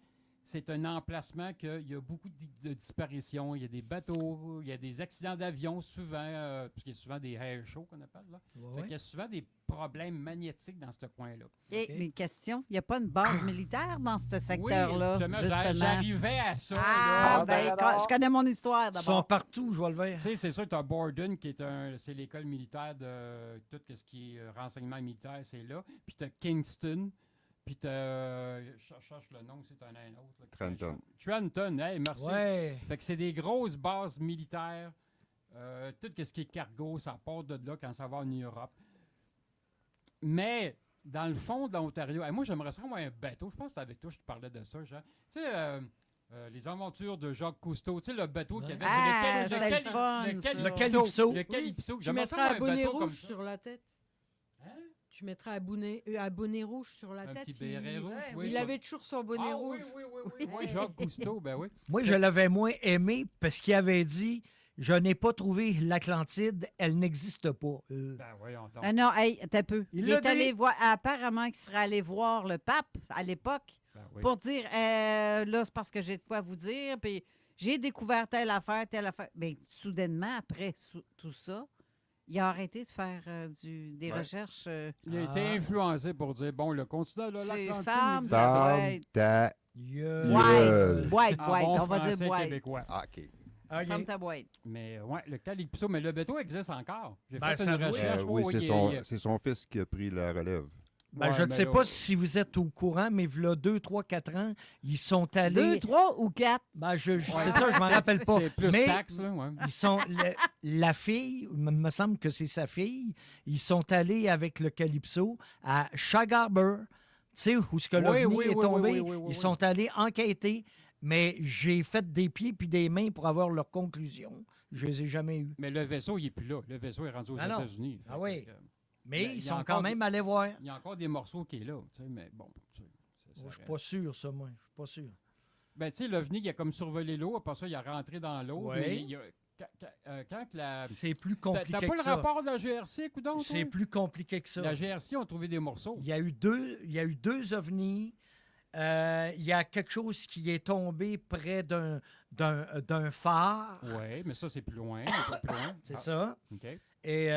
C'est un emplacement qu'il y a beaucoup de disparitions. Il y a des bateaux, il y a des accidents d'avion souvent, puisqu'il y a souvent des air shows qu'on appelle. Là. Ouais. Fait qu'il y a souvent des problèmes magnétiques dans ce coin-là. Et mes questions, il n'y a pas une base militaire dans ce secteur-là? Oui, justement, justement. j'arrivais à ça. Ah, là. je connais mon histoire Ils sont d'abord. partout, je vois le vert. Tu sais, c'est sûr, tu as Borden, qui est c'est l'école militaire de tout ce qui est renseignement militaire, c'est là. Puis tu as Kingston, puis tu as. Je cherche le nom, c'est un autre. Là. Trenton. Trenton, hey, merci. Ouais. Fait que c'est des grosses bases militaires. Tout ce qui est cargo, ça part de là quand ça va en Europe. Mais, dans le fond de l'Ontario, moi, j'aimerais ça avoir un bateau. Je pense que c'est avec toi que je te parlais de ça, Jean. Tu sais, les aventures de Jacques Cousteau, tu sais, le bateau qu'il y avait sur c'était le fun, le ça. Calypso. Le Oui. Calypso. Tu J'aimerais ça mettrais un avoir bonnet bateau comme rouge ça. sur la tête. Tu mettrais un bonnet rouge sur la Un tête. petit béret rouge, Ouais, oui, il ça. avait toujours son bonnet Ah rouge. Oui, Jacques Cousteau, ben oui. Moi, je l'avais moins aimé parce qu'il avait dit « Je n'ai pas trouvé l'Atlantide, elle n'existe pas. Ben voyons donc. Ah non, hey, t'as peu. Il Il l'a est dit. allé voir, apparemment qu'il serait allé voir le pape à l'époque Ben oui. pour dire, là, c'est parce que j'ai de quoi vous dire, puis j'ai découvert telle affaire. Mais soudainement, après tout ça, il a arrêté de faire des recherches. Il a été influencé pour dire, bon, le continent de C'est l'Atlantide. femme, existe. Ferme ta Boîte, En bon on va dire français boîte. québécois. Ah, OK. Ferme ta boîte. Mais ouais, le Calypso, mais le bateau existe encore. J'ai Ben, fait ça une doit. recherche. Oui, oui, c'est son fils qui a pris la relève. Ben, Ouais, je ne mais sais là, pas si vous êtes au courant, mais il y a 2, 3, 4 ans, ils sont allés... 2, 3 ou 4? Ben, c'est Ouais. ça, je m'en rappelle pas. C'est plus Mais taxe, là, ouais. ils sont... la fille, il me semble que c'est sa fille, ils sont allés avec le Calypso à Shag Harbor, tu sais, où ce que l'OVNI oui, est oui, tombé. oui. Ils sont allés enquêter, mais j'ai fait des pieds puis des mains pour avoir leur conclusion. Je les ai jamais eus. Mais le vaisseau, il n'est plus là. Le vaisseau est rendu aux Ah non. États-Unis. Ah Fait oui. que, Mais il y ils a sont encore quand même allés voir. Il y a encore des morceaux qui est là, tu sais, mais bon. Je suis pas sûr, ça, moi. Je suis pas sûr. Ben, tu sais, l'OVNI, il a comme survolé l'eau, après ça, il a rentré dans l'eau. Oui. Mais quand la... C'est plus compliqué T'as pas que le ça. rapport de la GRC, coudonc, toi? C'est plus compliqué que ça. La GRC ont trouvé des morceaux. Il y a eu deux ovnis. Il y a quelque chose qui est tombé près d'un phare. Oui, mais ça, c'est plus loin. Un peu plus loin. C'est Ah, ça. OK. Et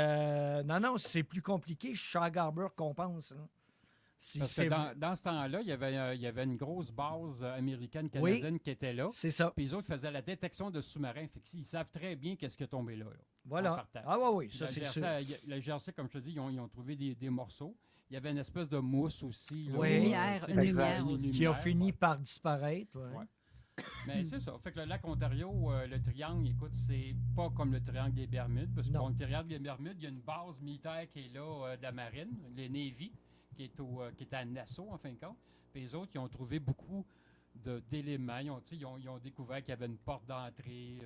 non, c'est plus compliqué. Shag Harbor compense. Là. Parce que dans ce temps-là, il y avait une grosse base américaine, canadienne qui était là. C'est ça. Puis les autres faisaient la détection de sous-marins. Fait qu'ils savent très bien qu'est-ce qui est tombé là. Voilà. en partant. Ah oui, ça La c'est GRC, sûr. La GRC, comme je te dis, ils ont trouvé des morceaux. Il y avait une espèce de mousse aussi. Là, Oui. Une lumière, tu sais, une lumière aussi. Qui a lumière, fini par disparaître. ouais. Ouais. Mais c'est ça. Fait que le lac Ontario, le triangle, écoute, c'est pas comme le triangle des Bermudes. Parce que Non. bon, le triangle des Bermudes, il y a une base militaire qui est là de la marine, les Navy, qui est à Nassau, en fin de compte. Puis les autres, ils ont trouvé beaucoup d'éléments. Ils ont découvert qu'il y avait une porte d'entrée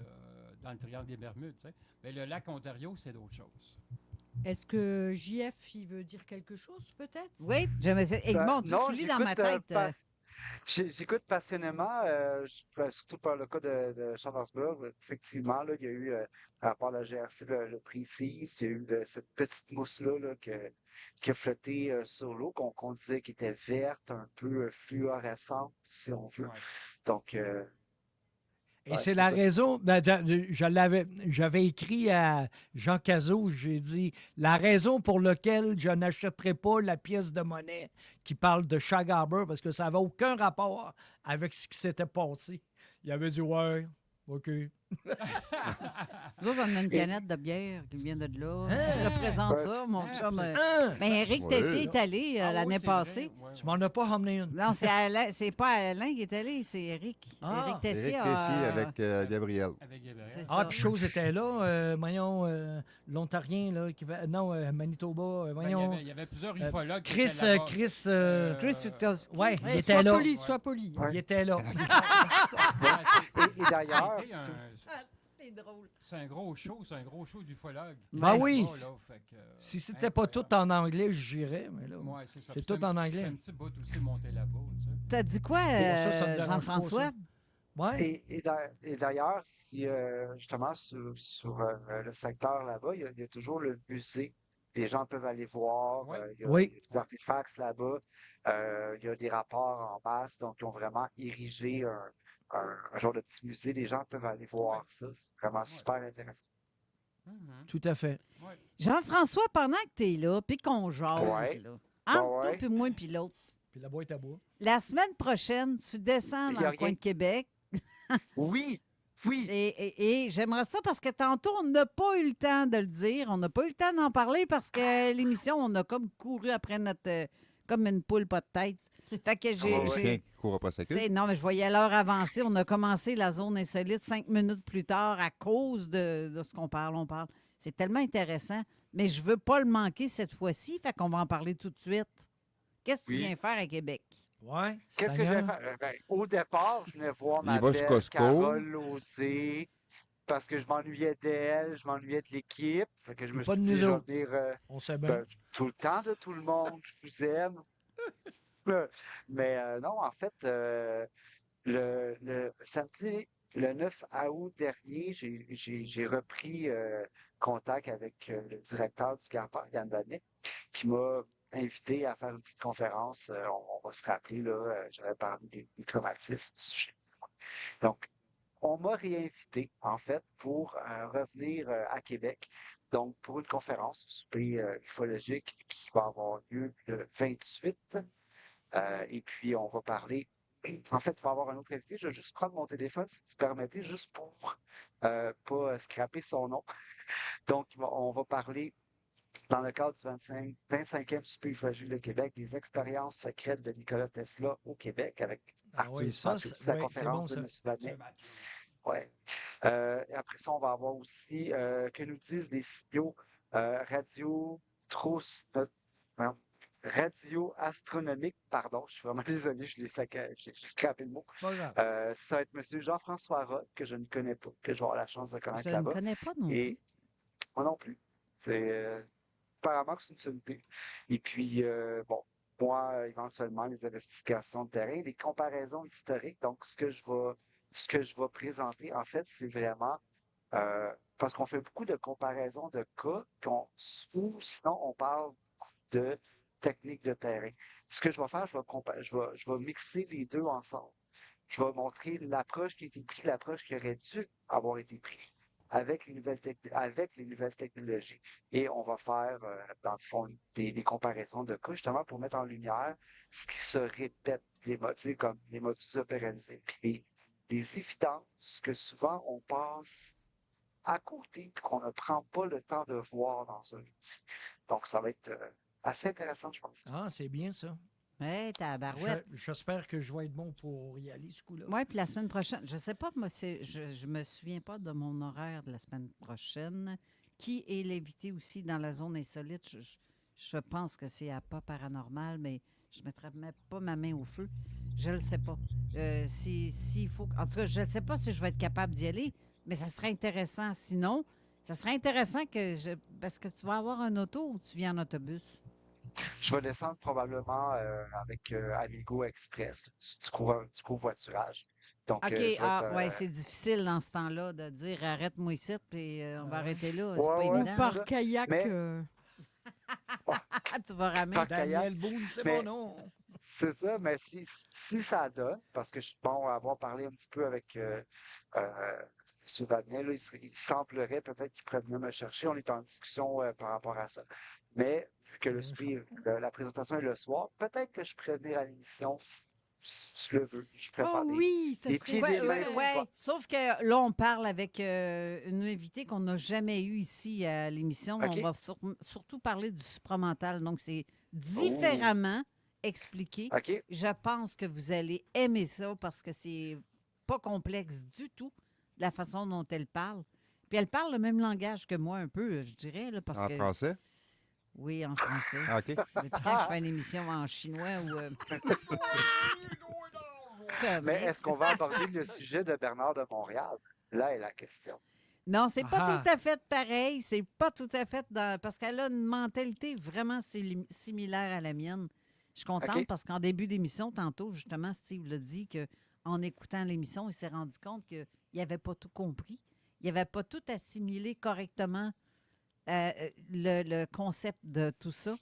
dans le triangle des Bermudes. Tu sais. Mais le lac Ontario, c'est d'autres choses. Est-ce que JF, il veut dire quelque chose, peut-être? Oui, Edmond, tu lis dans ma tête. J'écoute passionnément, surtout par le cas de Chambersburg. Effectivement, là, il y a eu, par rapport à la GRC, le prix CIS, il y a eu cette petite mousse-là là, qui a flotté sur l'eau, qu'on disait qui était verte, un peu fluorescente, si on veut. Donc, et c'est la raison, j'avais écrit à Jean Cazot, j'ai dit, la raison pour laquelle je n'achèterai pas la pièce de monnaie qui parle de Shag Harbor, parce que ça n'avait aucun rapport avec ce qui s'était passé. Il avait dit, ouais, OK. Nous autres, on a une canette de bière qui vient de là. Je représente ça, mon chum. Mais Éric Tessier est allé l'année passée. Tu m'en as pas emmené une. Non, c'est pas Alain qui est allé, c'est Éric. Éric Tessier. Éric Tessier avec Gabriel. Puis chose était là, voyons, l'Ontarien, là, Manitoba, voyons. Il y avait plusieurs ufologues. Chris Witkowski. Oui, il était là. Sois poli. Il était là. Et d'ailleurs, c'est drôle. C'est un gros show d'ufologue. Ah oui. Fait que, si c'était pas tout en anglais, j'irais, mais là, ouais, c'est ça. c'est tout en anglais. C'est un petit bout aussi monté là-bas. Tu sais. T'as dit quoi, Jean-François? Ouais. Et d'ailleurs, si justement sur le secteur là-bas, il y a toujours le musée. Les gens peuvent aller voir. Il y a des artefacts là-bas. Il y a des rapports en masse. Donc, ils ont vraiment érigé un genre de petit musée. Les gens peuvent aller voir ça. C'est vraiment super intéressant. Tout à fait. Jean-François, pendant que tu es là, puis qu'on jase, là, entre toi, puis moi, puis l'autre. Puis la boîte à bois. La semaine prochaine, tu descends dans le coin de Québec. Oui. Et j'aimerais ça parce que tantôt, on n'a pas eu le temps de le dire. On n'a pas eu le temps d'en parler parce que l'émission, on a comme couru après notre... comme une poule pas de tête. Fait que j'ai... court après sa queue. Non, mais je voyais l'heure avancer. On a commencé la zone insolite 5 minutes plus tard à cause de ce qu'on parle. On parle. C'est tellement intéressant. Mais je veux pas le manquer cette fois-ci. Fait qu'on va en parler tout de suite. Qu'est-ce que tu viens faire à Québec? Ouais. Qu'est-ce que je vais faire? Au départ, je venais voir ma belle Carole Lauzé parce que je m'ennuyais d'elle, je m'ennuyais de l'équipe. Fait que je me suis dit, je vais venir on sait bien. tout le temps de tout le monde. Je vous aime. Mais non, en fait, le samedi, le 9 août dernier, j'ai repris contact avec le directeur du Garpar, Yann Vanet, qui m'a invité à faire une petite conférence. On va se rappeler, là, j'avais parlé des traumatismes du sujet. Donc, on m'a réinvité, en fait, pour revenir à Québec. Donc, pour une conférence, un souper ufologique qui va avoir lieu le 28. Et puis, on va parler. En fait, il va y avoir un autre invité. Je vais juste prendre mon téléphone, si vous permettez, juste pour pas scraper son nom. Donc, on va parler, dans le cadre du 25e souper ufologique de Québec, des expériences secrètes de Nikola Tesla au Québec, avec Arthur Santos, la conférence de M. Vanet. Ouais. Après ça, on va avoir aussi que nous disent les signaux radio-astronomique, pardon, je suis vraiment désolé, j'ai scrappé le mot. Ça va être M. Jean-François Roth, que je ne connais pas, que je vais avoir la chance de connaître là-bas. Je ne connais pas non plus. Moi non plus. C'est apparemment que c'est une sommité. Et puis, moi, éventuellement, les investigations de terrain, les comparaisons historiques. Donc, ce que je vais présenter, en fait, c'est vraiment parce qu'on fait beaucoup de comparaisons de cas, ou sinon, on parle de techniques de terrain. Ce que je vais faire, je vais mixer les deux ensemble. Je vais montrer l'approche qui a été prise, l'approche qui aurait dû avoir été prise avec les nouvelles technologies. Et on va faire, dans le fond, des comparaisons de cas, justement, pour mettre en lumière ce qui se répète, comme les modus operandi. Et les évidences que souvent on passe à côté et qu'on ne prend pas le temps de voir dans un outil. Donc, ça va être assez intéressant, je pense. Ah, c'est bien ça. Oui, tabarouette. J'espère que je vais être bon pour y aller, ce coup-là. Oui, puis la semaine prochaine, je ne sais pas, moi, je me souviens pas de mon horaire de la semaine prochaine. Qui est l'invité aussi dans la zone insolite? Je pense que c'est à pas paranormal, mais je ne mettrai même pas ma main au feu. Je ne le sais pas. S'il faut... En tout cas, je ne sais pas si je vais être capable d'y aller. Mais ça serait intéressant. Sinon, ça serait intéressant parce que tu vas avoir un auto ou tu viens en autobus? Je vais descendre probablement avec Amigo Express, du covoiturage. Donc, OK, je vais être, ouais, c'est difficile dans ce temps-là de dire arrête-moi ici, puis on va arrêter là. C'est Ouais, pas ouais, évident. c'est Par ça. kayak. Mais- Tu vas ramer. Par kayak. Daniel Boone, c'est Mais- mon nom. C'est ça, mais si ça donne, parce que bon, avoir parlé un petit peu avec M. Wagner, là, il semblerait peut-être qu'il pourrait venir me chercher. On est en discussion par rapport à ça. Mais vu que la présentation est le soir, peut-être que je pourrais venir à l'émission si tu le veux. Je prépare Oh oui, ça des serait pieds, des mains. Ouais. Sauf que là, on parle avec une invitée qu'on n'a jamais eue ici à l'émission. OK. On va surtout parler du supramental. Donc, c'est différemment expliqué. OK. Je pense que vous allez aimer ça parce que c'est pas complexe du tout, la façon dont elle parle. Puis elle parle le même langage que moi un peu, je dirais. Là, parce En que... français? Oui, en français. Ah, OK. Depuis quand je fais une émission en chinois ou... Mais est-ce qu'on va aborder le sujet de Bernard de Montréal? Là est la question. Non, c'est pas Ah. tout à fait pareil. C'est pas tout à fait parce qu'elle a une mentalité vraiment similaire à la mienne. Je suis contente OK. parce qu'en début d'émission, tantôt, justement, Steve l'a dit qu'en écoutant l'émission, il s'est rendu compte qu'il n'avait pas tout compris. Il n'avait pas tout assimilé correctement le concept de tout ça.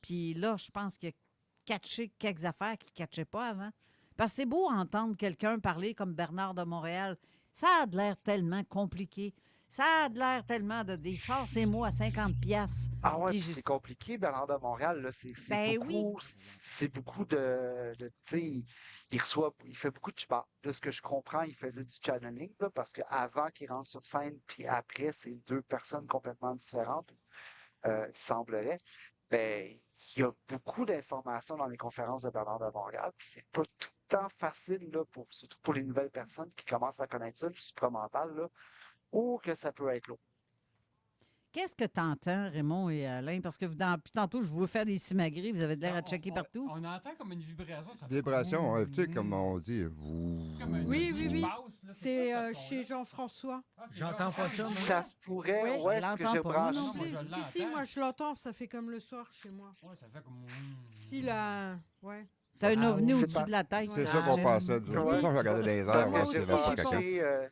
Puis là, je pense qu'il a catché quelques affaires qu'il ne catchait pas avant. Parce que c'est beau entendre quelqu'un parler comme Bernard de Montréal. Ça a de l'air tellement compliqué. Ça a de l'air tellement de dire, sors ces mots à 50 piastres. Ah ouais, Puis puis c'est compliqué, Bernard de Montréal. Là, Ben beaucoup, c'est beaucoup de tu sais, il fait beaucoup de chipart. De ce que je comprends, il faisait du channeling, là, parce qu'avant qu'il rentre sur scène, puis après, c'est deux personnes complètement différentes, il semblerait. Ben, il y a beaucoup d'informations dans les conférences de Bernard de Montréal, puis c'est pas tout le temps facile, là, surtout pour les nouvelles personnes qui commencent à connaître ça, le supramental, là, ou que ça peut être lourd. Qu'est-ce que tu entends, Raymond et Alain? Parce que depuis tantôt, je vous faire des simagrées, vous avez de l'air à checker partout. On entend comme une vibration. Ça fait Vibration, ouais, tu sais, comme on dit. Oui, oui, oui. C'est chez Jean-François. J'entends pas ça, moi. Ça se pourrait, Oui, ouais, je ce que l'entends j'ai pas, branché. moi non plus. Si, moi je l'entends, ça fait comme le soir chez moi. Ouais, ça fait comme... Style à... Ouais. T'as un ovni c'est au-dessus pas- de la tête. C'est ça qu'on pensait. C'est pour ça que je regardais les airs. Parce voir que s'il y j'ai avait pas branché, quelqu'un.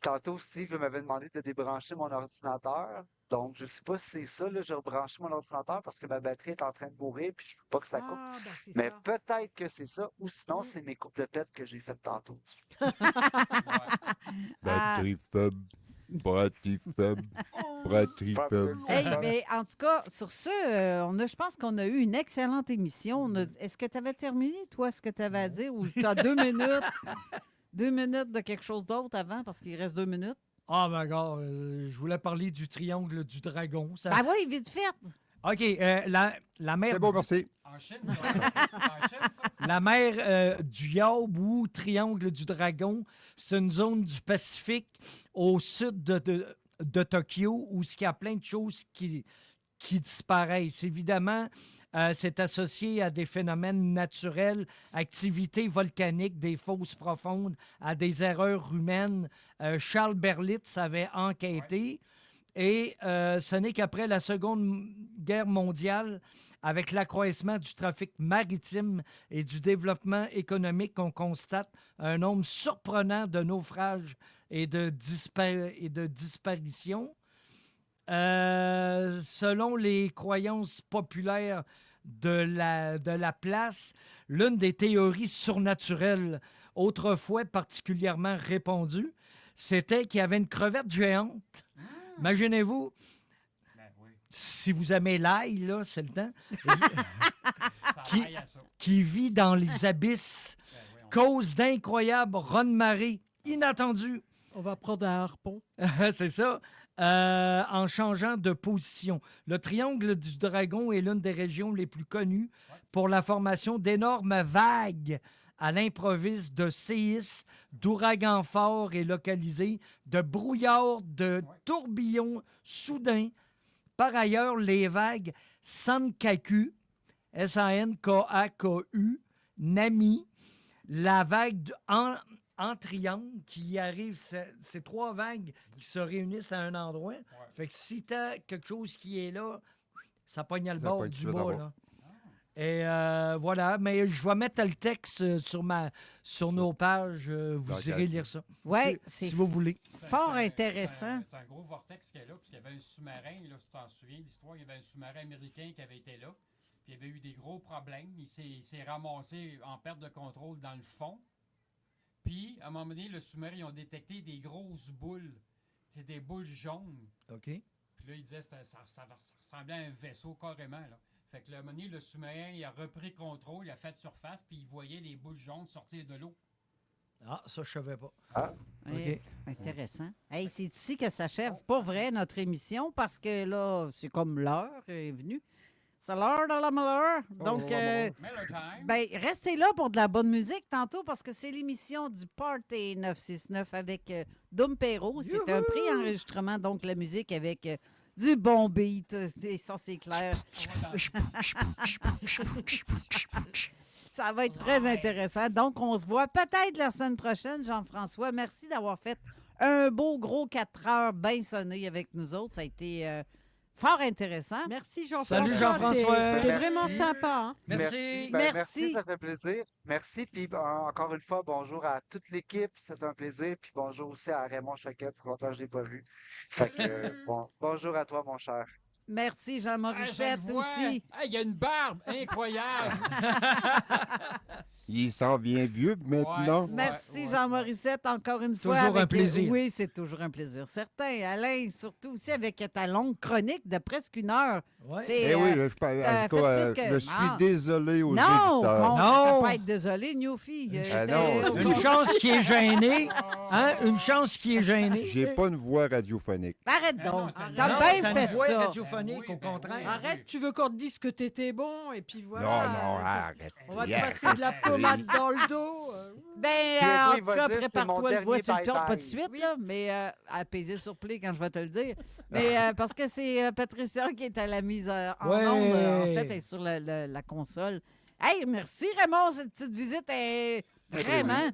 tantôt, Steve m'avait demandé de débrancher mon ordinateur. Donc, je ne sais pas si c'est ça. Là, j'ai rebranché mon ordinateur parce que ma batterie est en train de mourir puis je ne veux pas que ça coupe. Mais peut-être que c'est ça. Ou sinon, c'est mes coupes de pète que j'ai faites tantôt. Batterie faible. Batterie faible. Batterie faible. Hey, mais en tout cas, sur ce, je pense qu'on a eu une excellente émission. Est-ce que tu avais terminé, toi, ce que tu avais à dire? Ou tu as 2 minutes? 2 minutes de quelque chose d'autre avant, parce qu'il reste 2 minutes? Ah, ben, gars, je voulais parler du triangle du dragon. Ça... Ah oui, vite fait! OK, la mère... C'est beau, merci. En Chine, ça. La mer du Yaob ou triangle du dragon, c'est une zone du Pacifique au sud de Tokyo où il y a plein de choses qui disparaissent. Évidemment, c'est associé à des phénomènes naturels, activités volcaniques, des fosses profondes, à des erreurs humaines. Charles Berlitz avait enquêté. Et ce n'est qu'après la Seconde Guerre mondiale, avec l'accroissement du trafic maritime et du développement économique, qu'on constate un nombre surprenant de naufrages et de disparitions. Selon les croyances populaires de la place, l'une des théories surnaturelles autrefois particulièrement répandues, c'était qu'il y avait une crevette géante. Imaginez-vous, si vous aimez l'ail, là, c'est le temps, qui vit dans les abysses, cause d'incroyables raz-de-marée inattendus. On va prendre un harpon. C'est ça. En changeant de position. Le triangle du dragon est l'une des régions les plus connues pour la formation d'énormes vagues à l'improviste, de séismes, d'ouragans forts et localisés, de brouillards, de tourbillons soudains. Par ailleurs, les vagues Sankaku, S-A-N-K-A-K-U, Nami, la vague en triangle qui arrive, c'est 3 vagues qui se réunissent à un endroit. Fait que si tu as quelque chose qui est là, ça pogne le bord du bas. Là. Et voilà, mais je vais mettre le texte sur nos pages. Vous irez lire ça. Oui, si vous voulez. Fort intéressant. C'est un gros vortex qui est là, parce qu'il y avait un sous-marin, là, si tu t'en souviens, l'histoire, il y avait un sous-marin américain qui avait été là, puis il y avait eu des gros problèmes. Il s'est ramassé en perte de contrôle dans le fond. Puis, à un moment donné, le sous-marin, ils ont détecté des grosses boules. C'est des boules jaunes. OK. Puis là, ils disaient que ça ressemblait à un vaisseau carrément, là. Fait que là, à un moment donné, le sous-marin, il a repris contrôle, il a fait surface, puis il voyait les boules jaunes sortir de l'eau. Ah, ça, je savais pas. Ah. Okay. Intéressant. Hey, c'est ici que s'achève, pas vrai, notre émission, parce que là, c'est comme l'heure est venue. C'est l'heure de la malheur. Donc, restez là pour de la bonne musique tantôt, parce que c'est l'émission du Party 969 avec Dumpero. C'est un pré-enregistrement, donc la musique avec... du bon beat, ça c'est clair. Ça va être très intéressant. Donc, on se voit peut-être la semaine prochaine, Jean-François. Merci d'avoir fait un beau gros 4 heures bien sonné avec nous autres. Ça a été fort intéressant. Merci, Jean-François. Salut, Jean-François. T'es vraiment sympa. Hein? Merci. Merci, ça fait plaisir. Merci. Puis encore une fois, bonjour à toute l'équipe. C'est un plaisir. Puis bonjour aussi à Raymond Choquette. C'est content que je ne l'ai pas vu. Fait que, bonjour à toi, mon cher. Merci, Jean Morissette aussi. Il y a une barbe incroyable. Il s'en vient vieux maintenant. Merci, Jean Morissette, encore une fois. Toujours un plaisir. Oui, c'est toujours un plaisir. Certain. Alain, surtout aussi avec ta longue chronique de presque 1 heure. Ouais. Je suis désolé aux auditeurs. Non, on ne peut pas être désolé, Newfie. Une chance qui est gênée. Hein? Une chance qui est gênée. J'ai pas une voix radiophonique. Arrête donc. T'as bien fait une voix ça. radiophonique, au contraire. Arrête, tu veux qu'on te dise que t'étais bon, et puis voilà. Non, arrête. On va te passer de la pommade dans le dos. En tout cas, prépare-toi le voix sur le pion, pas de suite, là, mais à peser sur play quand je vais te le dire. Mais parce que c'est Patricia qui est à la mise en onde, en fait, elle est sur la console. Hey, merci Raymond, cette petite visite est vraiment...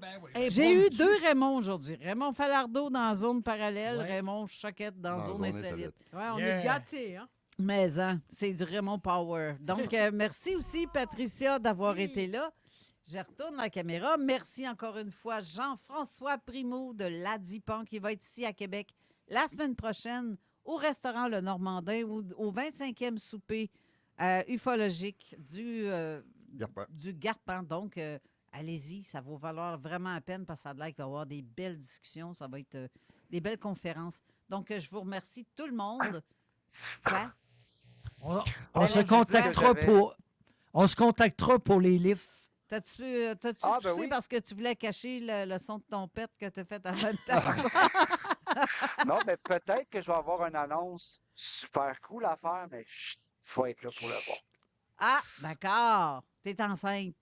J'ai eu 2 Raymond aujourd'hui. Raymond Falardeau dans Zone Parallèle, Raymond Choquette dans Zone Insolite. Ouais, on est gâtés, hein? Mais c'est du Raymond Power. Donc, merci aussi Patricia d'avoir été là. Je retourne la caméra. Merci encore une fois Jean-François Primo de l'Adipan qui va être ici à Québec la semaine prochaine au restaurant Le Normandin au 25e souper ufologique du Garpan. Donc, allez-y, ça va valoir vraiment la peine parce que ça a l'air qu'il va y avoir des belles discussions, ça va être des belles conférences. Donc, je vous remercie tout le monde. Quoi? On se contactera pour les livres. T'as-tu toussé parce que tu voulais cacher le son de ton pet que tu as fait avant de Non, mais peut-être que je vais avoir une annonce super cool à faire, mais il faut être là pour le voir. Ah, d'accord. T'es enceinte.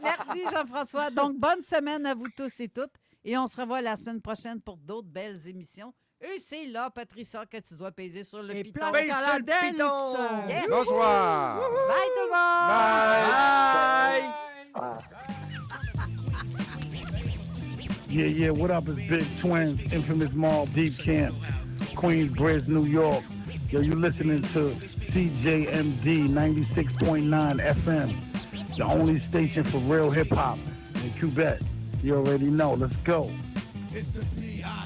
Merci Jean-François. Donc, bonne semaine à vous tous et toutes. Et on se revoit la semaine prochaine pour d'autres belles émissions. Et c'est là, Patricia, que tu dois peser sur le piton. Place à la dance! Yes. Bonsoir! Bye tout le monde! Bye! Yeah, what up? It's Big Twins, infamous mall, Deep Camp, Queensbridge, New York. Yo, you listening to CJMD 96.9 FM, the only station for real hip-hop in Quebec. You already know. Let's go. It's the P.I.